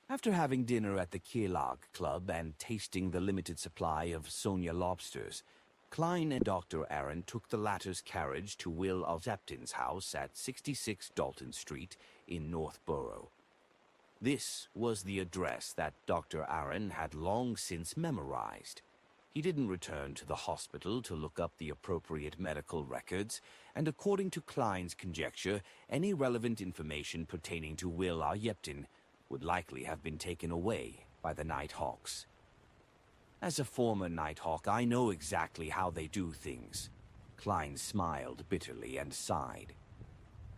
After having dinner at the Kirlag Club and tasting the limited supply of Sonia lobsters, Klein and Dr. Aaron took the latter's carriage to Will Alzeptin's house at 66 Dalton Street in Northborough. This was the address that Dr. Aaron had long since memorized. He didn't return to the hospital to look up the appropriate medical records, and according to Klein's conjecture, any relevant information pertaining to Will Alzeptin would likely have been taken away by the Nighthawks. As a former Nighthawk, I know exactly how they do things. Klein smiled bitterly and sighed.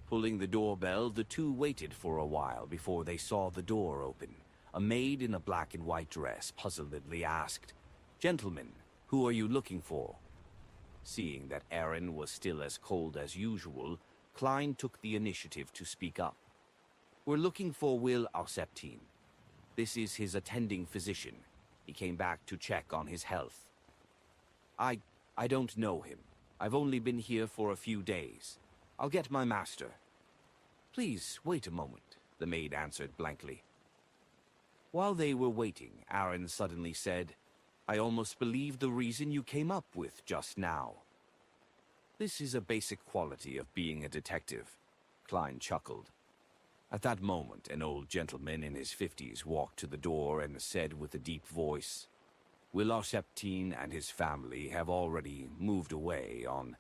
Pulling the doorbell, the two waited for a while before they saw the door open. A maid in a black and white dress puzzledly asked, "Gentlemen, who are you looking for?" Seeing that Aaron was still as cold as usual, Klein took the initiative to speak up. "We're looking for Will Alzeptin. This is his attending physician. He came back to check on his health." I don't know him. I've only been here for a few days. I'll get my master." "Please, wait a moment," the maid answered blankly. While they were waiting, Aaron suddenly said, "I almost believe the reason you came up with just now." "This is a basic quality of being a detective," Klein chuckled. At that moment, an old gentleman in his 50s walked to the door and said with a deep voice, "Will Alzeptin and his family have already moved away on—"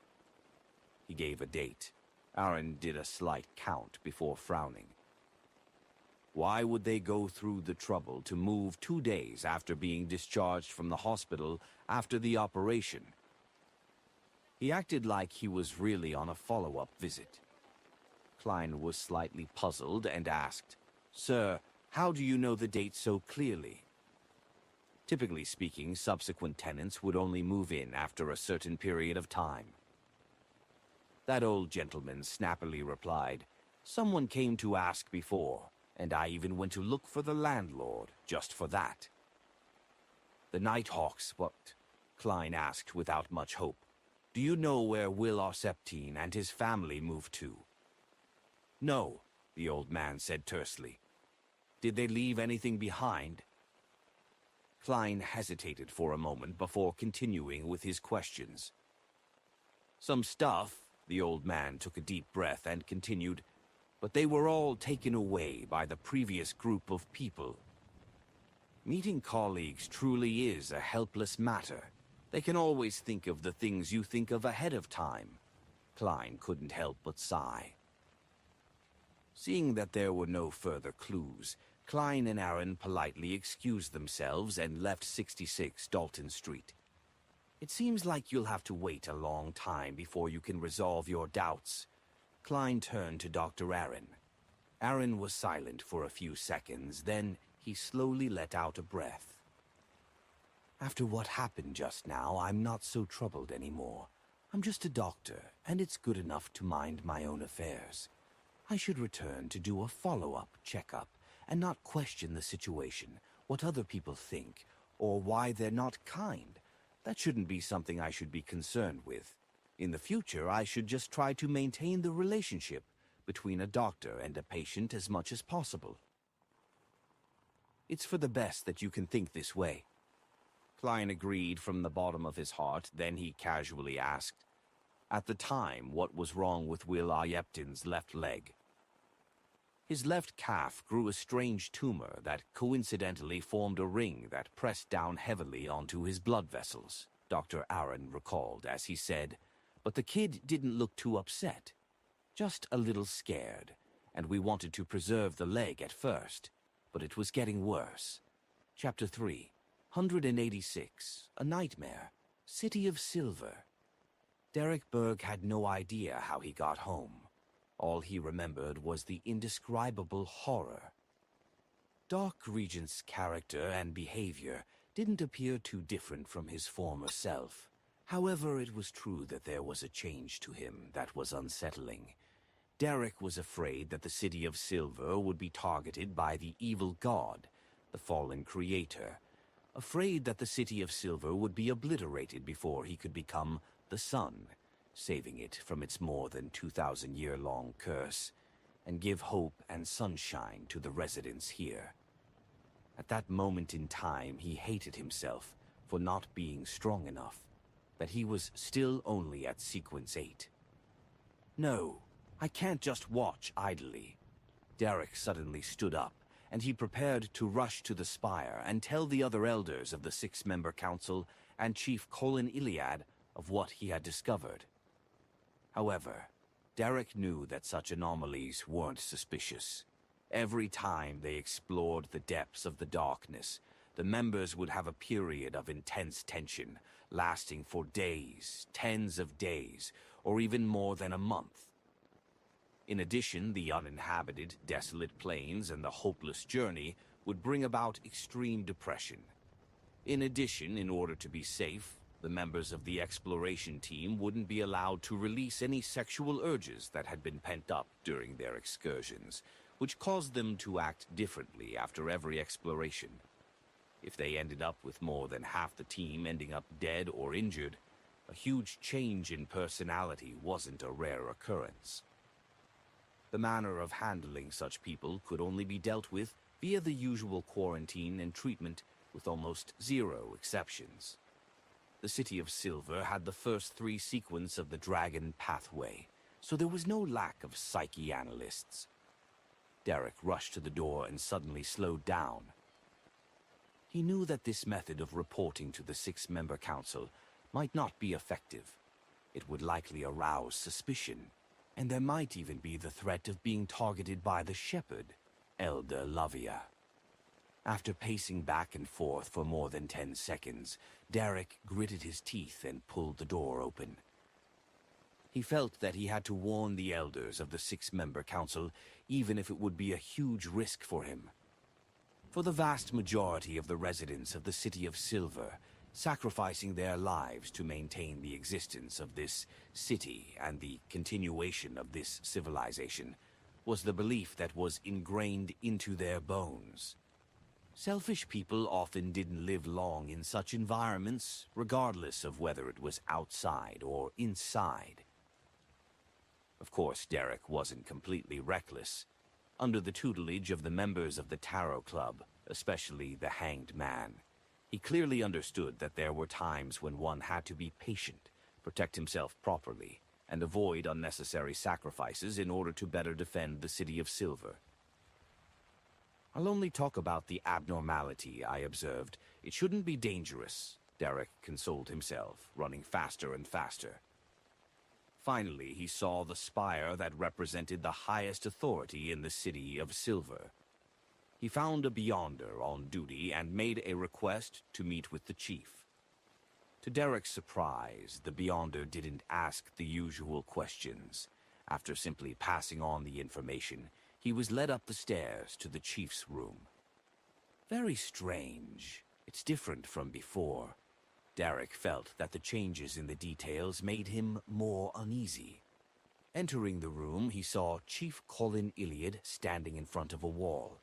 He gave a date. Aaron did a slight count before frowning. Why would they go through the trouble to move 2 days after being discharged from the hospital after the operation? He acted like he was really on a follow-up visit. Klein was slightly puzzled and asked, "Sir, how do you know the date so clearly?" Typically speaking, subsequent tenants would only move in after a certain period of time. That old gentleman snappily replied, "Someone came to ask before, and I even went to look for the landlord just for that." "The Nighthawks, what?" Klein asked without much hope. "Do you know where Will Alzeptin and his family moved to?" "No," the old man said tersely. "Did they leave anything behind?" Klein hesitated for a moment before continuing with his questions. "Some stuff," the old man took a deep breath and continued, "but they were all taken away by the previous group of people. Meeting colleagues truly is a helpless matter. They can always think of the things you think of ahead of time." Klein couldn't help but sigh. Seeing that there were no further clues, Klein and Aaron politely excused themselves and left 66 Dalton Street. "It seems like you'll have to wait a long time before you can resolve your doubts." Klein turned to Dr. Aaron. Aaron was silent for a few seconds, then he slowly let out a breath. "After what happened just now, I'm not so troubled anymore. I'm just a doctor, and it's good enough to mind my own affairs. I should return to do a follow-up checkup and not question the situation, what other people think, or why they're not kind. That shouldn't be something I should be concerned with. In the future, I should just try to maintain the relationship between a doctor and a patient as much as possible." "It's for the best that you can think this way." Klein agreed from the bottom of his heart, then he casually asked, "At the time, what was wrong with Will Alzeptin's left leg?" "His left calf grew a strange tumor that coincidentally formed a ring that pressed down heavily onto his blood vessels," Dr. Aaron recalled as he said, "but the kid didn't look too upset. Just a little scared, and we wanted to preserve the leg at first, but it was getting worse." Chapter 3, 186, A Nightmare, City of Silver. Derek Berg had no idea how he got home. All he remembered was the indescribable horror. Dark Regent's character and behavior didn't appear too different from his former self. However, it was true that there was a change to him that was unsettling. Derek was afraid that the City of Silver would be targeted by the evil god, the fallen creator. afraid that the City of Silver would be obliterated before he could become the sun, saving it from its more than 2,000-year-long curse, and give hope and sunshine to the residents here. At that moment in time, he hated himself for not being strong enough, that he was still only at Sequence 8. No, I can't just watch idly. Derek suddenly stood up, and he prepared to rush to the spire and tell the other elders of the six-member council and Chief Colin Iliad of what he had discovered. However, Derek knew that such anomalies weren't suspicious. Every time they explored the depths of the darkness, the members would have a period of intense tension, lasting for days, tens of days, or even more than a month. In addition, the uninhabited, desolate plains and the hopeless journey would bring about extreme depression. In addition, in order to be safe, the members of the exploration team wouldn't be allowed to release any sexual urges that had been pent up during their excursions, which caused them to act differently after every exploration. If they ended up with more than half the team ending up dead or injured, a huge change in personality wasn't a rare occurrence. The manner of handling such people could only be dealt with via the usual quarantine and treatment, with almost zero exceptions. The City of Silver had the first 3 sequence of the Dragon Pathway, so there was no lack of psychoanalysts. Derek rushed to the door and suddenly slowed down. He knew that this method of reporting to the 6-member council might not be effective. It would likely arouse suspicion, and there might even be the threat of being targeted by the shepherd, Elder Lavia. After pacing back and forth for more than 10 seconds, Derek gritted his teeth and pulled the door open. He felt that he had to warn the elders of the 6-member council, even if it would be a huge risk for him. For the vast majority of the residents of the City of Silver, sacrificing their lives to maintain the existence of this city and the continuation of this civilization was the belief that was ingrained into their bones. Selfish people often didn't live long in such environments, regardless of whether it was outside or inside. Of course, Derek wasn't completely reckless. Under the tutelage of the members of the Tarot Club, especially the Hanged Man, he clearly understood that there were times when one had to be patient, protect himself properly, and avoid unnecessary sacrifices in order to better defend the City of Silver. "I'll only talk about the abnormality I observed. It shouldn't be dangerous," Derek consoled himself, running faster and faster. Finally, he saw the spire that represented the highest authority in the City of Silver. He found a Beyonder on duty and made a request to meet with the chief. To Derek's surprise, the Beyonder didn't ask the usual questions. After simply passing on the information, he was led up the stairs to the chief's room. Very strange. It's different from before. Derek felt that the changes in the details made him more uneasy. Entering the room, he saw Chief Colin Iliad standing in front of a wall.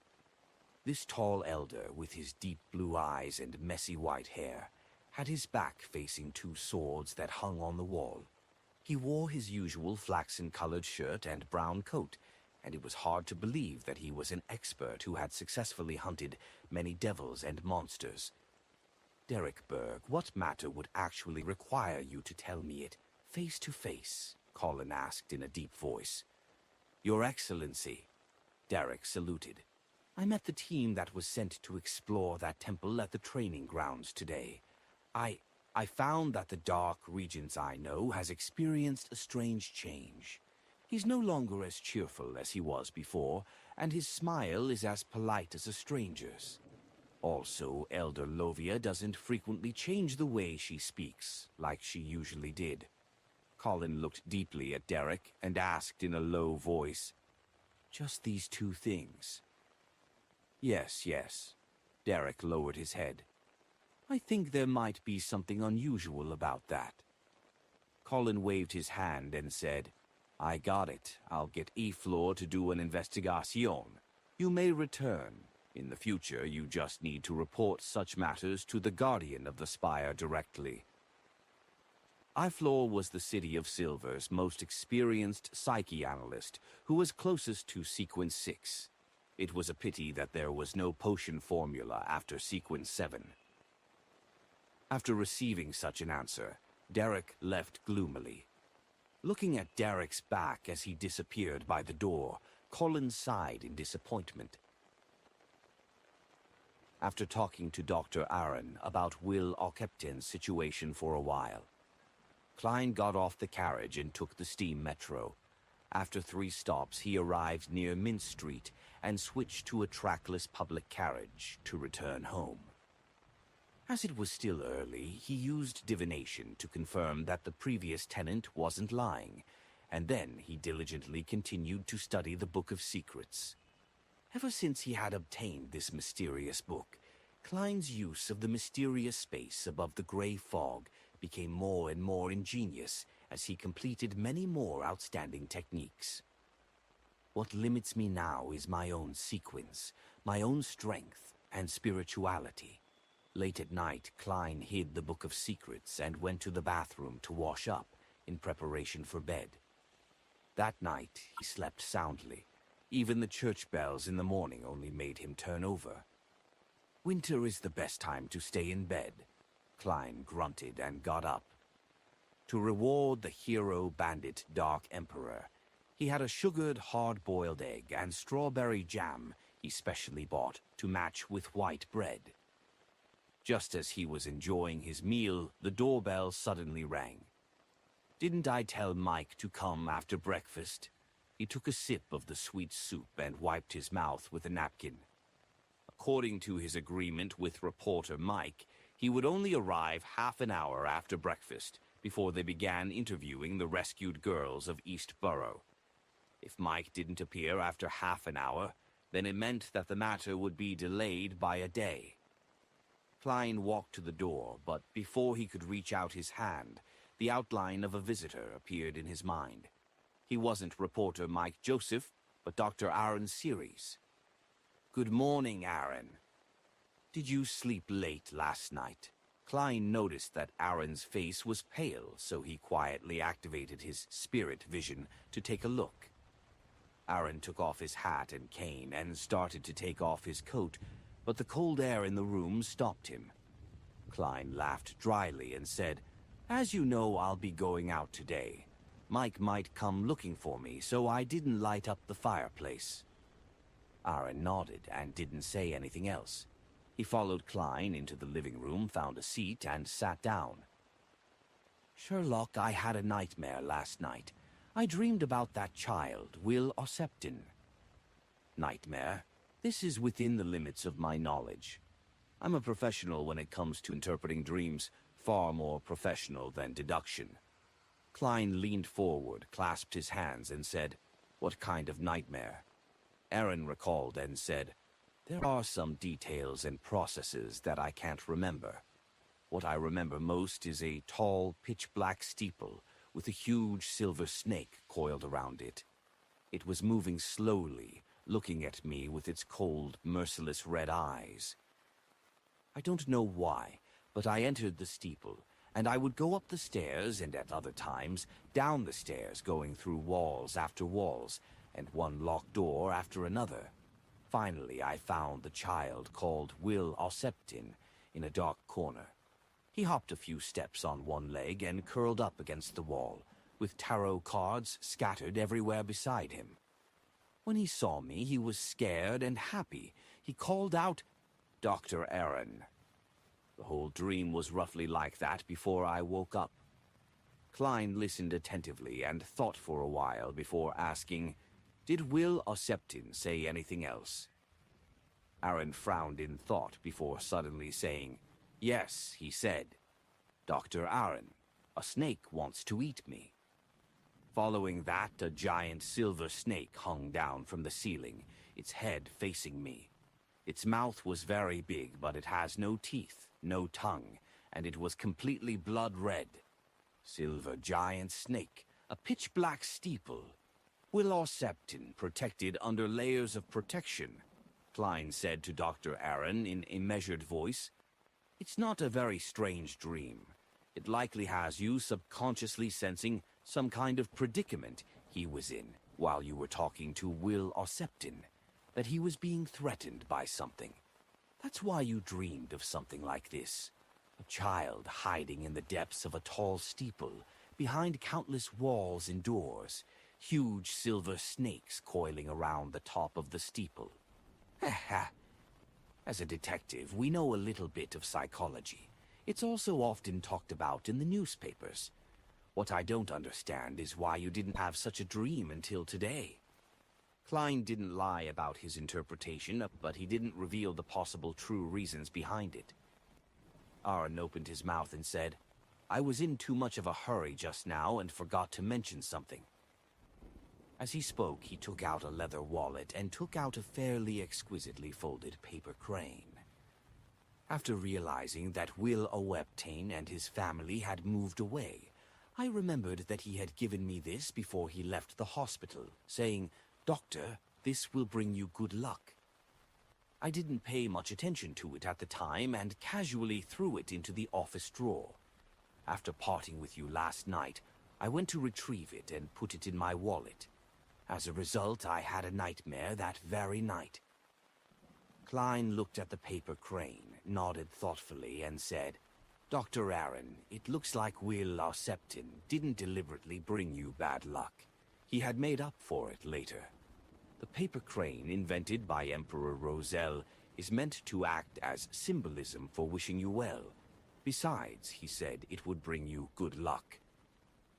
This tall elder, with his deep blue eyes and messy white hair, had his back facing 2 swords that hung on the wall. He wore his usual flaxen-colored shirt and brown coat, and it was hard to believe that he was an expert who had successfully hunted many devils and monsters. "Derek Berg, what matter would actually require you to tell me it face to face?" Colin asked in a deep voice. "Your Excellency." Derek saluted. "I met the team that was sent to explore that temple at the training grounds today. I found that the Dark Regent's I know has experienced a strange change. He's no longer as cheerful as he was before, and his smile is as polite as a stranger's. Also, Elder Lovia doesn't frequently change the way she speaks, like she usually did." Colin looked deeply at Derek and asked in a low voice, "Just these 2 things?" Yes. Derek lowered his head. "I think there might be something unusual about that." Colin waved his hand and said, "I got it. I'll get E-Floor to do an investigation. You may return." In the future, you just need to report such matters to the Guardian of the Spire directly. Iflor was the City of Silver's most experienced psyche analyst, who was closest to Sequence 6. It was a pity that there was no potion formula after Sequence 7. After receiving such an answer, Derek left gloomily. Looking at Derek's back as he disappeared by the door, Colin sighed in disappointment. After talking to Dr. Aaron about Will Alkeptin's situation for a while, Klein got off the carriage and took the steam metro. After 3 stops, he arrived near Mint Street and switched to a trackless public carriage to return home. As it was still early, he used divination to confirm that the previous tenant wasn't lying, and then he diligently continued to study the Book of Secrets. Ever since he had obtained this mysterious book, Klein's use of the mysterious space above the gray fog became more and more ingenious as he completed many more outstanding techniques. What limits me now is my own sequence, my own strength and spirituality. Late at night, Klein hid the Book of Secrets and went to the bathroom to wash up in preparation for bed. That night, he slept soundly. Even the church bells in the morning only made him turn over. Winter is the best time to stay in bed. Klein grunted and got up. To reward the hero bandit Dark Emperor, he had a sugared hard-boiled egg and strawberry jam he specially bought to match with white bread. Just as he was enjoying his meal, the doorbell suddenly rang. Didn't I tell Mike to come after breakfast? He took a sip of the sweet soup and wiped his mouth with a napkin. According to his agreement with reporter Mike, he would only arrive half an hour after breakfast before they began interviewing the rescued girls of East Borough. If Mike didn't appear after half an hour, then it meant that the matter would be delayed by a day. Klein walked to the door, but before he could reach out his hand, the outline of a visitor appeared in his mind. He wasn't reporter Mike Joseph, but Dr. Aaron Series. Good morning, Aaron. Did you sleep late last night? Klein noticed that Aaron's face was pale, so he quietly activated his spirit vision to take a look. Aaron took off his hat and cane and started to take off his coat, but the cold air in the room stopped him. Klein laughed dryly and said, "As you know, I'll be going out today. Mike might come looking for me, so I didn't light up the fireplace." Aaron nodded and didn't say anything else. He followed Klein into the living room, found a seat, and sat down. "Sherlock, I had a nightmare last night. I dreamed about that child, Will Auceptin." "Nightmare? This is within the limits of my knowledge. I'm a professional when it comes to interpreting dreams, far more professional than deduction." Klein leaned forward, clasped his hands, and said, "What kind of nightmare?" Aaron recalled and said, "There are some details and processes that I can't remember. What I remember most is a tall, pitch-black steeple with a huge silver snake coiled around it. It was moving slowly, looking at me with its cold, merciless red eyes. I don't know why, but I entered the steeple, and I would go up the stairs and at other times down the stairs, going through walls after walls and one locked door after another. Finally, I found the child called Will Auceptin in a dark corner. He hopped a few steps on one leg and curled up against the wall, with tarot cards scattered everywhere beside him. When he saw me, he was scared and happy. He called out, 'Dr. Aaron.' The whole dream was roughly like that before I woke up." Klein listened attentively and thought for a while before asking, "Did Will Auceptin say anything else?" Aaron frowned in thought before suddenly saying, "Yes, he said, 'Dr. Aaron, a snake wants to eat me.'" Following that, a giant silver snake hung down from the ceiling, its head facing me. Its mouth was very big, but it has no teeth, no tongue, and it was completely blood red. Silver giant snake, a pitch-black steeple. Will Auceptin protected under layers of protection. Klein said to Dr. Aaron in a measured voice. "It's not a very strange dream. It likely has you subconsciously sensing some kind of predicament he was in while you were talking to Will Ossepton, that he was being threatened by something. That's why you dreamed of something like this. A child hiding in the depths of a tall steeple, behind countless walls and doors, huge silver snakes coiling around the top of the steeple. As a detective, we know a little bit of psychology. It's also often talked about in the newspapers. What I don't understand is why you didn't have such a dream until today." Klein didn't lie about his interpretation, but he didn't reveal the possible true reasons behind it. Aaron opened his mouth and said, "I was in too much of a hurry just now and forgot to mention something." As he spoke, he took out a leather wallet and took out a fairly exquisitely folded paper crane. After realizing that Will Ossepton and his family had moved away, I remembered that he had given me this before he left the hospital, saying, "Doctor, this will bring you good luck." I didn't pay much attention to it at the time and casually threw it into the office drawer. After parting with you last night, I went to retrieve it and put it in my wallet. As a result, I had a nightmare that very night. Klein looked at the paper crane, nodded thoughtfully, and said, "Dr. Aaron, it looks like Will Ossepton didn't deliberately bring you bad luck. He had made up for it later. The paper crane invented by Emperor Roselle is meant to act as symbolism for wishing you well. Besides, he said it would bring you good luck."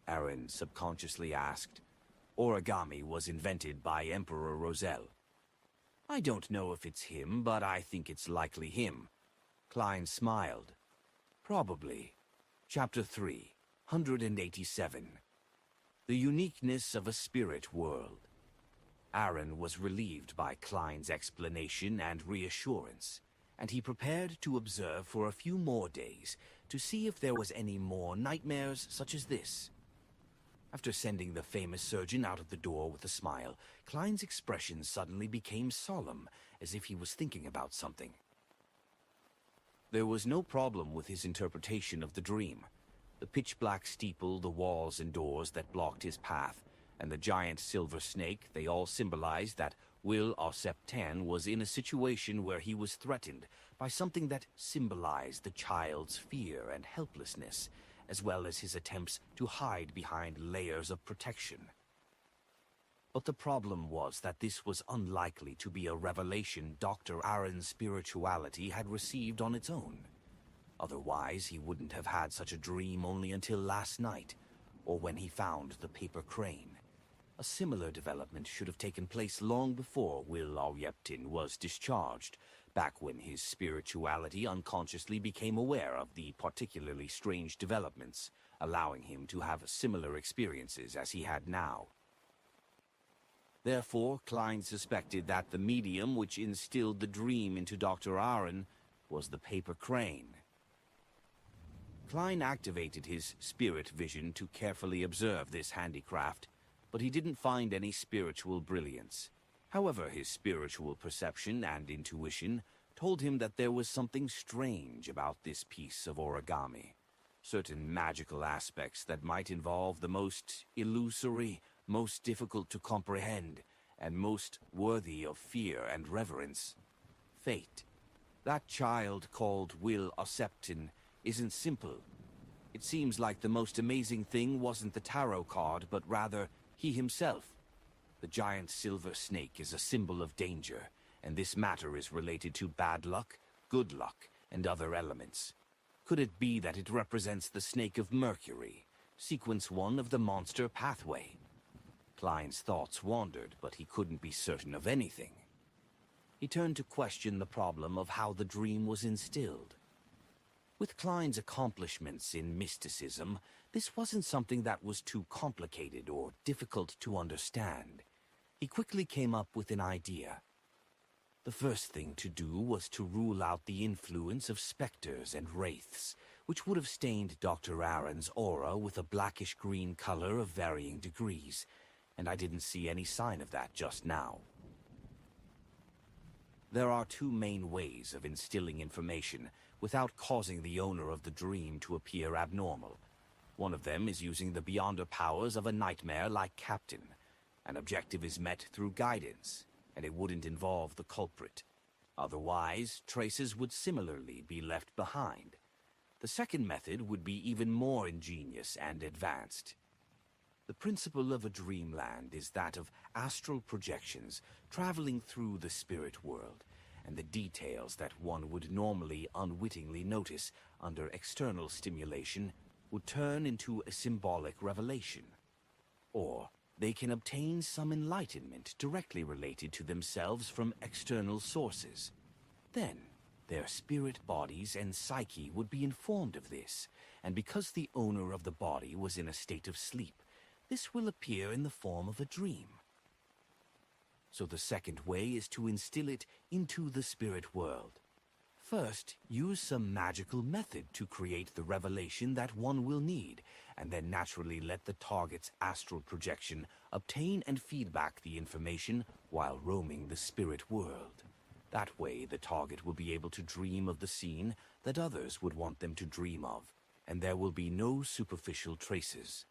Aaron subconsciously asked, "Origami was invented by Emperor Roselle." "I don't know if it's him, but I think it's likely him." Klein smiled. "Probably." Chapter 3, 187. The uniqueness of a spirit world. Aaron was relieved by Klein's explanation and reassurance, and he prepared to observe for a few more days to see if there was any more nightmares such as this. After sending the famous surgeon out of the door with a smile, Klein's expression suddenly became solemn, as if he was thinking about something. There was no problem with his interpretation of the dream. The pitch-black steeple, the walls and doors that blocked his path, and the giant silver snake, they all symbolized that Will Ossepton was in a situation where he was threatened by something that symbolized the child's fear and helplessness, as well as his attempts to hide behind layers of protection. But the problem was that this was unlikely to be a revelation Dr. Aaron's spirituality had received on its own. Otherwise, he wouldn't have had such a dream only until last night, or when he found the paper crane. A similar development should have taken place long before Will Ossepton was discharged, back when his spirituality unconsciously became aware of the particularly strange developments, allowing him to have similar experiences as he had now. Therefore, Klein suspected that the medium which instilled the dream into Dr. Aaron was the paper crane. Klein activated his spirit vision to carefully observe this handicraft, but he didn't find any spiritual brilliance. However, his spiritual perception and intuition told him that there was something strange about this piece of origami. Certain magical aspects that might involve the most illusory, most difficult to comprehend, and most worthy of fear and reverence. Fate. That child called Will Ossepton isn't simple. It seems like the most amazing thing wasn't the tarot card, but rather he himself. The giant silver snake is a symbol of danger, and this matter is related to bad luck, good luck, and other elements. Could it be that it represents the snake of Mercury, sequence 1 of the monster pathway? Klein's thoughts wandered, but he couldn't be certain of anything. He turned to question the problem of how the dream was instilled. With Klein's accomplishments in mysticism, this wasn't something that was too complicated or difficult to understand. He quickly came up with an idea. The first thing to do was to rule out the influence of specters and wraiths, which would have stained Dr. Aaron's aura with a blackish-green color of varying degrees, and I didn't see any sign of that just now. There are two main ways of instilling information without causing the owner of the dream to appear abnormal. One of them is using the beyonder powers of a nightmare like Captain. An objective is met through guidance, and it wouldn't involve the culprit. Otherwise, traces would similarly be left behind. The second method would be even more ingenious and advanced. The principle of a dreamland is that of astral projections traveling through the spirit world, and the details that one would normally unwittingly notice under external stimulation would turn into a symbolic revelation. Or they can obtain some enlightenment directly related to themselves from external sources. Then, their spirit bodies and psyche would be informed of this, and because the owner of the body was in a state of sleep, this will appear in the form of a dream. So the second way is to instill it into the spirit world. First, use some magical method to create the revelation that one will need, and then naturally let the target's astral projection obtain and feed back the information while roaming the spirit world. That way, the target will be able to dream of the scene that others would want them to dream of, and there will be no superficial traces.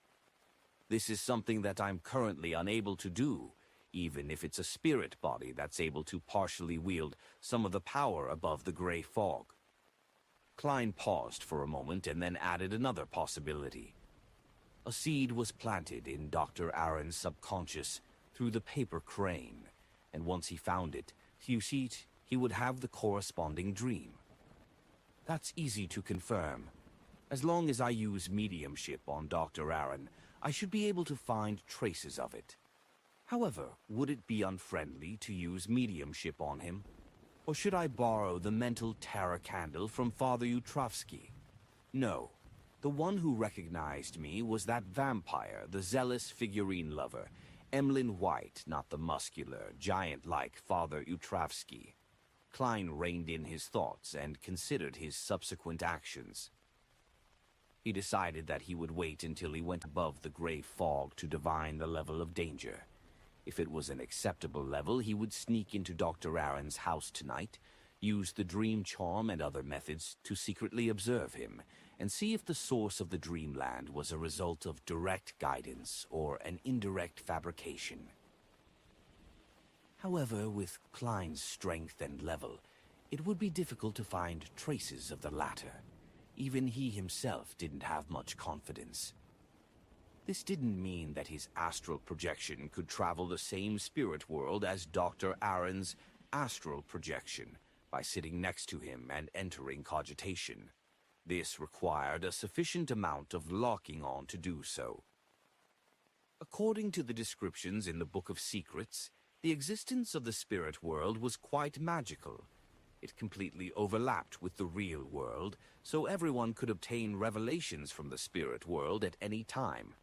This is something that I'm currently unable to do, even if it's a spirit body that's able to partially wield some of the power above the gray fog. Klein paused for a moment and then added another possibility. A seed was planted in Dr. Aaron's subconscious through the paper crane, and once he found it, you see, he would have the corresponding dream. That's easy to confirm. As long as I use mediumship on Dr. Aaron, I should be able to find traces of it. However, would it be unfriendly to use mediumship on him? Or should I borrow the mental Terra candle from Father Utrovsky? No. The one who recognized me was that vampire, the zealous figurine lover, Emlyn White, not the muscular, giant-like Father Utrovsky. Klein reined in his thoughts and considered his subsequent actions. He decided that he would wait until he went above the gray fog to divine the level of danger. If it was an acceptable level, he would sneak into Dr. Aaron's house tonight, use the dream charm and other methods to secretly observe him, and see if the source of the dreamland was a result of direct guidance or an indirect fabrication. However, with Klein's strength and level, it would be difficult to find traces of the latter. Even he himself didn't have much confidence. This didn't mean that his astral projection could travel the same spirit world as Dr. Aaron's astral projection by sitting next to him and entering cogitation. This required a sufficient amount of locking on to do so. According to the descriptions in the Book of Secrets, the existence of the spirit world was quite magical. It completely overlapped with the real world, so everyone could obtain revelations from the spirit world at any time.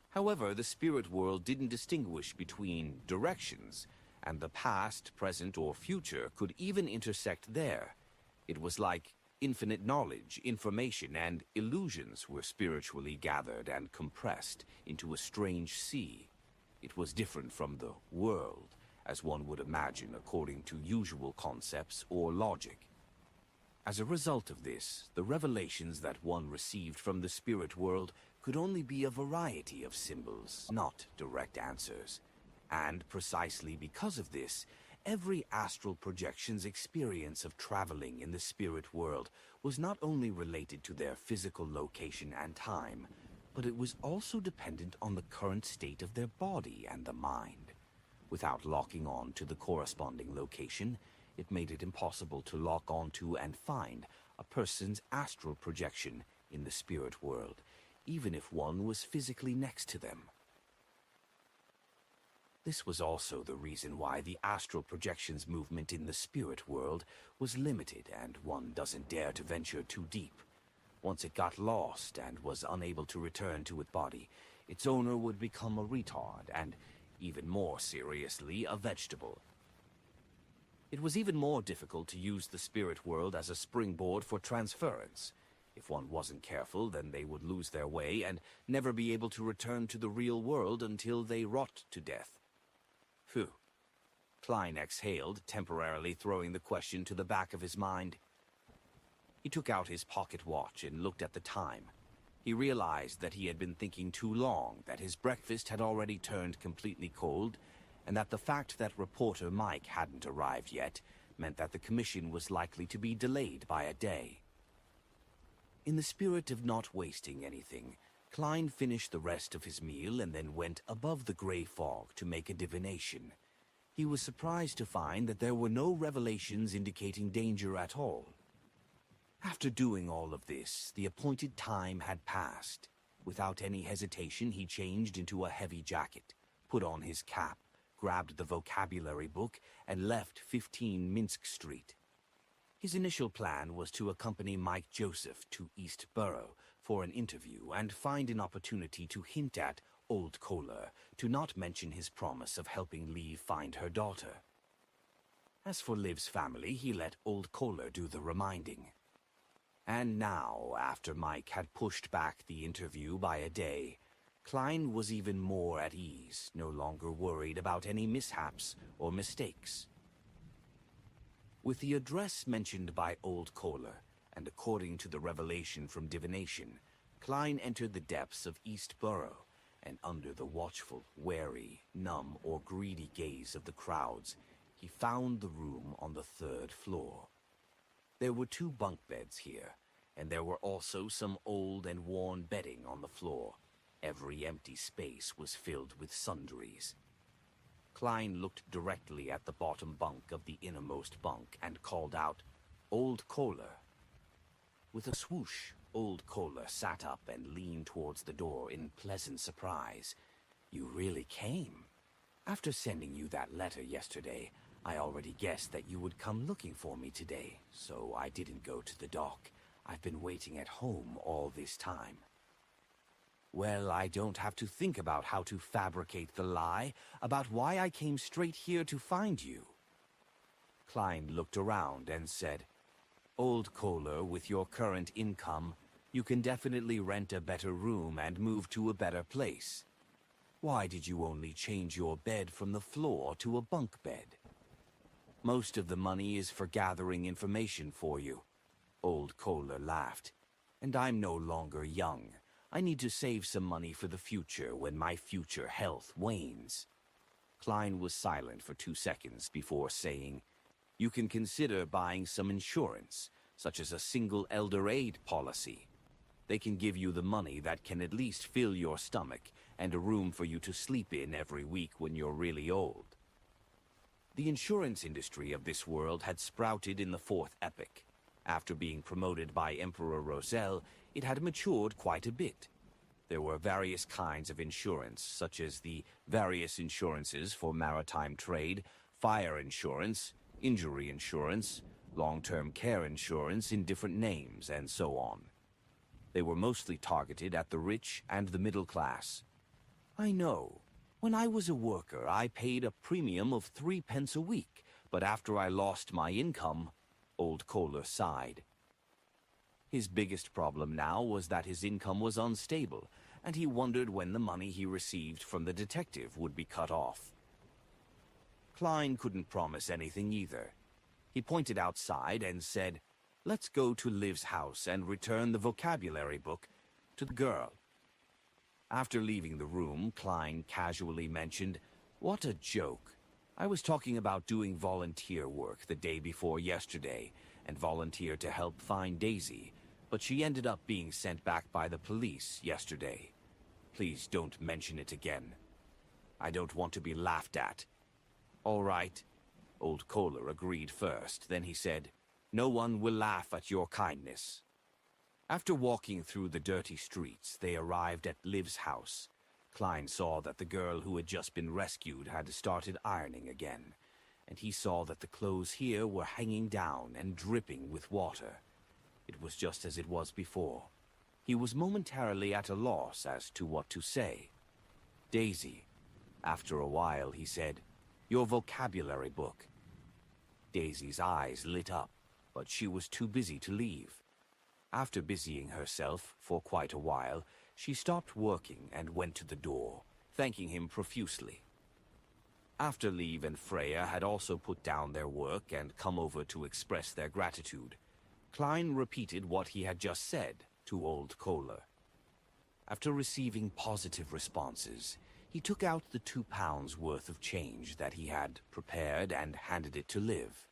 However, the spirit world didn't distinguish between directions, and the past, present, or future could even intersect there. It was like infinite knowledge, information, and illusions were spiritually gathered and compressed into a strange sea. It was different from the world, as one would imagine according to usual concepts or logic. As a result of this, the revelations that one received from the spirit world could only be a variety of symbols, not direct answers. And precisely because of this, every astral projection's experience of traveling in the spirit world was not only related to their physical location and time, but it was also dependent on the current state of their body and the mind. Without locking on to the corresponding location, it made it impossible to lock onto and find a person's astral projection in the spirit world, even if one was physically next to them. This was also the reason why the astral projection's movement in the spirit world was limited, and one doesn't dare to venture too deep. Once it got lost and was unable to return to its body, its owner would become a retard and, even more seriously, a vegetable. It was even more difficult to use the spirit world as a springboard for transference. If one wasn't careful, then they would lose their way and never be able to return to the real world until they rot to death. Phew. Klein exhaled, temporarily throwing the question to the back of his mind. He took out his pocket watch and looked at the time. He realized that he had been thinking too long, that his breakfast had already turned completely cold, and that the fact that reporter Mike hadn't arrived yet meant that the commission was likely to be delayed by a day. In the spirit of not wasting anything, Klein finished the rest of his meal and then went above the gray fog to make a divination. He was surprised to find that there were no revelations indicating danger at all. After doing all of this, the appointed time had passed. Without any hesitation, he changed into a heavy jacket, put on his cap, grabbed the vocabulary book, and left 15 Minsk Street. His initial plan was to accompany Mike Joseph to East Borough for an interview and find an opportunity to hint at Old Kohler to not mention his promise of helping Liv find her daughter. As for Liv's family, he let Old Kohler do the reminding. And now, after Mike had pushed back the interview by a day, Klein was even more at ease, no longer worried about any mishaps or mistakes. With the address mentioned by Old Kohler, and according to the revelation from divination, Klein entered the depths of East Borough, and under the watchful, wary, numb, or greedy gaze of the crowds, he found the room on the 3rd floor. There were 2 bunk beds here, and there were also some old and worn bedding on the floor. Every empty space was filled with sundries. Klein looked directly at the bottom bunk of the innermost bunk and called out, "Old Kohler." With a swoosh, Old Kohler sat up and leaned towards the door in pleasant surprise. "You really came. After sending you that letter yesterday, I already guessed that you would come looking for me today, so I didn't go to the dock. I've been waiting at home all this time." "Well, I don't have to think about how to fabricate the lie about why I came straight here to find you." Klein looked around and said, "Old Kohler, with your current income, you can definitely rent a better room and move to a better place. Why did you only change your bed from the floor to a bunk bed? Most of the money is for gathering information for you." Old Kohler laughed. "And I'm no longer young. I need to save some money for the future when my future health wanes." Klein was silent for 2 seconds before saying, "You can consider buying some insurance, such as a single elder aid policy. They can give you the money that can at least fill your stomach and a room for you to sleep in every week when you're really old." The insurance industry of this world had sprouted in the 4th epoch. After being promoted by Emperor Roselle, it had matured quite a bit. There were various kinds of insurance, such as the various insurances for maritime trade, fire insurance, injury insurance, long-term care insurance in different names, and so on. They were mostly targeted at the rich and the middle class. I know. When I was a worker, I paid a premium of 3 pence a week, but after I lost my income, Old Kohler sighed. His biggest problem now was that his income was unstable, and he wondered when the money he received from the detective would be cut off. Klein couldn't promise anything either. He pointed outside and said, "Let's go to Liv's house and return the vocabulary book to the girl." After leaving the room, Klein casually mentioned, "What a joke. I was talking about doing volunteer work the day before yesterday and volunteered to help find Daisy, but she ended up being sent back by the police yesterday. Please don't mention it again. I don't want to be laughed at." "All right." Old Kohler agreed first, then he said, "No one will laugh at your kindness." After walking through the dirty streets, they arrived at Liv's house. Klein saw that the girl who had just been rescued had started ironing again, and he saw that the clothes here were hanging down and dripping with water. It was just as it was before. He was momentarily at a loss as to what to say. "Daisy." After a while, he said, "Your vocabulary book." Daisy's eyes lit up, but she was too busy to leave. After busying herself for quite a while, she stopped working and went to the door, thanking him profusely. After Liv and Freya had also put down their work and come over to express their gratitude, Klein repeated what he had just said to Old Kohler. After receiving positive responses, he took out the £2 worth of change that he had prepared and handed it to Liv.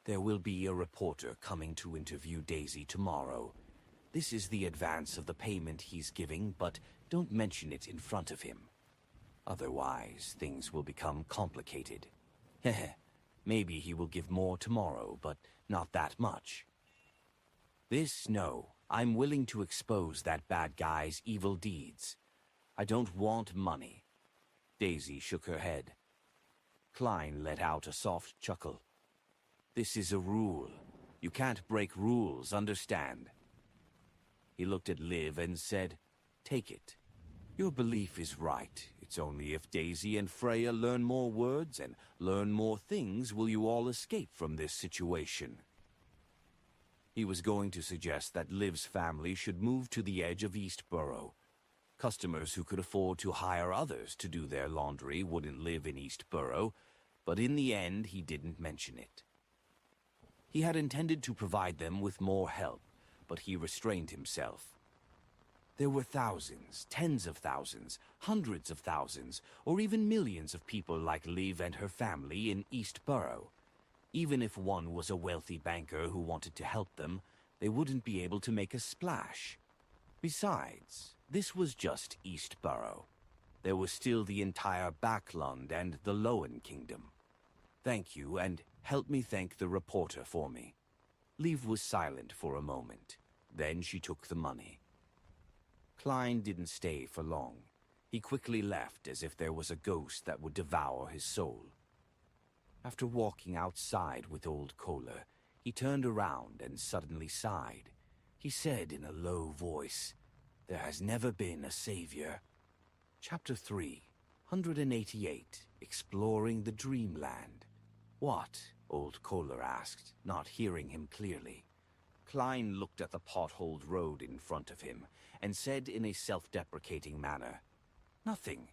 There will be a reporter coming to interview Daisy tomorrow. This is the advance of the payment he's giving, but don't mention it in front of him. Otherwise, things will become complicated. Heh, maybe he will give more tomorrow, but not that much. No, I'm willing to expose that bad guy's evil deeds. I don't want money. Daisy shook her head. Klein let out a soft chuckle. This is a rule. You can't break rules, understand? He looked at Liv and said, "Take it. Your belief is right. It's only if Daisy and Freya learn more words and learn more things will you all escape from this situation." He was going to suggest that Liv's family should move to the edge of Eastborough. Customers who could afford to hire others to do their laundry wouldn't live in Eastborough, but in the end he didn't mention it. He had intended to provide them with more help, but he restrained himself. There were thousands, tens of thousands, hundreds of thousands, or even millions of people like Liv and her family in Eastborough. Even if one was a wealthy banker who wanted to help them, they wouldn't be able to make a splash. Besides, this was just Eastborough. There was still the entire Backlund and the Lowen Kingdom. Thank you, and help me thank the reporter for me. Liv was silent for a moment. Then she took the money. Klein didn't stay for long. He quickly left as if there was a ghost that would devour his soul. After walking outside with Old Kohler, he turned around and suddenly sighed. He said in a low voice, "There has never been a savior." Chapter 388, Exploring the Dreamland. "What?" Old Kohler asked, not hearing him clearly. Klein looked at the potholed road in front of him and said in a self-deprecating manner, "Nothing.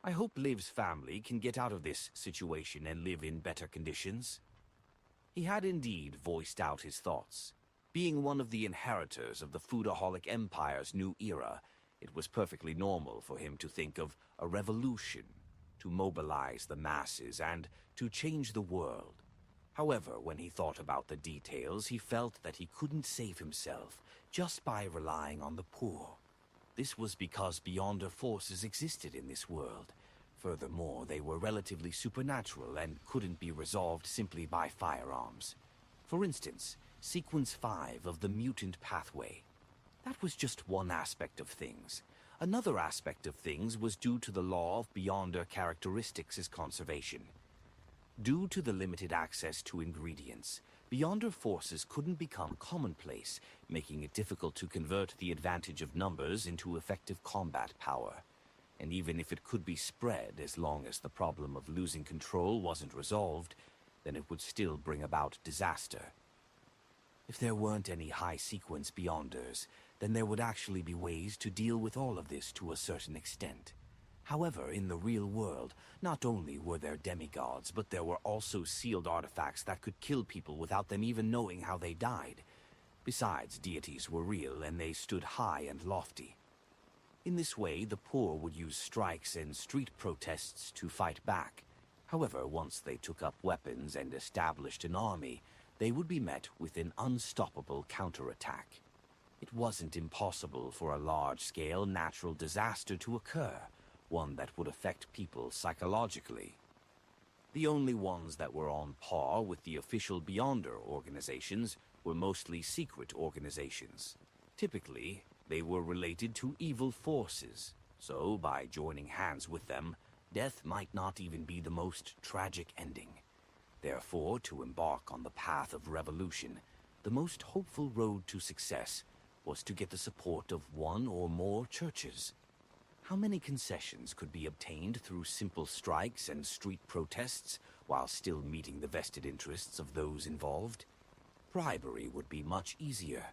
I hope Liv's family can get out of this situation and live in better conditions." He had indeed voiced out his thoughts. Being one of the inheritors of the Foodaholic Empire's new era, it was perfectly normal for him to think of a revolution, to mobilize the masses and to change the world. However, when he thought about the details, he felt that he couldn't save himself just by relying on the poor. This was because Beyonder forces existed in this world. Furthermore, they were relatively supernatural and couldn't be resolved simply by firearms. For instance, Sequence 5 of the mutant pathway. That was just one aspect of things. Another aspect of things was due to the law of Beyonder characteristics' conservation. Due to the limited access to ingredients, Beyonder forces couldn't become commonplace, making it difficult to convert the advantage of numbers into effective combat power. And even if it could be spread, as long as the problem of losing control wasn't resolved, then it would still bring about disaster. If there weren't any high-sequence Beyonders, then there would actually be ways to deal with all of this to a certain extent. However, in the real world, not only were there demigods, but there were also sealed artifacts that could kill people without them even knowing how they died. Besides, deities were real, and they stood high and lofty. In this way, the poor would use strikes and street protests to fight back. However, once they took up weapons and established an army, they would be met with an unstoppable counterattack. It wasn't impossible for a large-scale natural disaster to occur, one that would affect people psychologically. The only ones that were on par with the official Beyonder organizations were mostly secret organizations. Typically, they were related to evil forces, so by joining hands with them, death might not even be the most tragic ending. Therefore, to embark on the path of revolution, the most hopeful road to success was to get the support of one or more churches. How many concessions could be obtained through simple strikes and street protests while still meeting the vested interests of those involved? Bribery would be much easier.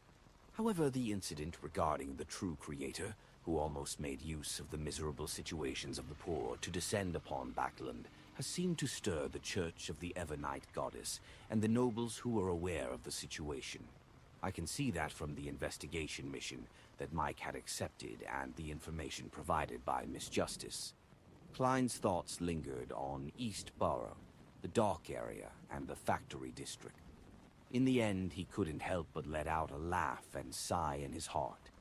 However, the incident regarding the true creator, who almost made use of the miserable situations of the poor to descend upon Backland, has seemed to stir the Church of the Evernight Goddess and the nobles who are aware of the situation. I can see that from the investigation mission that Mike had accepted and the information provided by Miss Justice. Klein's thoughts lingered on East Borough, the dock area, and the factory district. In the end, he couldn't help but let out a laugh and sigh in his heart.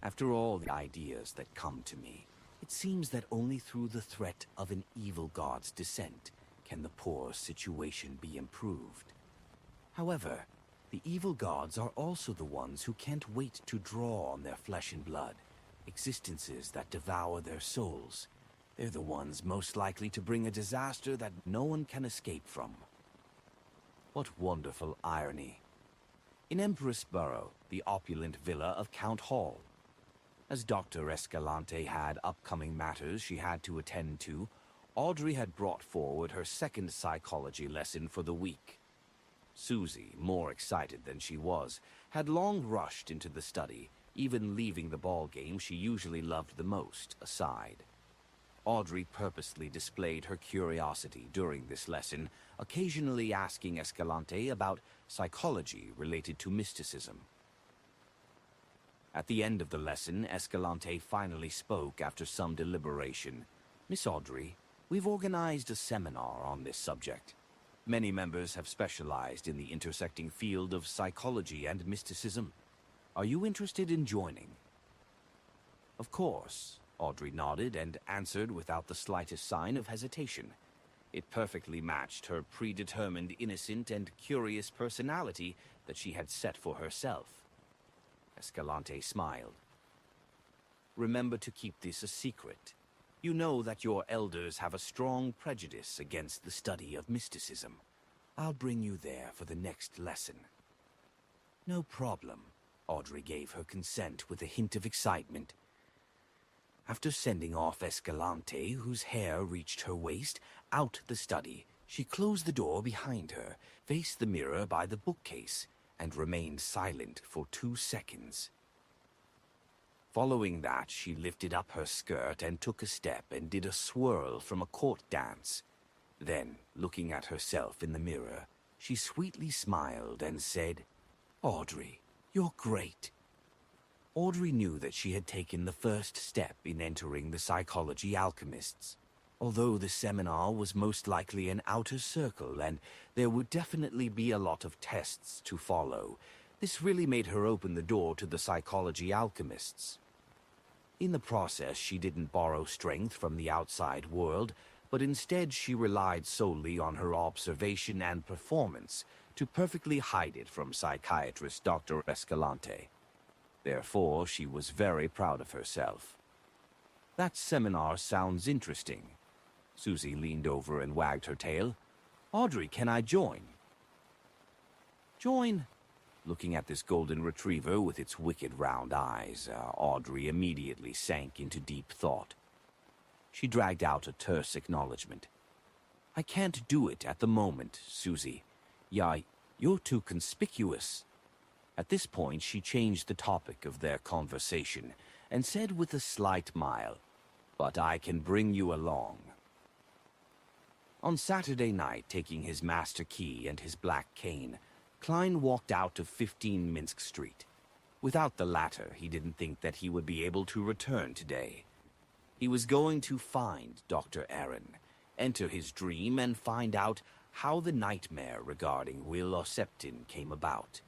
After all the ideas that come to me, it seems that only through the threat of an evil god's descent can the poor situation be improved. However, the evil gods are also the ones who can't wait to draw on their flesh and blood, existences that devour their souls. They're the ones most likely to bring a disaster that no one can escape from. What wonderful irony. In Empress Borough, the opulent villa of Count Hall. As Dr. Escalante had upcoming matters she had to attend to, Audrey had brought forward her second psychology lesson for the week. Susie, more excited than she was, had long rushed into the study, even leaving the ball game she usually loved the most aside. Audrey purposely displayed her curiosity during this lesson, occasionally asking Escalante about psychology related to mysticism. At the end of the lesson, Escalante finally spoke after some deliberation. "Miss Audrey, we've organized a seminar on this subject. Many members have specialized in the intersecting field of psychology and mysticism. Are you interested in joining?" "Of course," Audrey nodded and answered without the slightest sign of hesitation. It perfectly matched her predetermined, innocent, and curious personality that she had set for herself. Escalante smiled. "Remember to keep this a secret. You know that your elders have a strong prejudice against the study of mysticism. I'll bring you there for the next lesson." "No problem." Audrey gave her consent with a hint of excitement. After sending off Escalante, whose hair reached her waist, out the study, she closed the door behind her, faced the mirror by the bookcase, and remained silent for 2 seconds. Following that, she lifted up her skirt and took a step and did a swirl from a court dance. Then, looking at herself in the mirror, she sweetly smiled and said, "Audrey, you're great." Audrey knew that she had taken the first step in entering the Psychology Alchemists. Although the seminar was most likely an outer circle and there would definitely be a lot of tests to follow, this really made her open the door to the Psychology Alchemists. In the process, she didn't borrow strength from the outside world, but instead she relied solely on her observation and performance to perfectly hide it from psychiatrist Dr. Escalante. Therefore, she was very proud of herself. "That seminar sounds interesting." Susie leaned over and wagged her tail. "Audrey, can I join?" "Join?" Looking at this golden retriever with its wicked round eyes, Audrey immediately sank into deep thought. She dragged out a terse acknowledgement. "I can't do it at the moment, Susie. You're too conspicuous." At this point, she changed the topic of their conversation and said with a slight smile, "But I can bring you along." On Saturday night, taking his master key and his black cane, Klein walked out of 15 Minsk Street. Without the latter, he didn't think that he would be able to return today. He was going to find Dr. Aaron, enter his dream, and find out how the nightmare regarding Will Osseptin came about.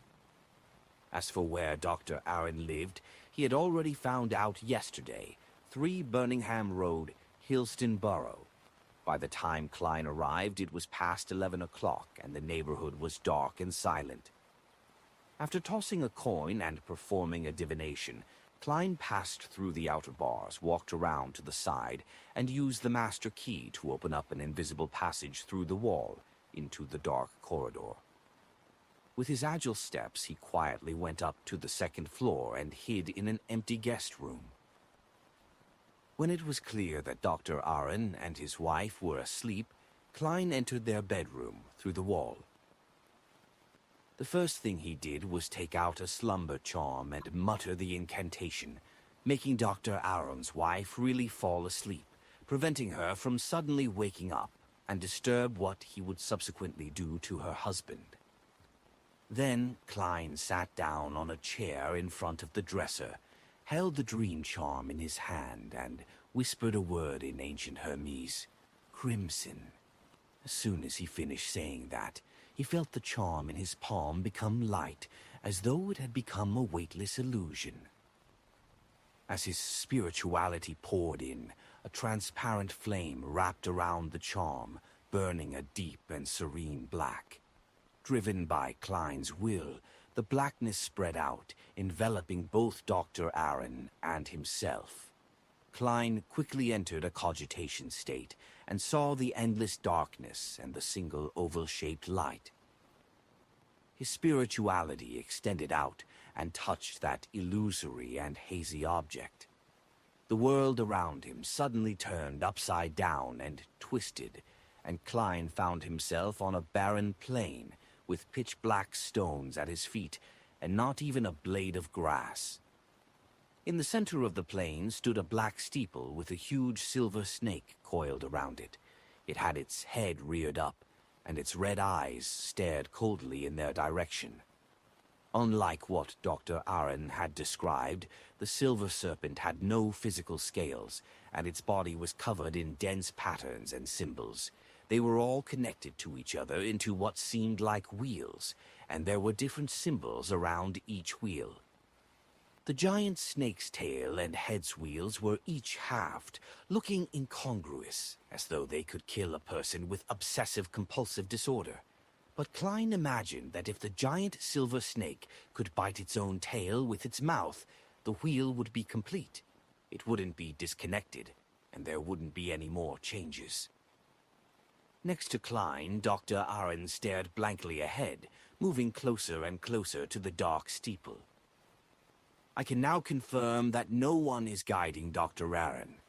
As for where Dr. Aaron lived, he had already found out yesterday, 3 Birmingham Road, Hillston Borough. By the time Klein arrived, it was past 11 o'clock, and the neighborhood was dark and silent. After tossing a coin and performing a divination, Klein passed through the outer bars, walked around to the side, and used the master key to open up an invisible passage through the wall into the dark corridor. With his agile steps, he quietly went up to the 2nd floor and hid in an empty guest room. When it was clear that Dr. Aaron and his wife were asleep, Klein entered their bedroom through the wall. The first thing he did was take out a slumber charm and mutter the incantation, making Dr. Aaron's wife really fall asleep, preventing her from suddenly waking up and disturb what he would subsequently do to her husband. Then Klein sat down on a chair in front of the dresser, held the dream charm in his hand, and whispered a word in ancient Hermes, "Crimson." As soon as he finished saying that, he felt the charm in his palm become light, as though it had become a weightless illusion. As his spirituality poured in, a transparent flame wrapped around the charm, burning a deep and serene black. Driven by Klein's will, the blackness spread out, enveloping both Dr. Aaron and himself. Klein quickly entered a cogitation state and saw the endless darkness and the single oval-shaped light. His spirituality extended out and touched that illusory and hazy object. The world around him suddenly turned upside down and twisted, and Klein found himself on a barren plain with pitch-black stones at his feet and not even a blade of grass. In the center of the plain stood a black steeple with a huge silver snake coiled around it. It had its head reared up, and its red eyes stared coldly in their direction. Unlike what Dr. Aaron had described, the silver serpent had no physical scales, and its body was covered in dense patterns and symbols. They were all connected to each other into what seemed like wheels, and there were different symbols around each wheel. The giant snake's tail and head's wheels were each halved, looking incongruous, as though they could kill a person with obsessive-compulsive disorder. But Klein imagined that if the giant silver snake could bite its own tail with its mouth, the wheel would be complete. It wouldn't be disconnected, and there wouldn't be any more changes. Next to Klein, Dr. Aaron stared blankly ahead, moving closer and closer to the dark steeple. "I can now confirm that no one is guiding Dr. Aaron.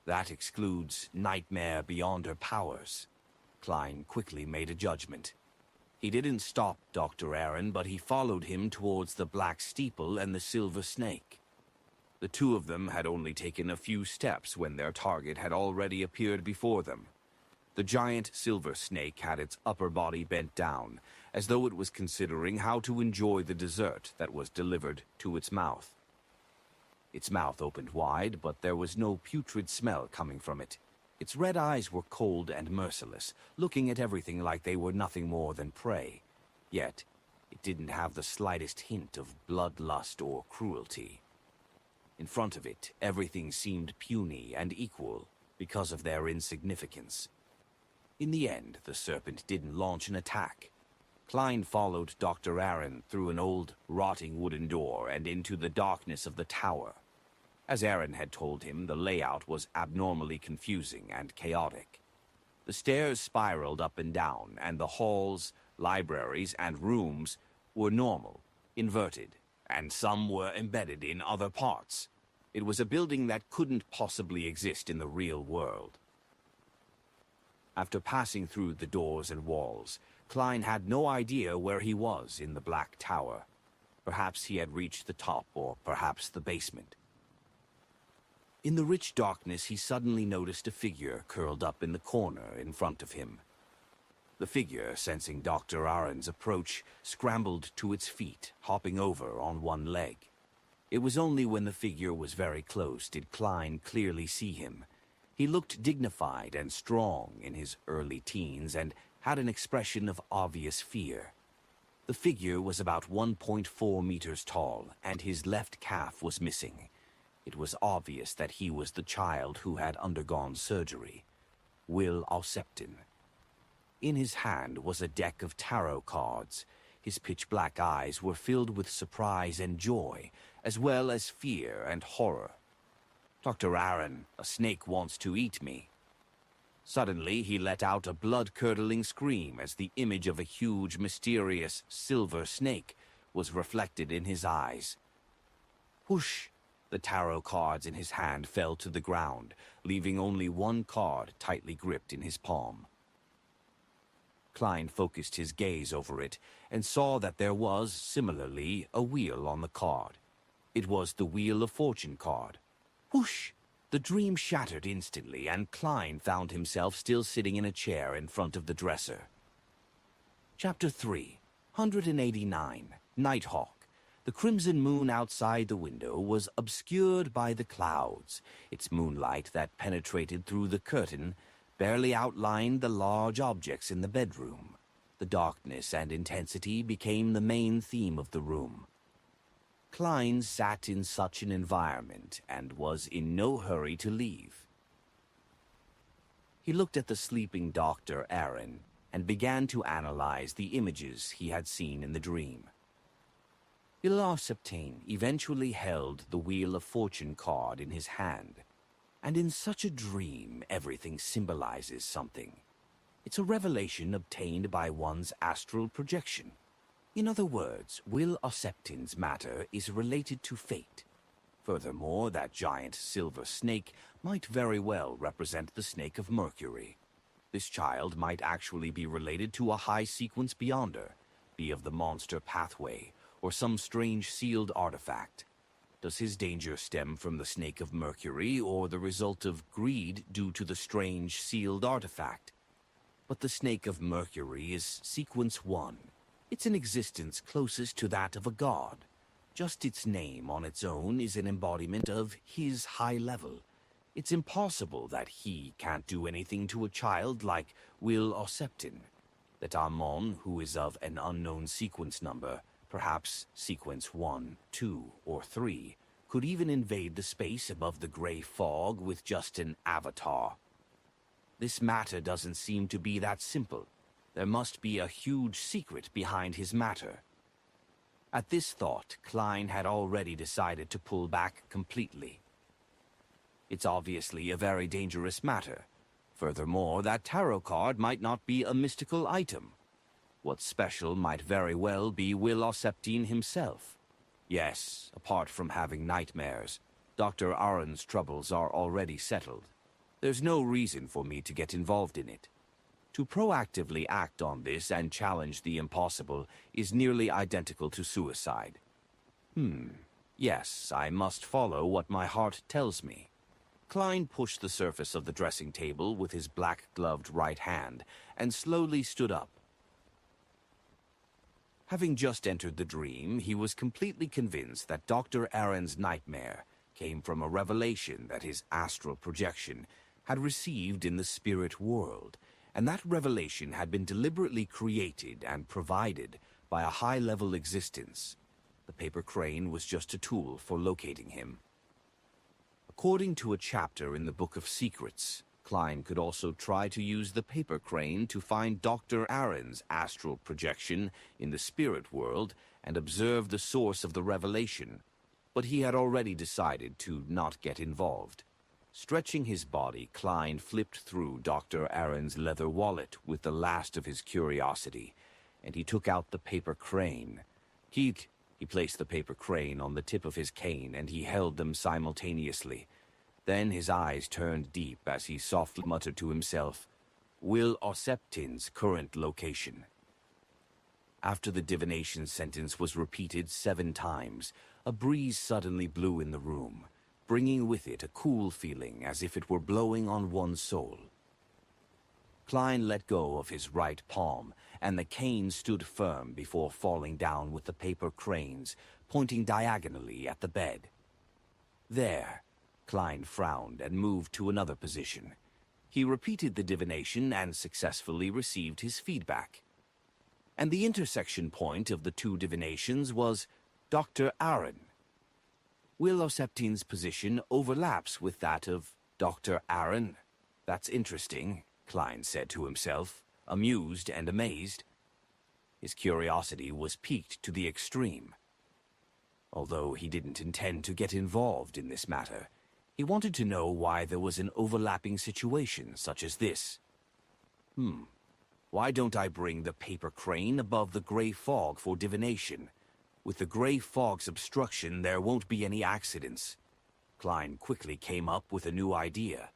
That excludes Nightmare beyond her powers." Klein quickly made a judgment. He didn't stop Dr. Aaron, but he followed him towards the black steeple and the silver snake. The two of them had only taken a few steps when their target had already appeared before them. The giant silver snake had its upper body bent down, as though it was considering how to enjoy the dessert that was delivered to its mouth. Its mouth opened wide, but there was no putrid smell coming from it. Its red eyes were cold and merciless, looking at everything like they were nothing more than prey. Yet, it didn't have the slightest hint of bloodlust or cruelty. In front of it, everything seemed puny and equal because of their insignificance. In the end, the serpent didn't launch an attack. Klein followed Dr. Aaron through an old, rotting wooden door and into the darkness of the tower. As Aaron had told him, the layout was abnormally confusing and chaotic. The stairs spiraled up and down, and the halls, libraries, and rooms were normal, inverted, and some were embedded in other parts. It was a building that couldn't possibly exist in the real world. After passing through the doors and walls, Klein had no idea where he was in the Black Tower. Perhaps he had reached the top, or perhaps the basement. In the rich darkness, he suddenly noticed a figure curled up in the corner in front of him. The figure, sensing Dr. Aaron's approach, scrambled to its feet, hopping over on one leg. It was only when the figure was very close did Klein clearly see him. He looked dignified and strong in his early teens and had an expression of obvious fear. The figure was about 1.4 meters tall, and his left calf was missing. It was obvious that he was the child who had undergone surgery. Will Alsepton. In his hand was a deck of tarot cards. His pitch-black eyes were filled with surprise and joy, as well as fear and horror. "Dr. Aaron, a snake wants to eat me." Suddenly, he let out a blood-curdling scream as the image of a huge, mysterious, silver snake was reflected in his eyes. Whoosh! The tarot cards in his hand fell to the ground, leaving only one card tightly gripped in his palm. Klein focused his gaze over it and saw that there was, similarly, a wheel on the card. It was the Wheel of Fortune card. Whoosh! The dream shattered instantly, and Klein found himself still sitting in a chair in front of the dresser. Chapter 3, 189, Nighthawk. The crimson moon outside the window was obscured by the clouds. Its moonlight that penetrated through the curtain barely outlined the large objects in the bedroom. The darkness and intensity became the main theme of the room. Klein sat in such an environment and was in no hurry to leave. He looked at the sleeping Dr. Aaron and began to analyze the images he had seen in the dream. Bilar Septain eventually held the Wheel of Fortune card in his hand, and in such a dream everything symbolizes something. It's a revelation obtained by one's astral projection. In other words, Will Osseptin's matter is related to fate. Furthermore, that giant silver snake might very well represent the Snake of Mercury. This child might actually be related to a high-sequence beyonder, be of the monster pathway, or some strange sealed artifact. Does his danger stem from the Snake of Mercury, or the result of greed due to the strange sealed artifact? But the Snake of Mercury is Sequence 1. It's an existence closest to that of a god. Just its name on its own is an embodiment of his high level. It's impossible that he can't do anything to a child like Will Osseptin. That Amon, who is of an unknown sequence number, perhaps Sequence 1, 2, or 3, could even invade the space above the gray fog with just an avatar. This matter doesn't seem to be that simple. There must be a huge secret behind his matter. At this thought, Klein had already decided to pull back completely. It's obviously a very dangerous matter. Furthermore, that tarot card might not be a mystical item. What's special might very well be Will Osseptin himself. Yes, apart from having nightmares, Dr. Aaron's troubles are already settled. There's no reason for me to get involved in it. To proactively act on this and challenge the impossible is nearly identical to suicide. Yes, I must follow what my heart tells me. Klein pushed the surface of the dressing table with his black-gloved right hand and slowly stood up. Having just entered the dream, he was completely convinced that Dr. Aaron's nightmare came from a revelation that his astral projection had received in the spirit world, and that revelation had been deliberately created and provided by a high-level existence. The paper crane was just a tool for locating him. According to a chapter in the Book of Secrets, Klein could also try to use the paper crane to find Dr. Aaron's astral projection in the spirit world and observe the source of the revelation, but he had already decided to not get involved. Stretching his body, Klein flipped through Dr. Aaron's leather wallet with the last of his curiosity, and he took out the paper crane. He placed the paper crane on the tip of his cane, and he held them simultaneously. Then his eyes turned deep as he softly muttered to himself, Will Osseptin's current location. After the divination sentence was repeated 7 times, a breeze suddenly blew in the room, bringing with it a cool feeling as if it were blowing on one's soul. Klein let go of his right palm, and the cane stood firm before falling down with the paper cranes, pointing diagonally at the bed. There, Klein frowned and moved to another position. He repeated the divination and successfully received his feedback. And the intersection point of the 2 divinations was Dr. Aaron. Will Osseptin's position overlaps with that of Dr. Aaron. That's interesting, Klein said to himself, amused and amazed. His curiosity was piqued to the extreme. Although he didn't intend to get involved in this matter, he wanted to know why there was an overlapping situation such as this. Why don't I bring the paper crane above the gray fog for divination? With the gray fog's obstruction, there won't be any accidents. Klein quickly came up with a new idea.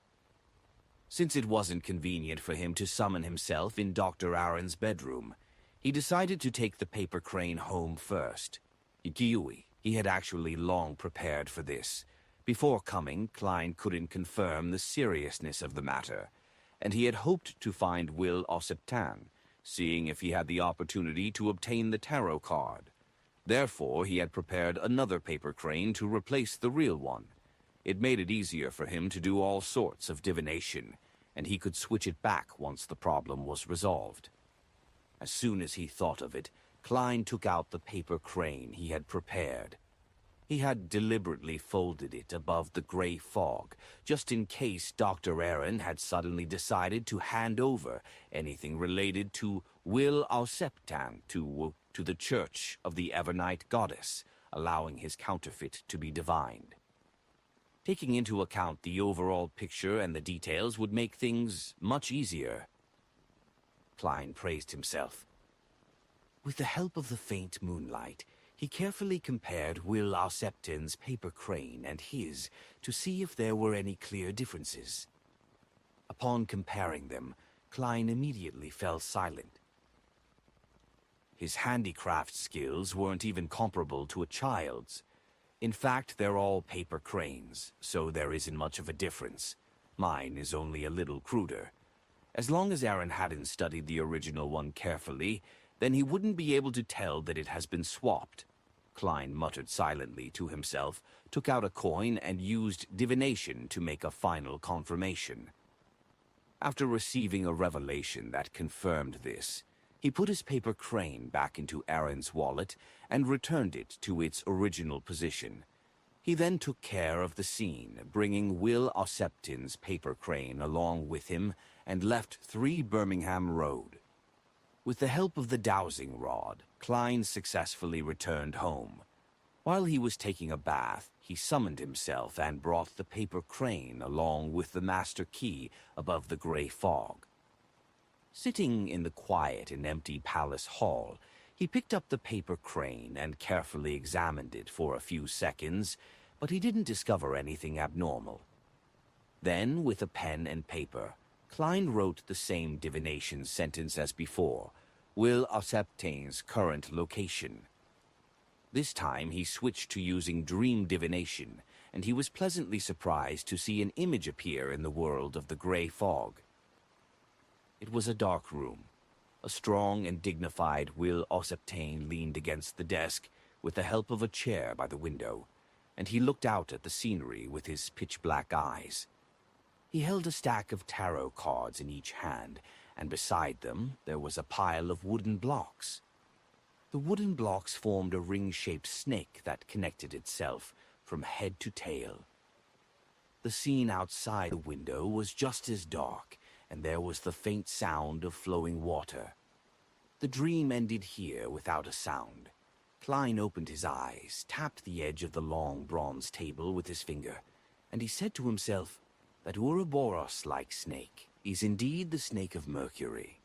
Since it wasn't convenient for him to summon himself in Dr. Aaron's bedroom, he decided to take the paper crane home first. Ikiui, he had actually long prepared for this. Before coming, Klein couldn't confirm the seriousness of the matter, and he had hoped to find Will Ossiptan, seeing if he had the opportunity to obtain the tarot card. Therefore, he had prepared another paper crane to replace the real one. It made it easier for him to do all sorts of divination, and he could switch it back once the problem was resolved. As soon as he thought of it, Klein took out the paper crane he had prepared. He had deliberately folded it above the gray fog, just in case Dr. Aaron had suddenly decided to hand over anything related to Will Ossiptan to the Church of the Evernight Goddess, allowing his counterfeit to be divined. Taking into account the overall picture and the details would make things much easier. Klein praised himself. With the help of the faint moonlight, he carefully compared Will Ossiptan's paper crane and his to see if there were any clear differences. Upon comparing them, Klein immediately fell silent. His handicraft skills weren't even comparable to a child's. In fact, they're all paper cranes, so there isn't much of a difference. Mine is only a little cruder. As long as Aaron hadn't studied the original one carefully, then he wouldn't be able to tell that it has been swapped. Klein muttered silently to himself, took out a coin, and used divination to make a final confirmation. After receiving a revelation that confirmed this, he put his paper crane back into Aaron's wallet and returned it to its original position. He then took care of the scene, bringing Will Ossiptan's paper crane along with him and left 3 Birmingham Road. With the help of the dowsing rod, Klein successfully returned home. While he was taking a bath, he summoned himself and brought the paper crane along with the master key above the gray fog. Sitting in the quiet and empty palace hall, he picked up the paper crane and carefully examined it for a few seconds, but he didn't discover anything abnormal. Then, with a pen and paper, Klein wrote the same divination sentence as before, Will Ossiptan's current location. This time he switched to using dream divination, and he was pleasantly surprised to see an image appear in the world of the gray fog. It was a dark room. A strong and dignified Will Ossiptan leaned against the desk with the help of a chair by the window, and he looked out at the scenery with his pitch-black eyes. He held a stack of tarot cards in each hand, and beside them there was a pile of wooden blocks. The wooden blocks formed a ring-shaped snake that connected itself from head to tail. The scene outside the window was just as dark, and there was the faint sound of flowing water. The dream ended here without a sound. Klein opened his eyes, tapped the edge of the long bronze table with his finger, and he said to himself that Ouroboros-like snake is indeed the snake of Mercury.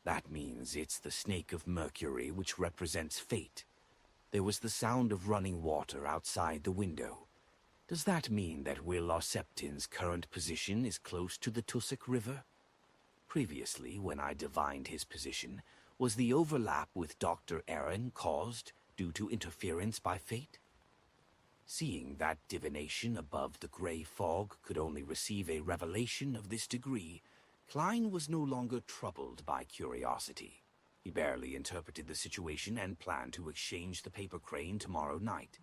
That means it's the snake of Mercury which represents fate. There was the sound of running water outside the window. Does that mean that Will Ossiptan's current position is close to the Tussock River? Previously, when I divined his position, was the overlap with Dr. Aaron caused due to interference by fate? Seeing that divination above the gray fog could only receive a revelation of this degree, Klein was no longer troubled by curiosity. He barely interpreted the situation and planned to exchange the paper crane tomorrow night.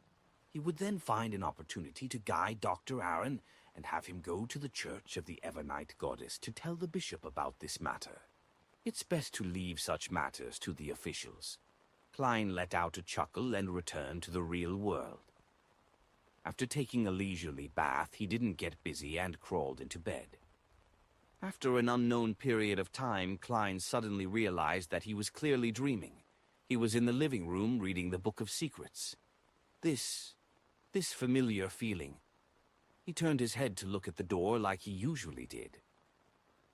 He would then find an opportunity to guide Dr. Aaron and have him go to the Church of the Evernight Goddess to tell the bishop about this matter. It's best to leave such matters to the officials. Klein let out a chuckle and returned to the real world. After taking a leisurely bath, he didn't get busy and crawled into bed. After an unknown period of time, Klein suddenly realized that he was clearly dreaming. He was in the living room reading the Book of Secrets. This familiar feeling. He turned his head to look at the door like he usually did.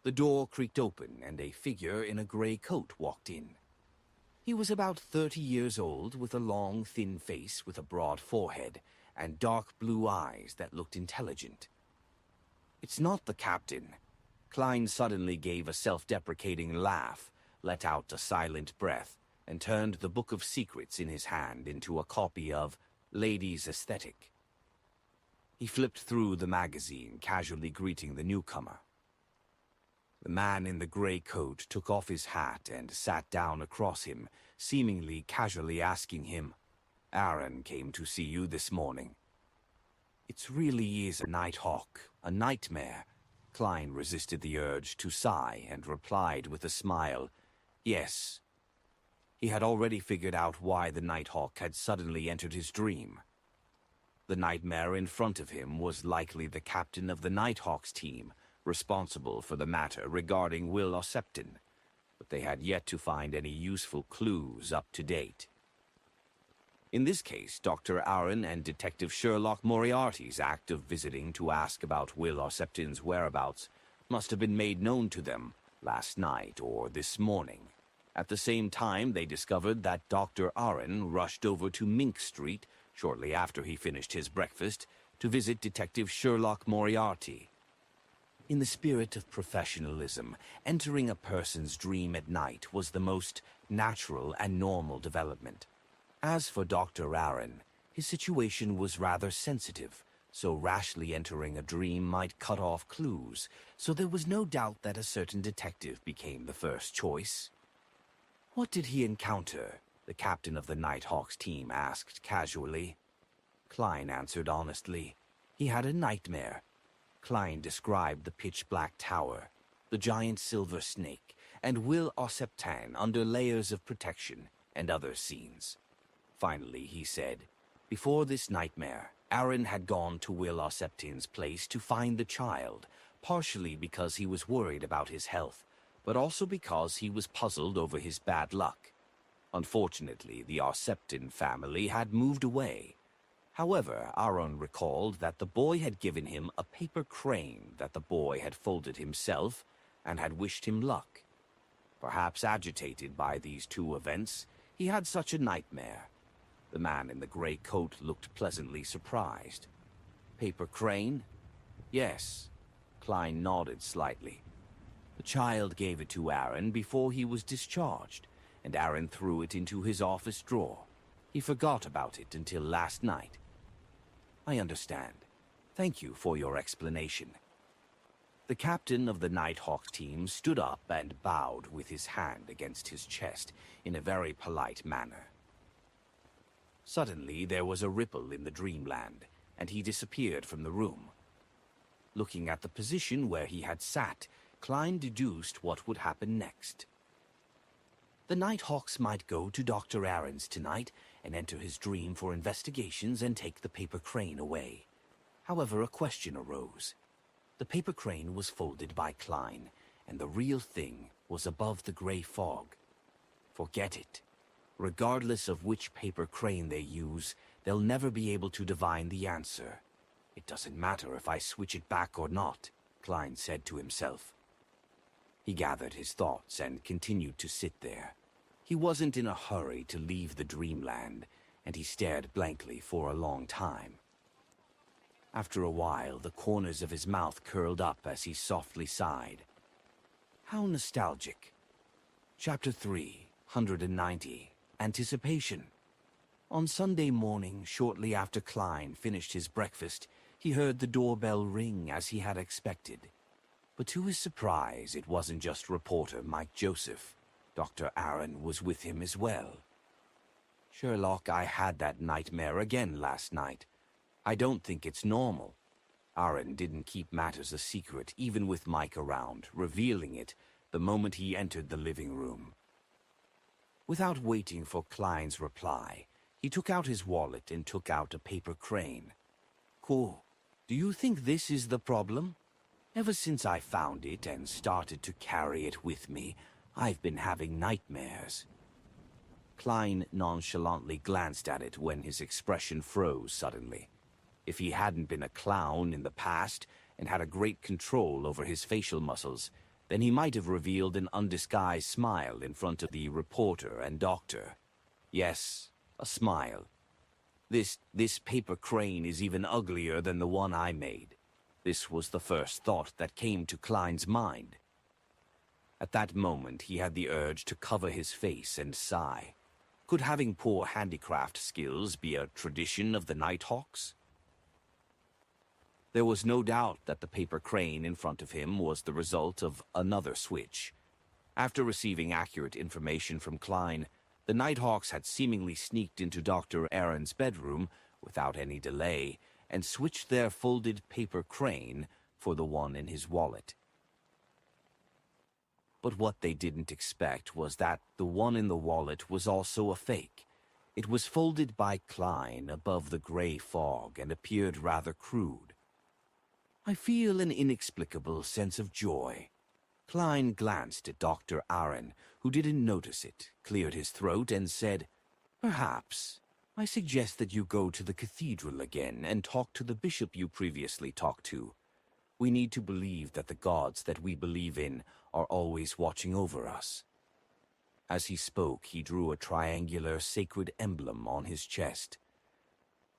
The door creaked open and a figure in a gray coat walked in. He was about 30 years old, with a long, thin face with a broad forehead and dark blue eyes that looked intelligent. "It's not the captain," Klein suddenly gave a self-deprecating laugh, let out a silent breath, and turned the Book of Secrets in his hand into a copy of Ladies' Aesthetic. He flipped through the magazine, casually greeting the newcomer. The man in the gray coat took off his hat and sat down across him, seemingly casually asking him, "Aaron came to see you this morning." "It really is a nighthawk, a nightmare." Klein resisted the urge to sigh and replied with a smile, "Yes." He had already figured out why the nighthawk had suddenly entered his dream. The nightmare in front of him was likely the captain of the Nighthawks team, responsible for the matter regarding Will Ossepton, but they had yet to find any useful clues up to date. In this case, Dr. Aaron and Detective Sherlock Moriarty's act of visiting to ask about Will Ossepton's whereabouts must have been made known to them last night or this morning. At the same time, they discovered that Dr. Aaron rushed over to Mink Street shortly after he finished his breakfast to visit Detective Sherlock Moriarty. In the spirit of professionalism, entering a person's dream at night was the most natural and normal development. As for Dr. Aaron, his situation was rather sensitive, so rashly entering a dream might cut off clues, so there was no doubt that a certain detective became the first choice. "What did he encounter?" the captain of the Nighthawks team asked casually. Klein answered honestly. He had a nightmare. Klein described the pitch-black tower, the giant silver snake, and Will Ossepton under layers of protection, and other scenes. Finally, he said, before this nightmare, Aaron had gone to Will Ossepton's place to find the child, partially because he was worried about his health, but also because he was puzzled over his bad luck. Unfortunately, the Ossepton family had moved away. However, Aaron recalled that the boy had given him a paper crane that the boy had folded himself and had wished him luck. Perhaps agitated by these two events, he had such a nightmare. The man in the gray coat looked pleasantly surprised. "Paper crane?" "Yes." Klein nodded slightly. "The child gave it to Aaron before he was discharged, and Aaron threw it into his office drawer. He forgot about it until last night." "I understand. Thank you for your explanation." The captain of the Nighthawks team stood up and bowed with his hand against his chest in a very polite manner. Suddenly, there was a ripple in the dreamland, and he disappeared from the room. Looking at the position where he had sat, Klein deduced what would happen next. The Nighthawks might go to Dr. Aaron's tonight and enter his dream for investigations and take the paper crane away. However, a question arose. The paper crane was folded by Klein, and the real thing was above the gray fog. Forget it. Regardless of which paper crane they use, they'll never be able to divine the answer. "It doesn't matter if I switch it back or not," Klein said to himself. He gathered his thoughts and continued to sit there. He wasn't in a hurry to leave the dreamland, and he stared blankly for a long time. After a while, the corners of his mouth curled up as he softly sighed. How nostalgic. Chapter 390. Anticipation. On Sunday morning, shortly after Klein finished his breakfast, he heard the doorbell ring as he had expected. But to his surprise, it wasn't just reporter Mike Joseph. Dr. Aaron was with him as well. "Sherlock, I had that nightmare again last night. I don't think it's normal." Aaron didn't keep matters a secret, even with Mike around, revealing it the moment he entered the living room. Without waiting for Klein's reply, he took out his wallet and took out a paper crane. "Cool. Do you think this is the problem? Ever since I found it and started to carry it with me, I've been having nightmares." Klein nonchalantly glanced at it when his expression froze suddenly. If he hadn't been a clown in the past and had a great control over his facial muscles, then he might have revealed an undisguised smile in front of the reporter and doctor. Yes, a smile. This paper crane is even uglier than the one I made. This was the first thought that came to Klein's mind. At that moment, he had the urge to cover his face and sigh. Could having poor handicraft skills be a tradition of the Nighthawks? There was no doubt that the paper crane in front of him was the result of another switch. After receiving accurate information from Klein, the Nighthawks had seemingly sneaked into Dr. Aaron's bedroom without any delay and switched their folded paper crane for the one in his wallet. But what they didn't expect was that the one in the wallet was also a fake. It was folded by Klein above the gray fog and appeared rather crude. I feel an inexplicable sense of joy. Klein glanced at Dr. Aaron, who didn't notice it, cleared his throat, and said, "Perhaps I suggest that you go to the cathedral again and talk to the bishop you previously talked to. We need to believe that the gods that we believe in are always watching over us." As he spoke, he drew a triangular sacred emblem on his chest.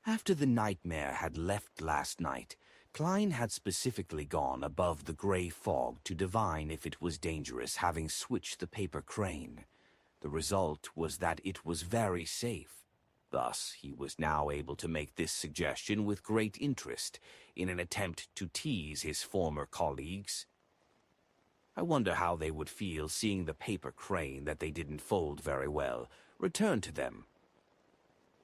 After the nightmare had left last night, Klein had specifically gone above the gray fog to divine if it was dangerous having switched the paper crane. The result was that it was very safe. Thus, he was now able to make this suggestion with great interest in an attempt to tease his former colleagues. I wonder how they would feel seeing the paper crane that they didn't fold very well return to them.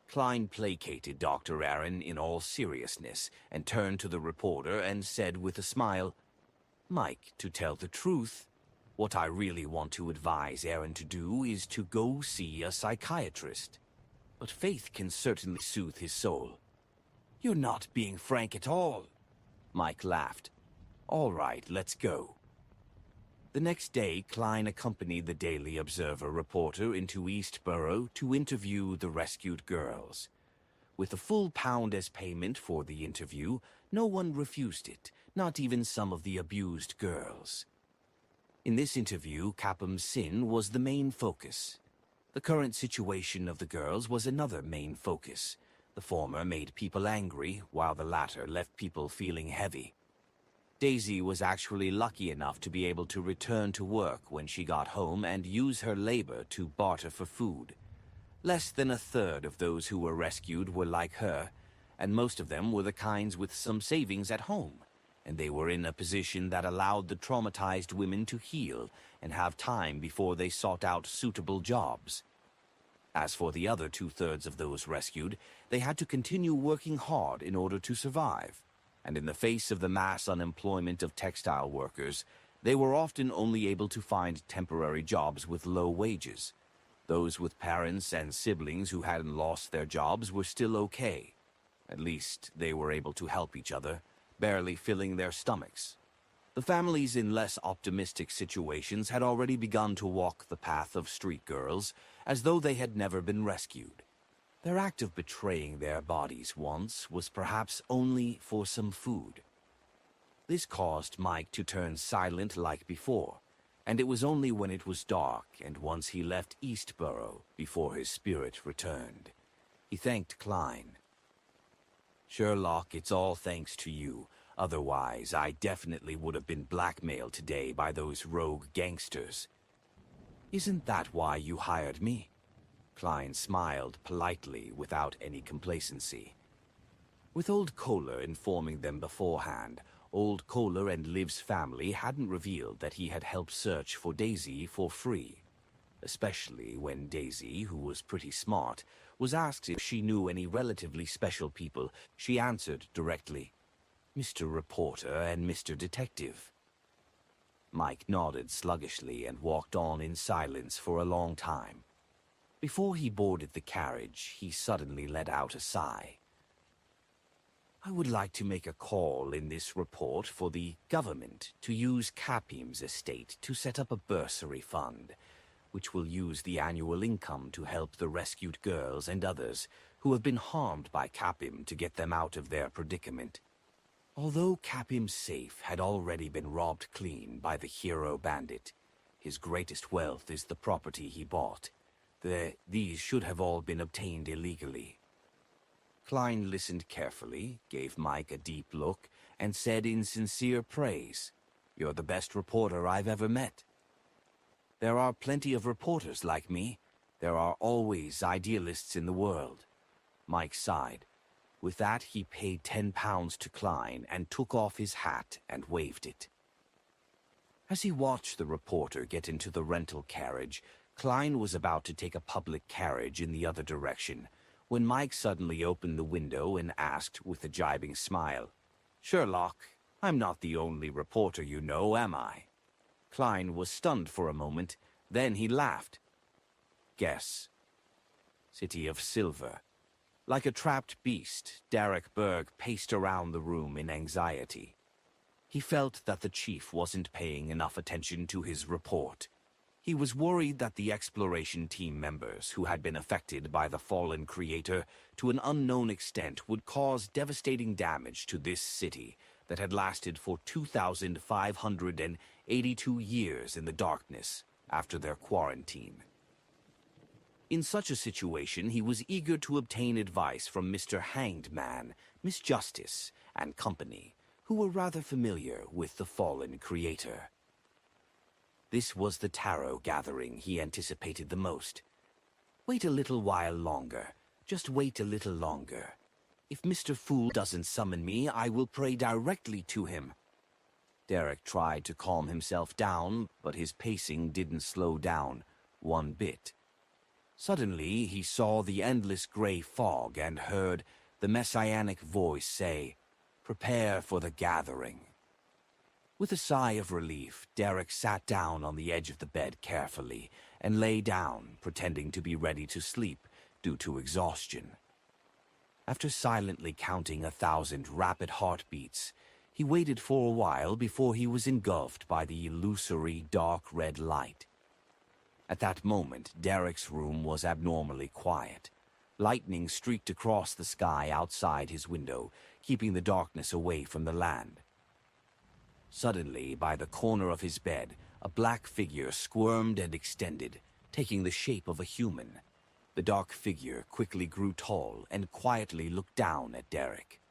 Klein placated Dr. Aaron in all seriousness and turned to the reporter and said with a smile, "Mike, to tell the truth, what I really want to advise Aaron to do is to go see a psychiatrist. But faith can certainly soothe his soul." "You're not being frank at all." Mike laughed. "All right, let's go." The next day, Klein accompanied the Daily Observer reporter into Eastborough to interview the rescued girls. With a full £1 as payment for the interview, no one refused it, not even some of the abused girls. In this interview, Capham's sin was the main focus. The current situation of the girls was another main focus. The former made people angry, while the latter left people feeling heavy. Daisy was actually lucky enough to be able to return to work when she got home and use her labor to barter for food. Less than a third of those who were rescued were like her, and most of them were the kinds with some savings at home, and they were in a position that allowed the traumatized women to heal and have time before they sought out suitable jobs. As for the other two-thirds of those rescued, they had to continue working hard in order to survive. And in the face of the mass unemployment of textile workers, they were often only able to find temporary jobs with low wages. Those with parents and siblings who hadn't lost their jobs were still okay. At least they were able to help each other, barely filling their stomachs. The families in less optimistic situations had already begun to walk the path of street girls, as though they had never been rescued. Their act of betraying their bodies once was perhaps only for some food. This caused Mike to turn silent like before, and it was only when it was dark and once he left Eastborough before his spirit returned. He thanked Klein. "Sherlock, it's all thanks to you. Otherwise, I definitely would have been blackmailed today by those rogue gangsters." "Isn't that why you hired me?" Klein smiled politely without any complacency. With old Kohler informing them beforehand, old Kohler and Liv's family hadn't revealed that he had helped search for Daisy for free. Especially when Daisy, who was pretty smart, was asked if she knew any relatively special people, she answered directly, "Mr. Reporter and Mr. Detective." Mike nodded sluggishly and walked on in silence for a long time. Before he boarded the carriage, he suddenly let out a sigh. "I would like to make a call in this report for the government to use Capim's estate to set up a bursary fund, which will use the annual income to help the rescued girls and others who have been harmed by Capim to get them out of their predicament. Although Capim's safe had already been robbed clean by the hero bandit, his greatest wealth is the property he bought. These should have all been obtained illegally." Klein listened carefully, gave Mike a deep look, and said in sincere praise, "You're the best reporter I've ever met." There are plenty of reporters like me. There are always idealists in the world. Mike sighed. With that, he paid £10 to Klein and took off his hat and waved it. As he watched the reporter get into the rental carriage, Klein was about to take a public carriage in the other direction, when Mike suddenly opened the window and asked with a jibing smile, "Sherlock, I'm not the only reporter you know, am I?" Klein was stunned for a moment, then he laughed. "Guess." "City of Silver." Like a trapped beast, Derek Berg paced around the room in anxiety. He felt that the chief wasn't paying enough attention to his report. He was worried that the exploration team members who had been affected by the fallen creator to an unknown extent would cause devastating damage to this city that had lasted for 2,582 years in the darkness after their quarantine. In such a situation, he was eager to obtain advice from Mr. Hanged Man, Miss Justice, and company, who were rather familiar with the fallen creator. This was the tarot gathering he anticipated the most. Wait a little while longer. Just wait a little longer. If Mr. Fool doesn't summon me, I will pray directly to him. Derek tried to calm himself down, but his pacing didn't slow down one bit. Suddenly, he saw the endless gray fog and heard the messianic voice say, "Prepare for the gathering." With a sigh of relief, Derek sat down on the edge of the bed carefully and lay down, pretending to be ready to sleep due to exhaustion. After silently counting 1,000 rapid heartbeats, he waited for a while before he was engulfed by the illusory dark red light. At that moment, Derek's room was abnormally quiet. Lightning streaked across the sky outside his window, keeping the darkness away from the land. Suddenly, by the corner of his bed, a black figure squirmed and extended, taking the shape of a human. The dark figure quickly grew tall and quietly looked down at Derek.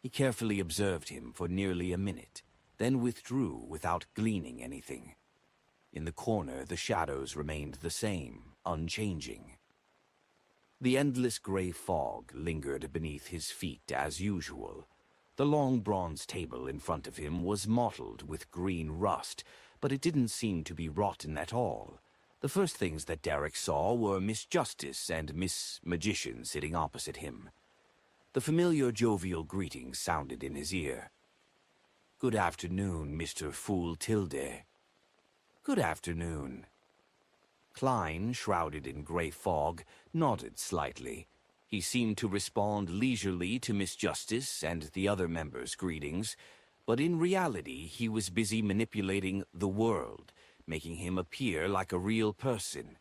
He carefully observed him for nearly a minute, then withdrew without gleaning anything. In the corner, the shadows remained the same, unchanging. The endless gray fog lingered beneath his feet as usual. The long bronze table in front of him was mottled with green rust, but it didn't seem to be rotten at all. The first things that Derek saw were Miss Justice and Miss Magician sitting opposite him. The familiar jovial greetings sounded in his ear. "Good afternoon, Mr. Fool Tilde." "Good afternoon." Klein, shrouded in gray fog, nodded slightly. He seemed to respond leisurely to Miss Justice and the other members' greetings, but in reality he was busy manipulating the world, making him appear like a real person.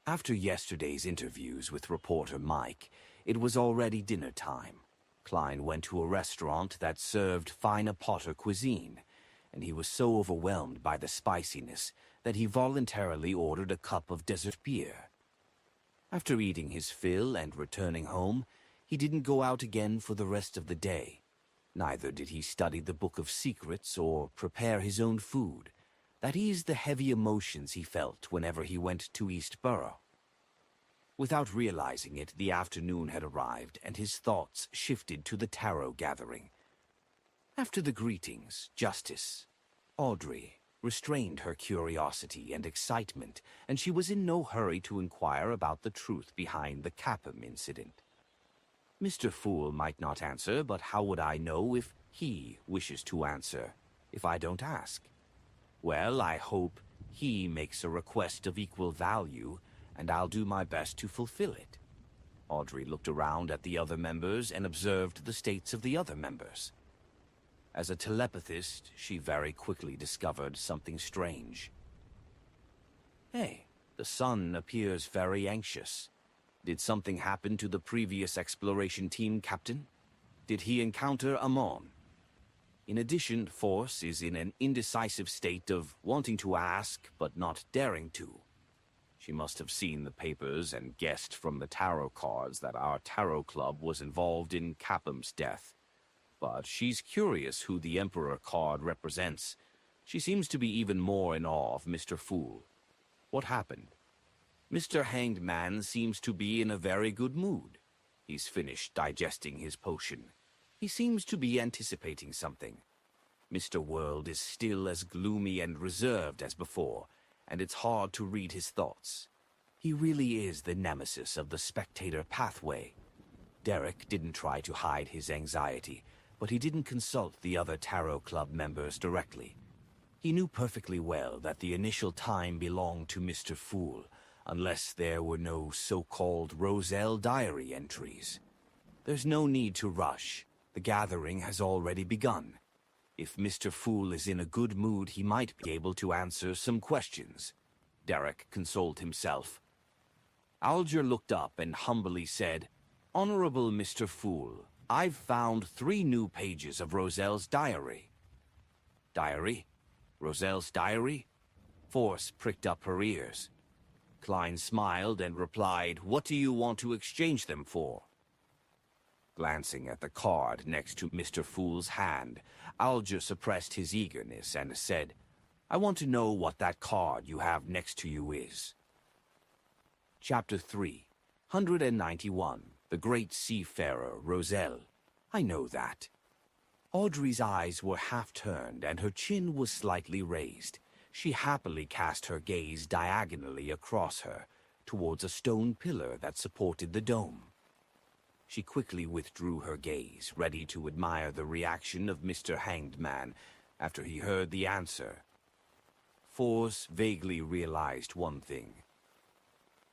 After yesterday's interviews with reporter Mike, it was already dinner time. Klein went to a restaurant that served finer Potter cuisine, and he was so overwhelmed by the spiciness that he voluntarily ordered a cup of desert beer. After eating his fill and returning home, he didn't go out again for the rest of the day. Neither did he study the Book of Secrets or prepare his own food. That eased the heavy emotions he felt whenever he went to Eastborough. Without realizing it, the afternoon had arrived, and his thoughts shifted to the tarot gathering. After the greetings, Justice, Audrey, restrained her curiosity and excitement, and she was in no hurry to inquire about the truth behind the Capum incident. Mr. Fool might not answer, but how would I know if he wishes to answer, if I don't ask? Well, I hope he makes a request of equal value, and I'll do my best to fulfill it. Audrey looked around at the other members and observed the states of the other members. As a telepathist, she very quickly discovered something strange. "Hey, the sun appears very anxious. Did something happen to the previous exploration team captain? Did he encounter Amon? In addition, Force is in an indecisive state of wanting to ask, but not daring to. She must have seen the papers and guessed from the tarot cards that our tarot club was involved in Capum's death. but she's curious who the Emperor card represents. She seems to be even more in awe of Mr. Fool. What happened? Mr. Hanged Man seems to be in a very good mood. He's finished digesting his potion. He seems to be anticipating something. Mr. World is still as gloomy and reserved as before, and it's hard to read his thoughts. He really is the nemesis of the spectator pathway. Derek didn't try to hide his anxiety, but he didn't consult the other Tarot Club members directly. He knew perfectly well that the initial time belonged to Mr. Fool, unless there were no so-called Roselle diary entries. There's no need to rush. The gathering has already begun. If Mr. Fool is in a good mood, he might be able to answer some questions. Derek consoled himself. Alger looked up and humbly said, "Honorable Mr. Fool, I've found 3 new pages of Roselle's diary." Diary? Roselle's diary? Force pricked up her ears. Klein smiled and replied, "What do you want to exchange them for?" Glancing at the card next to Mr. Fool's hand, Alger suppressed his eagerness and said, "I want to know what that card you have next to you is." Chapter 3, 191, The Great Seafarer, Roselle. I know that. Audrey's eyes were half-turned and her chin was slightly raised. She happily cast her gaze diagonally across her, towards a stone pillar that supported the dome. She quickly withdrew her gaze, ready to admire the reaction of Mr. Hanged Man after he heard the answer. Force vaguely realized one thing.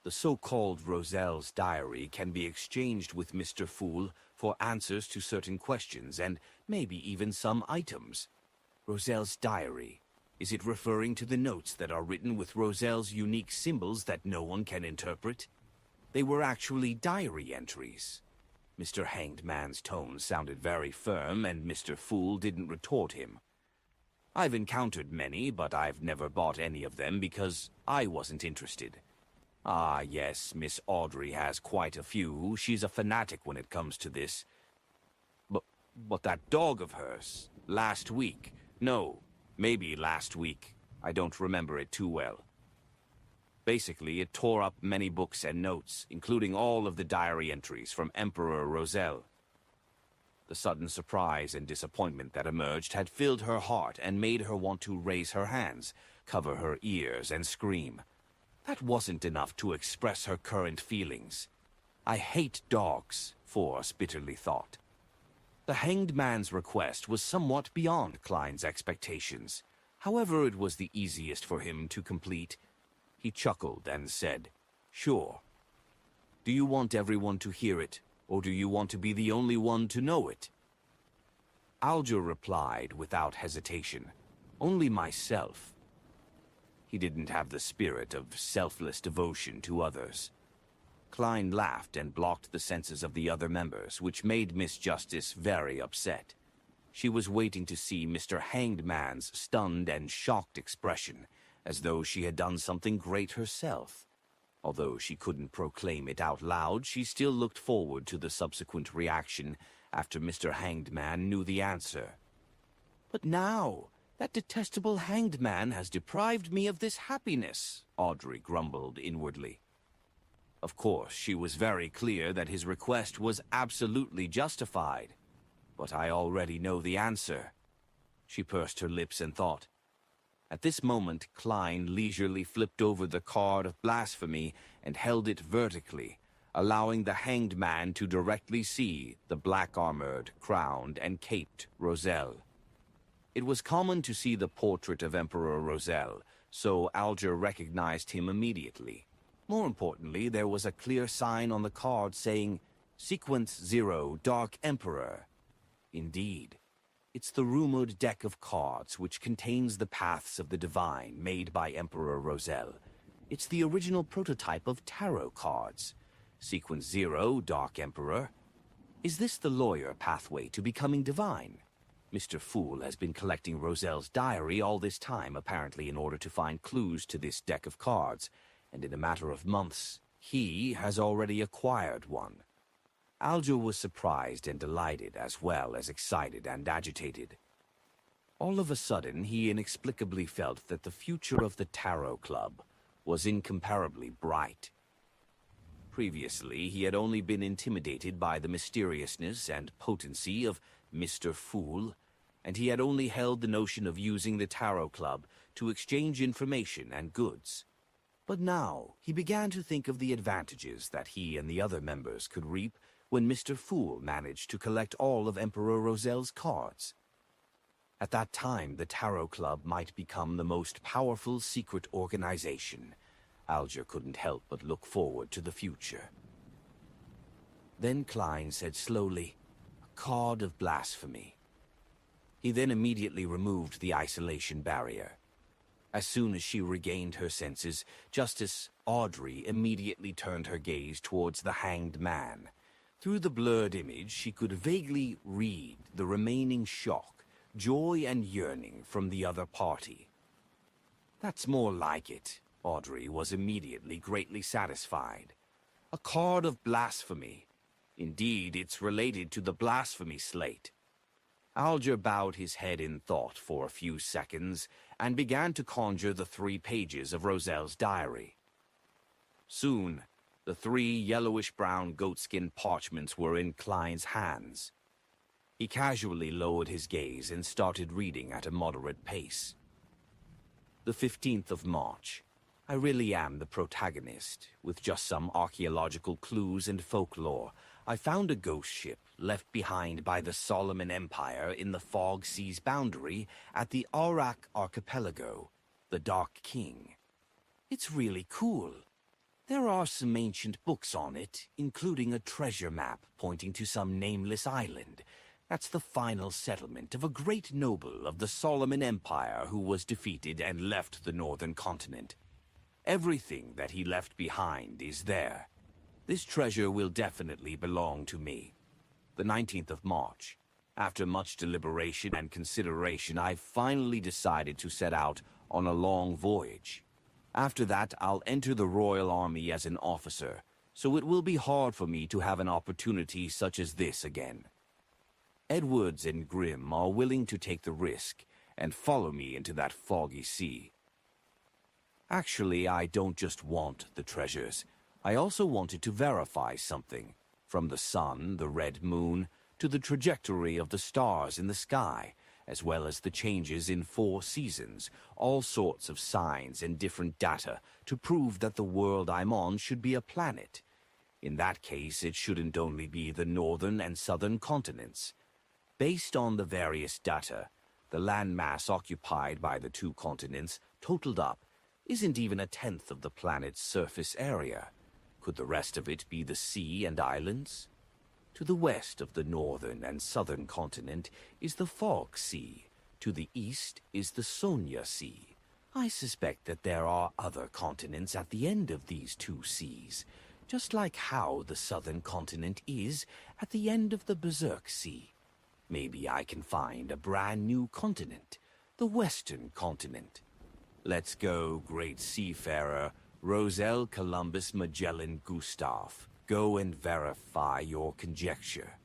The so-called Roselle's diary can be exchanged with Mr. Fool for answers to certain questions and maybe even some items. Roselle's diary. Is it referring to the notes that are written with Roselle's unique symbols that no one can interpret? They were actually diary entries. Mr. Hanged Man's tone sounded very firm, and Mr. Fool didn't retort him. I've encountered many, but I've never bought any of them because I wasn't interested. Ah, yes, Miss Audrey has quite a few. She's a fanatic when it comes to this. But that dog of hers, last week. No, maybe last week. I don't remember it too well. Basically, it tore up many books and notes, including all of the diary entries from Emperor Roselle. The sudden surprise and disappointment that emerged had filled her heart and made her want to raise her hands, cover her ears, and scream. That wasn't enough to express her current feelings. I hate dogs, Force bitterly thought. The Hanged Man's request was somewhat beyond Klein's expectations. However, it was the easiest for him to complete. He chuckled and said, "Sure. Do you want everyone to hear it, or do you want to be the only one to know it?" Alger replied without hesitation, "Only myself." He didn't have the spirit of selfless devotion to others. Klein laughed and blocked the senses of the other members, which made Miss Justice very upset. She was waiting to see Mr. Hanged Man's stunned and shocked expression, as though she had done something great herself. Although she couldn't proclaim it out loud, she still looked forward to the subsequent reaction after Mr. Hanged Man knew the answer. "But now, that detestable Hanged Man has deprived me of this happiness," Audrey grumbled inwardly. Of course, she was very clear that his request was absolutely justified. But I already know the answer. She pursed her lips and thought. At this moment, Klein leisurely flipped over the card of blasphemy and held it vertically, allowing the Hanged Man to directly see the black-armored, crowned, and caped Roselle. It was common to see the portrait of Emperor Roselle, so Alger recognized him immediately. More importantly, there was a clear sign on the card saying, "Sequence 0, Dark Emperor." Indeed. It's the rumored deck of cards which contains the paths of the divine made by Emperor Roselle. It's the original prototype of tarot cards. Sequence 0, Dark Emperor. Is this the lawyer pathway to becoming divine? Mr. Fool has been collecting Roselle's diary all this time, apparently in order to find clues to this deck of cards, and in a matter of months, he has already acquired one. Alger was surprised and delighted, as well as excited and agitated. All of a sudden, he inexplicably felt that the future of the Tarot Club was incomparably bright. Previously, he had only been intimidated by the mysteriousness and potency of Mr. Fool, and he had only held the notion of using the Tarot Club to exchange information and goods. But now, he began to think of the advantages that he and the other members could reap when Mr. Fool managed to collect all of Emperor Roselle's cards. At that time, the Tarot Club might become the most powerful secret organization. Alger couldn't help but look forward to the future. Then Klein said slowly, "A card of blasphemy." He then immediately removed the isolation barrier. As soon as she regained her senses, Justice Audrey immediately turned her gaze towards the hanged man. Through the blurred image, she could vaguely read the remaining shock, joy and yearning from the other party. "That's more like it." Audrey was immediately greatly satisfied. "A card of blasphemy. Indeed, it's related to the blasphemy slate." Alger bowed his head in thought for a few seconds and began to conjure the 3 pages of Roselle's diary. Soon, the 3 yellowish-brown goatskin parchments were in Klein's hands. He casually lowered his gaze and started reading at a moderate pace. The 15th of March. I really am the protagonist. With just some archaeological clues and folklore, I found a ghost ship left behind by the Solomon Empire in the Fog Sea's boundary at the Aurak Archipelago, the Dark King. It's really cool. There are some ancient books on it, including a treasure map pointing to some nameless island. That's the final settlement of a great noble of the Solomon Empire who was defeated and left the northern continent. Everything that he left behind is there. This treasure will definitely belong to me. The 19th of March. After much deliberation and consideration, I've finally decided to set out on a long voyage. After that, I'll enter the Royal Army as an officer, so it will be hard for me to have an opportunity such as this again. Edwards and Grimm are willing to take the risk and follow me into that foggy sea. Actually, I don't just want the treasures. I also wanted to verify something. From the sun, the red moon, to the trajectory of the stars in the sky, as well as the changes in 4 seasons, all sorts of signs and different data to prove that the world I'm on should be a planet. In that case, it shouldn't only be the northern and southern continents. Based on the various data, the landmass occupied by the 2 continents, totaled up, isn't even 1/10 of the planet's surface area. Could the rest of it be the sea and islands? To the west of the northern and southern continent is the Fog Sea. To the east is the Sonia Sea. I suspect that there are other continents at the end of these 2 seas, just like how the southern continent is at the end of the Berserk Sea. Maybe I can find a brand new continent, the western continent. Let's go, great seafarer, Roselle Columbus Magellan Gustav. Go and verify your conjecture.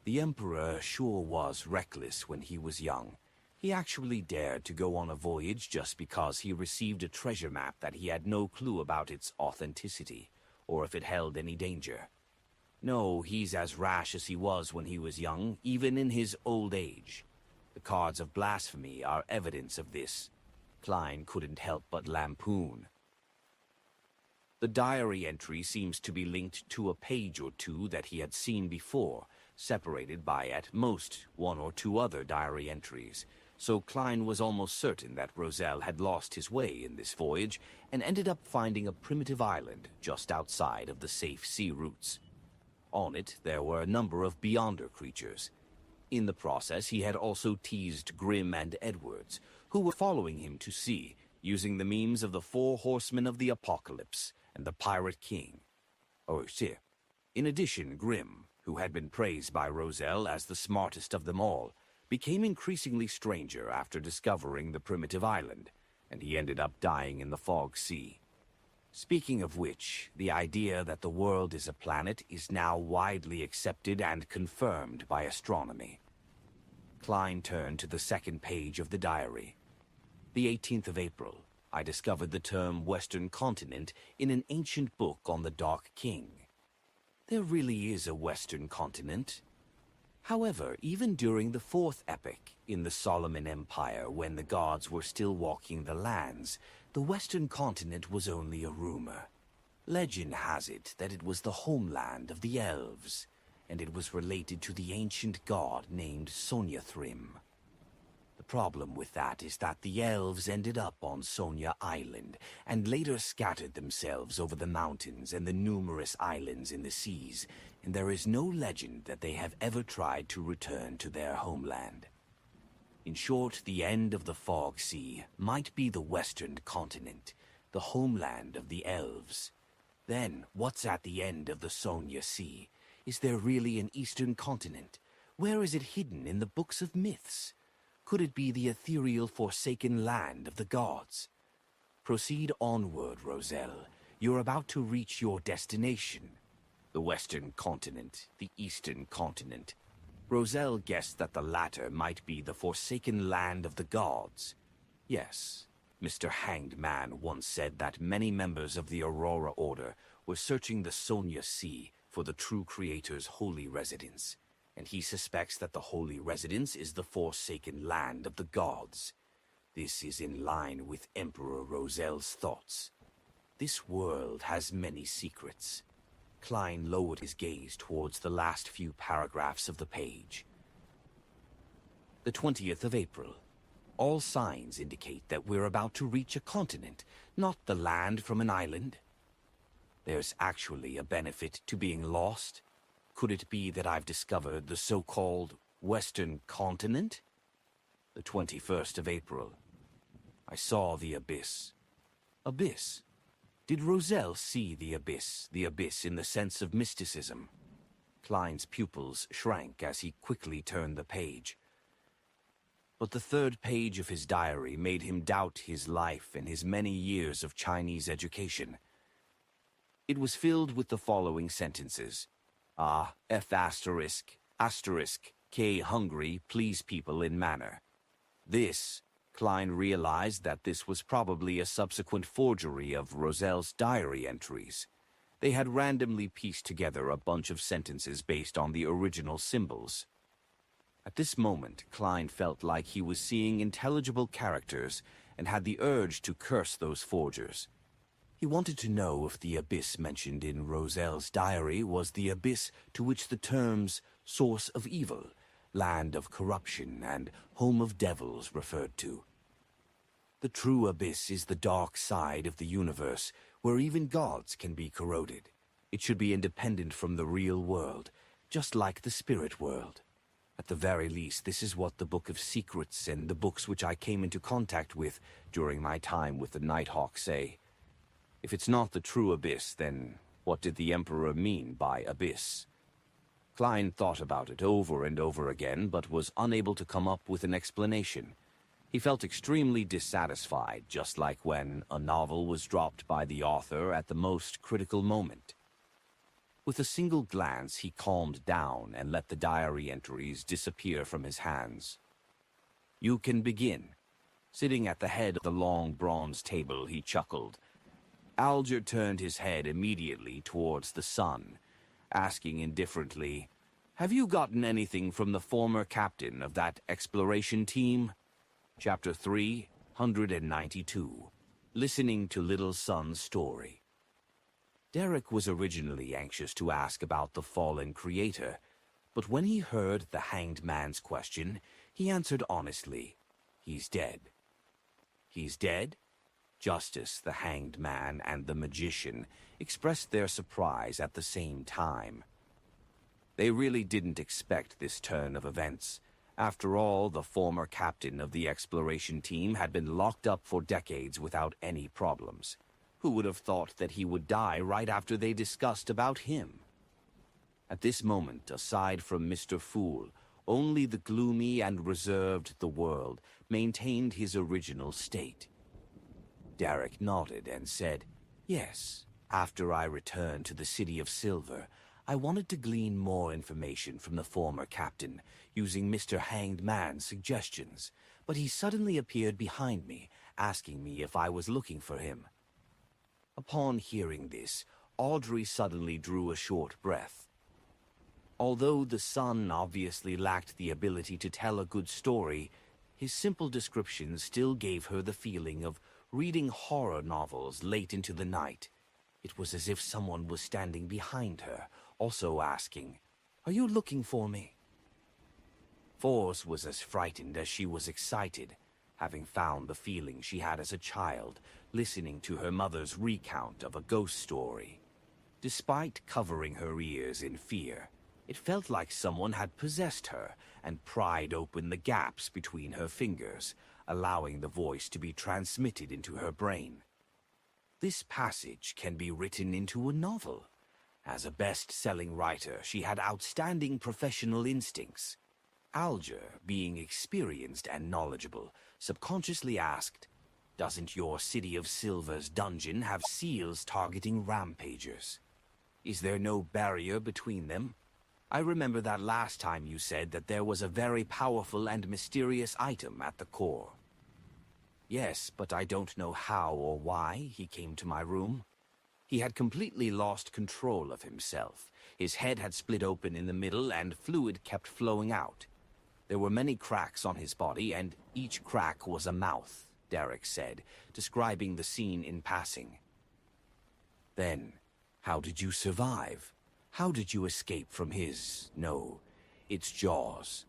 The Emperor sure was reckless when he was young. He actually dared to go on a voyage just because he received a treasure map that he had no clue about its authenticity, or if it held any danger. No, he's as rash as he was when he was young, even in his old age. The cards of blasphemy are evidence of this. Klein couldn't help but lampoon. The diary entry seems to be linked to a page or 2 that he had seen before, separated by at most 1 or 2 other diary entries, so Klein was almost certain that Roselle had lost his way in this voyage and ended up finding a primitive island just outside of the safe sea routes. On it, there were a number of Beyonder creatures. In the process, he had also teased Grimm and Edwards, who were following him to sea, using the memes of the 4 horsemen of the apocalypse and the Pirate King. Oh, shit. In addition, Grimm, who had been praised by Roselle as the smartest of them all, became increasingly stranger after discovering the primitive island, and he ended up dying in the Fog Sea. Speaking of which, the idea that the world is a planet is now widely accepted and confirmed by astronomy. Klein turned to the second page of the diary. The 18th of April, I discovered the term Western Continent in an ancient book on the Dark King. There really is a Western Continent. However, even during the Fourth Epoch, in the Solomon Empire, when the gods were still walking the lands, the Western Continent was only a rumor. Legend has it that it was the homeland of the elves, and it was related to the ancient god named Sonyathrym. The problem with that is that the elves ended up on Sonya Island, and later scattered themselves over the mountains and the numerous islands in the seas, and there is no legend that they have ever tried to return to their homeland. In short, the end of the Fog Sea might be the Western Continent, the homeland of the elves. Then, what's at the end of the Sonya Sea? Is there really an Eastern Continent? Where is it hidden in the books of myths? Could it be the ethereal forsaken land of the gods? Proceed onward, Roselle. You're about to reach your destination. The Western Continent, the Eastern Continent. Roselle guessed that the latter might be the forsaken land of the gods. Yes, Mr. Hanged Man once said that many members of the Aurora Order were searching the Sonya Sea for the true Creator's holy residence, and he suspects that the holy residence is the forsaken land of the gods. This is in line with Emperor Roselle's thoughts. This world has many secrets. Klein lowered his gaze towards the last few paragraphs of the page. The 20th of April. All signs indicate that we're about to reach a continent, not the land from an island. There's actually a benefit to being lost. Could it be that I've discovered the so-called Western Continent? The 21st of April. I saw the abyss. Abyss? Did Roselle see the abyss in the sense of mysticism? Klein's pupils shrank as he quickly turned the page. But the third page of his diary made him doubt his life and his many years of Chinese education. It was filled with the following sentences. F asterisk, asterisk, K hungry, please people in manner. This, Klein realized that this was probably a subsequent forgery of Roselle's diary entries. They had randomly pieced together a bunch of sentences based on the original symbols. At this moment, Klein felt like he was seeing intelligible characters and had the urge to curse those forgers. He wanted to know if the abyss mentioned in Roselle's diary was the abyss to which the terms source of evil, land of corruption, and home of devils referred to. The true abyss is the dark side of the universe, where even gods can be corroded. It should be independent from the real world, just like the spirit world. At the very least, this is what the Book of Secrets and the books which I came into contact with during my time with the Nighthawk say. If it's not the true abyss, then what did the Emperor mean by abyss? Klein thought about it over and over again, but was unable to come up with an explanation. He felt extremely dissatisfied, just like when a novel was dropped by the author at the most critical moment. With a single glance, he calmed down and let the diary entries disappear from his hands. You can begin. Sitting at the head of the long bronze table, he chuckled. Alger turned his head immediately towards the sun, asking indifferently, "Have you gotten anything from the former captain of that exploration team?" Chapter 392. Listening to Little Sun's Story. Derek was originally anxious to ask about the fallen creator, but when he heard the Hanged Man's question, he answered honestly, "He's dead." "He's dead?" Justice, the Hanged Man, and the Magician expressed their surprise at the same time. They really didn't expect this turn of events. After all, the former captain of the exploration team had been locked up for decades without any problems. Who would have thought that he would die right after they discussed about him? At this moment, aside from Mr. Fool, only the gloomy and reserved the world maintained his original state. Derek nodded and said, Yes, after I returned to the City of Silver, I wanted to glean more information from the former captain, using Mr. Hanged Man's suggestions, but he suddenly appeared behind me, asking me if I was looking for him. Upon hearing this, Audrey suddenly drew a short breath. Although the son obviously lacked the ability to tell a good story, his simple description still gave her the feeling of reading horror novels late into the night. It was as if someone was standing behind her, also asking, "Are you looking for me?" Force was as frightened as she was excited, having found the feeling she had as a child, listening to her mother's recount of a ghost story. Despite covering her ears in fear, it felt like someone had possessed her and pried open the gaps between her fingers, allowing the voice to be transmitted into her brain. This passage can be written into a novel. As a best-selling writer, she had outstanding professional instincts. Alger, being experienced and knowledgeable, subconsciously asked, "Doesn't your City of Silver's dungeon have seals targeting rampagers? Is there no barrier between them? I remember that last time you said that there was a very powerful and mysterious item at the core." "Yes, but I don't know how or why he came to my room. He had completely lost control of himself. His head had split open in the middle and fluid kept flowing out. There were many cracks on his body, and each crack was a mouth," Derek said, describing the scene in passing. "Then, how did you survive? How did you escape from its jaws?"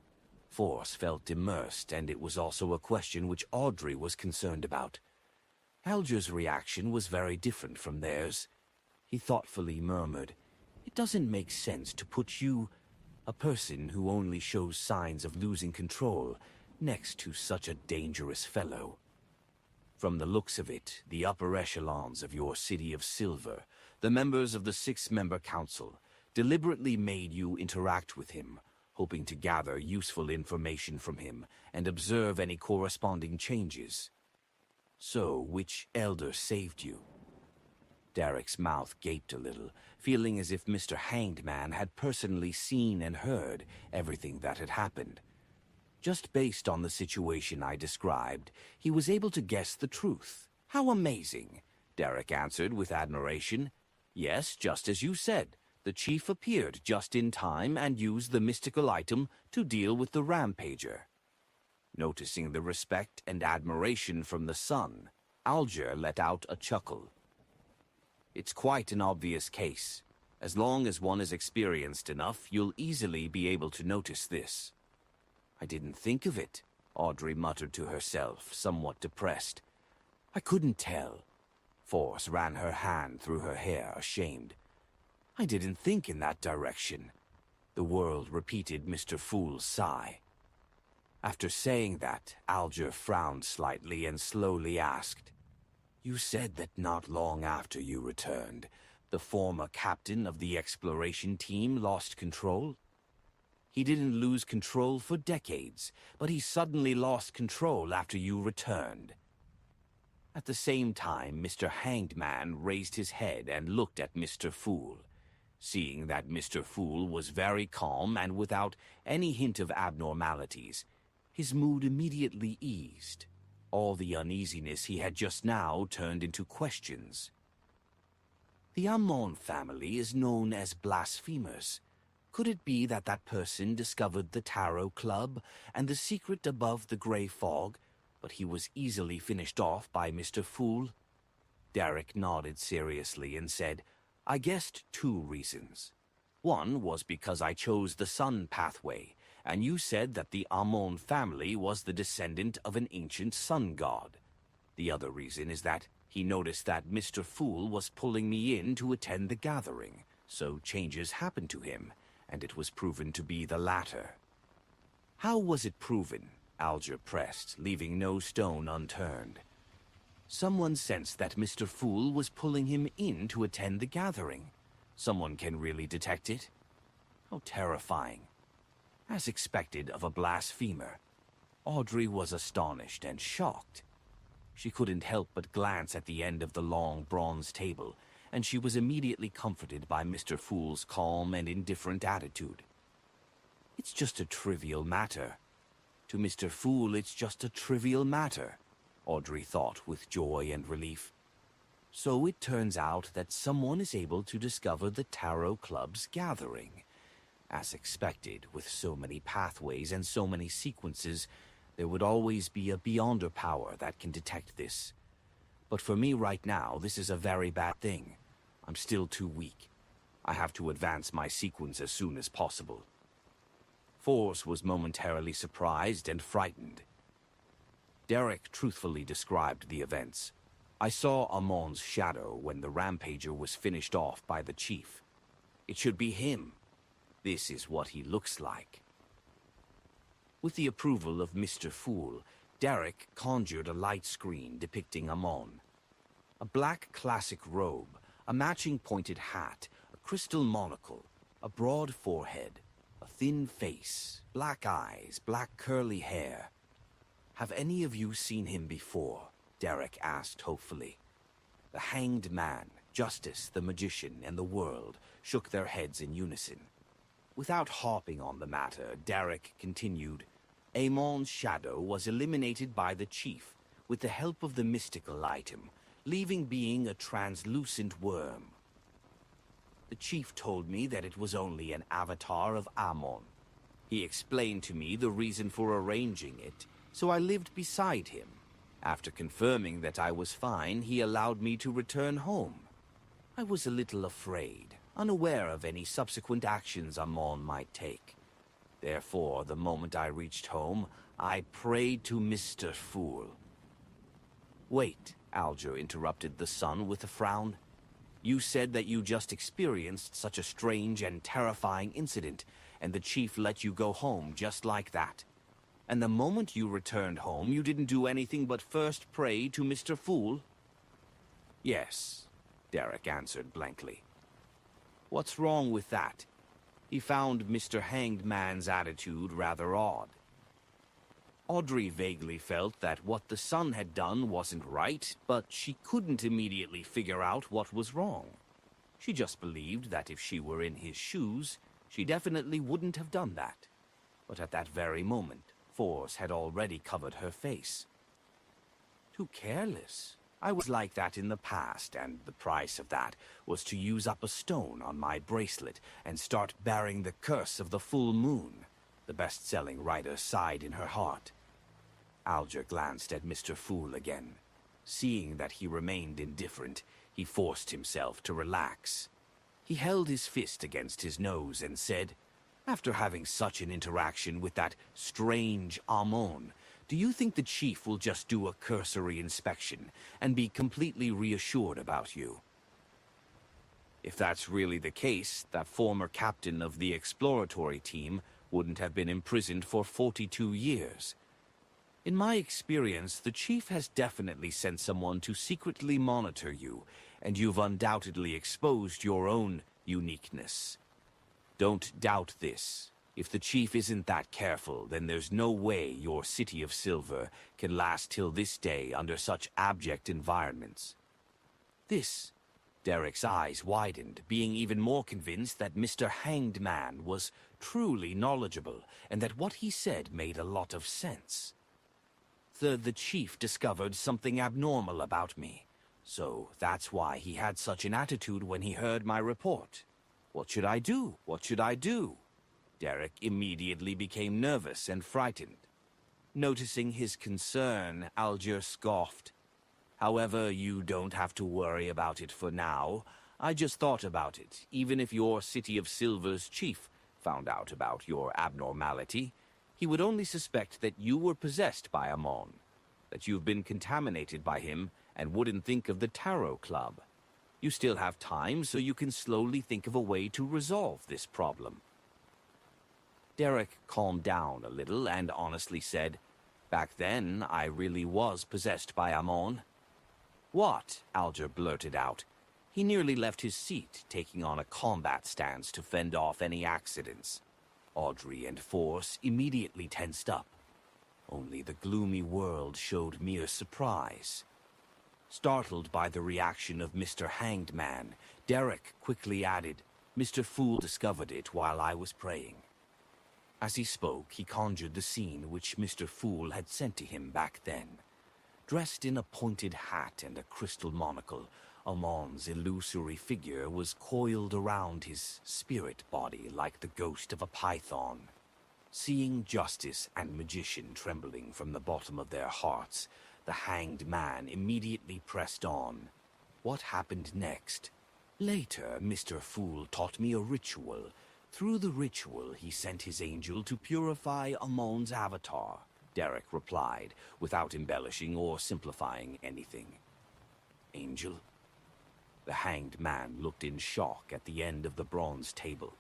Force felt immersed, and it was also a question which Audrey was concerned about. Alger's reaction was very different from theirs. He thoughtfully murmured, "It doesn't make sense to put you, a person who only shows signs of losing control, next to such a dangerous fellow. From the looks of it, the upper echelons of your City of Silver, the members of the 6-member council, deliberately made you interact with him, hoping to gather useful information from him and observe any corresponding changes. So, which elder saved you?" Derek's mouth gaped a little, feeling as if Mr. Hanged Man had personally seen and heard everything that had happened. Just based on the situation I described, he was able to guess the truth. "How amazing!" Derek answered with admiration. "Yes, just as you said. The chief appeared just in time and used the mystical item to deal with the rampager." Noticing the respect and admiration from the son, Alger let out a chuckle. "It's quite an obvious case. As long as one is experienced enough, you'll easily be able to notice this." "I didn't think of it," Audrey muttered to herself, somewhat depressed. "I couldn't tell." Force ran her hand through her hair, ashamed. "I didn't think in that direction." The world repeated Mr. Fool's sigh. After saying that, Alger frowned slightly and slowly asked, "You said that not long after you returned, the former captain of the exploration team lost control?" "He didn't lose control for decades, but he suddenly lost control after you returned." At the same time, Mr. Hanged Man raised his head and looked at Mr. Fool. Seeing that Mr. Fool was very calm and without any hint of abnormalities, his mood immediately eased. All the uneasiness he had just now turned into questions. "The Amon family is known as blasphemers. Could it be that that person discovered the Tarot Club and the secret above the gray fog, but he was easily finished off by Mr. Fool?" Derek nodded seriously and said, "I guessed 2 reasons. One was because I chose the sun pathway, and you said that the Amon family was the descendant of an ancient sun god. The other reason is that he noticed that Mr. Fool was pulling me in to attend the gathering, so changes happened to him, and it was proven to be the latter." "How was it proven?" Alger pressed, leaving no stone unturned. "Someone sensed that Mr. Fool was pulling him in to attend the gathering. Someone can really detect it? How terrifying." As expected of a blasphemer, Audrey was astonished and shocked. She couldn't help but glance at the end of the long bronze table, and she was immediately comforted by Mr. Fool's calm and indifferent attitude. It's just a trivial matter. To Mr. Fool, it's just a trivial matter, Audrey thought with joy and relief. So it turns out that someone is able to discover the Tarot Club's gathering. As expected, with so many pathways and so many sequences, there would always be a beyonder power that can detect this. But for me right now, this is a very bad thing. I'm still too weak. I have to advance my sequence as soon as possible. Force was momentarily surprised and frightened. Derek truthfully described the events. I saw Amon's shadow when the rampager was finished off by the chief. It should be him. This is what he looks like. With the approval of Mr. Fool, Derek conjured a light screen depicting Amon. A black classic robe, a matching pointed hat, a crystal monocle, a broad forehead, a thin face, black eyes, black curly hair. Have any of you seen him before? Derek asked hopefully. The Hanged Man, Justice, the Magician, and the World shook their heads in unison. Without harping on the matter, Derek continued, Amon's shadow was eliminated by the chief with the help of the mystical item, leaving being a translucent worm. The chief told me that it was only an avatar of Amon. He explained to me the reason for arranging it, so I lived beside him. After confirming that I was fine, he allowed me to return home. I was a little afraid, unaware of any subsequent actions Amon might take. Therefore, the moment I reached home, I prayed to Mr. Fool. Wait, Alger interrupted the son with a frown. You said that you just experienced such a strange and terrifying incident, and the chief let you go home just like that. And the moment you returned home, you didn't do anything but first pray to Mr. Fool? Yes, Derek answered blankly. What's wrong with that? He found Mr. Hanged Man's attitude rather odd. Audrey vaguely felt that what the son had done wasn't right, but she couldn't immediately figure out what was wrong. She just believed that if she were in his shoes, she definitely wouldn't have done that. But at that very moment, Force had already covered her face. Too careless. I was like that in the past, and the price of that was to use up a stone on my bracelet and start bearing the curse of the full moon. The best-selling writer sighed in her heart. Alger glanced at Mr. Fool again. Seeing that he remained indifferent, he forced himself to relax. He held his fist against his nose and said, After having such an interaction with that strange Amon, do you think the chief will just do a cursory inspection and be completely reassured about you? If that's really the case, that former captain of the exploratory team wouldn't have been imprisoned for 42 years. In my experience, the chief has definitely sent someone to secretly monitor you, and you've undoubtedly exposed your own uniqueness. Don't doubt this. If the chief isn't that careful, then there's no way your City of Silver can last till this day under such abject environments. This, Derek's eyes widened, being even more convinced that Mr. Hanged Man was truly knowledgeable, and that what he said made a lot of sense. The chief discovered something abnormal about me, so that's why he had such an attitude when he heard my report. What should I do? What should I do? Derek immediately became nervous and frightened. Noticing his concern, Alger scoffed. However, you don't have to worry about it for now. I just thought about it. Even if your City of Silver's chief found out about your abnormality, he would only suspect that you were possessed by Amon, that you've been contaminated by him, and wouldn't think of the Tarot Club. You still have time, so you can slowly think of a way to resolve this problem. Derek calmed down a little and honestly said, Back then, I really was possessed by Amon. What? Alger blurted out. He nearly left his seat, taking on a combat stance to fend off any accidents. Audrey and Force immediately tensed up. Only the gloomy world showed mere surprise. Startled by the reaction of Mr. Hanged Man, Derek quickly added, "Mr. Fool discovered it while I was praying." As he spoke, he conjured the scene which Mr. Fool had sent to him back then. Dressed in a pointed hat and a crystal monocle, Amon's illusory figure was coiled around his spirit body like the ghost of a python. Seeing Justice and Magician trembling from the bottom of their hearts, the Hanged Man immediately pressed on. What happened next? Later, Mr. Fool taught me a ritual. Through the ritual, he sent his angel to purify Amon's avatar, Derek replied, without embellishing or simplifying anything. Angel? The Hanged Man looked in shock at the end of the bronze table.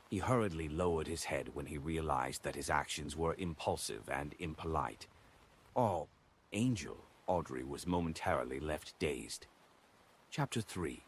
He hurriedly lowered his head when he realized that his actions were impulsive and impolite. "Oh, Angel," Audrey was momentarily left dazed. Chapter 3.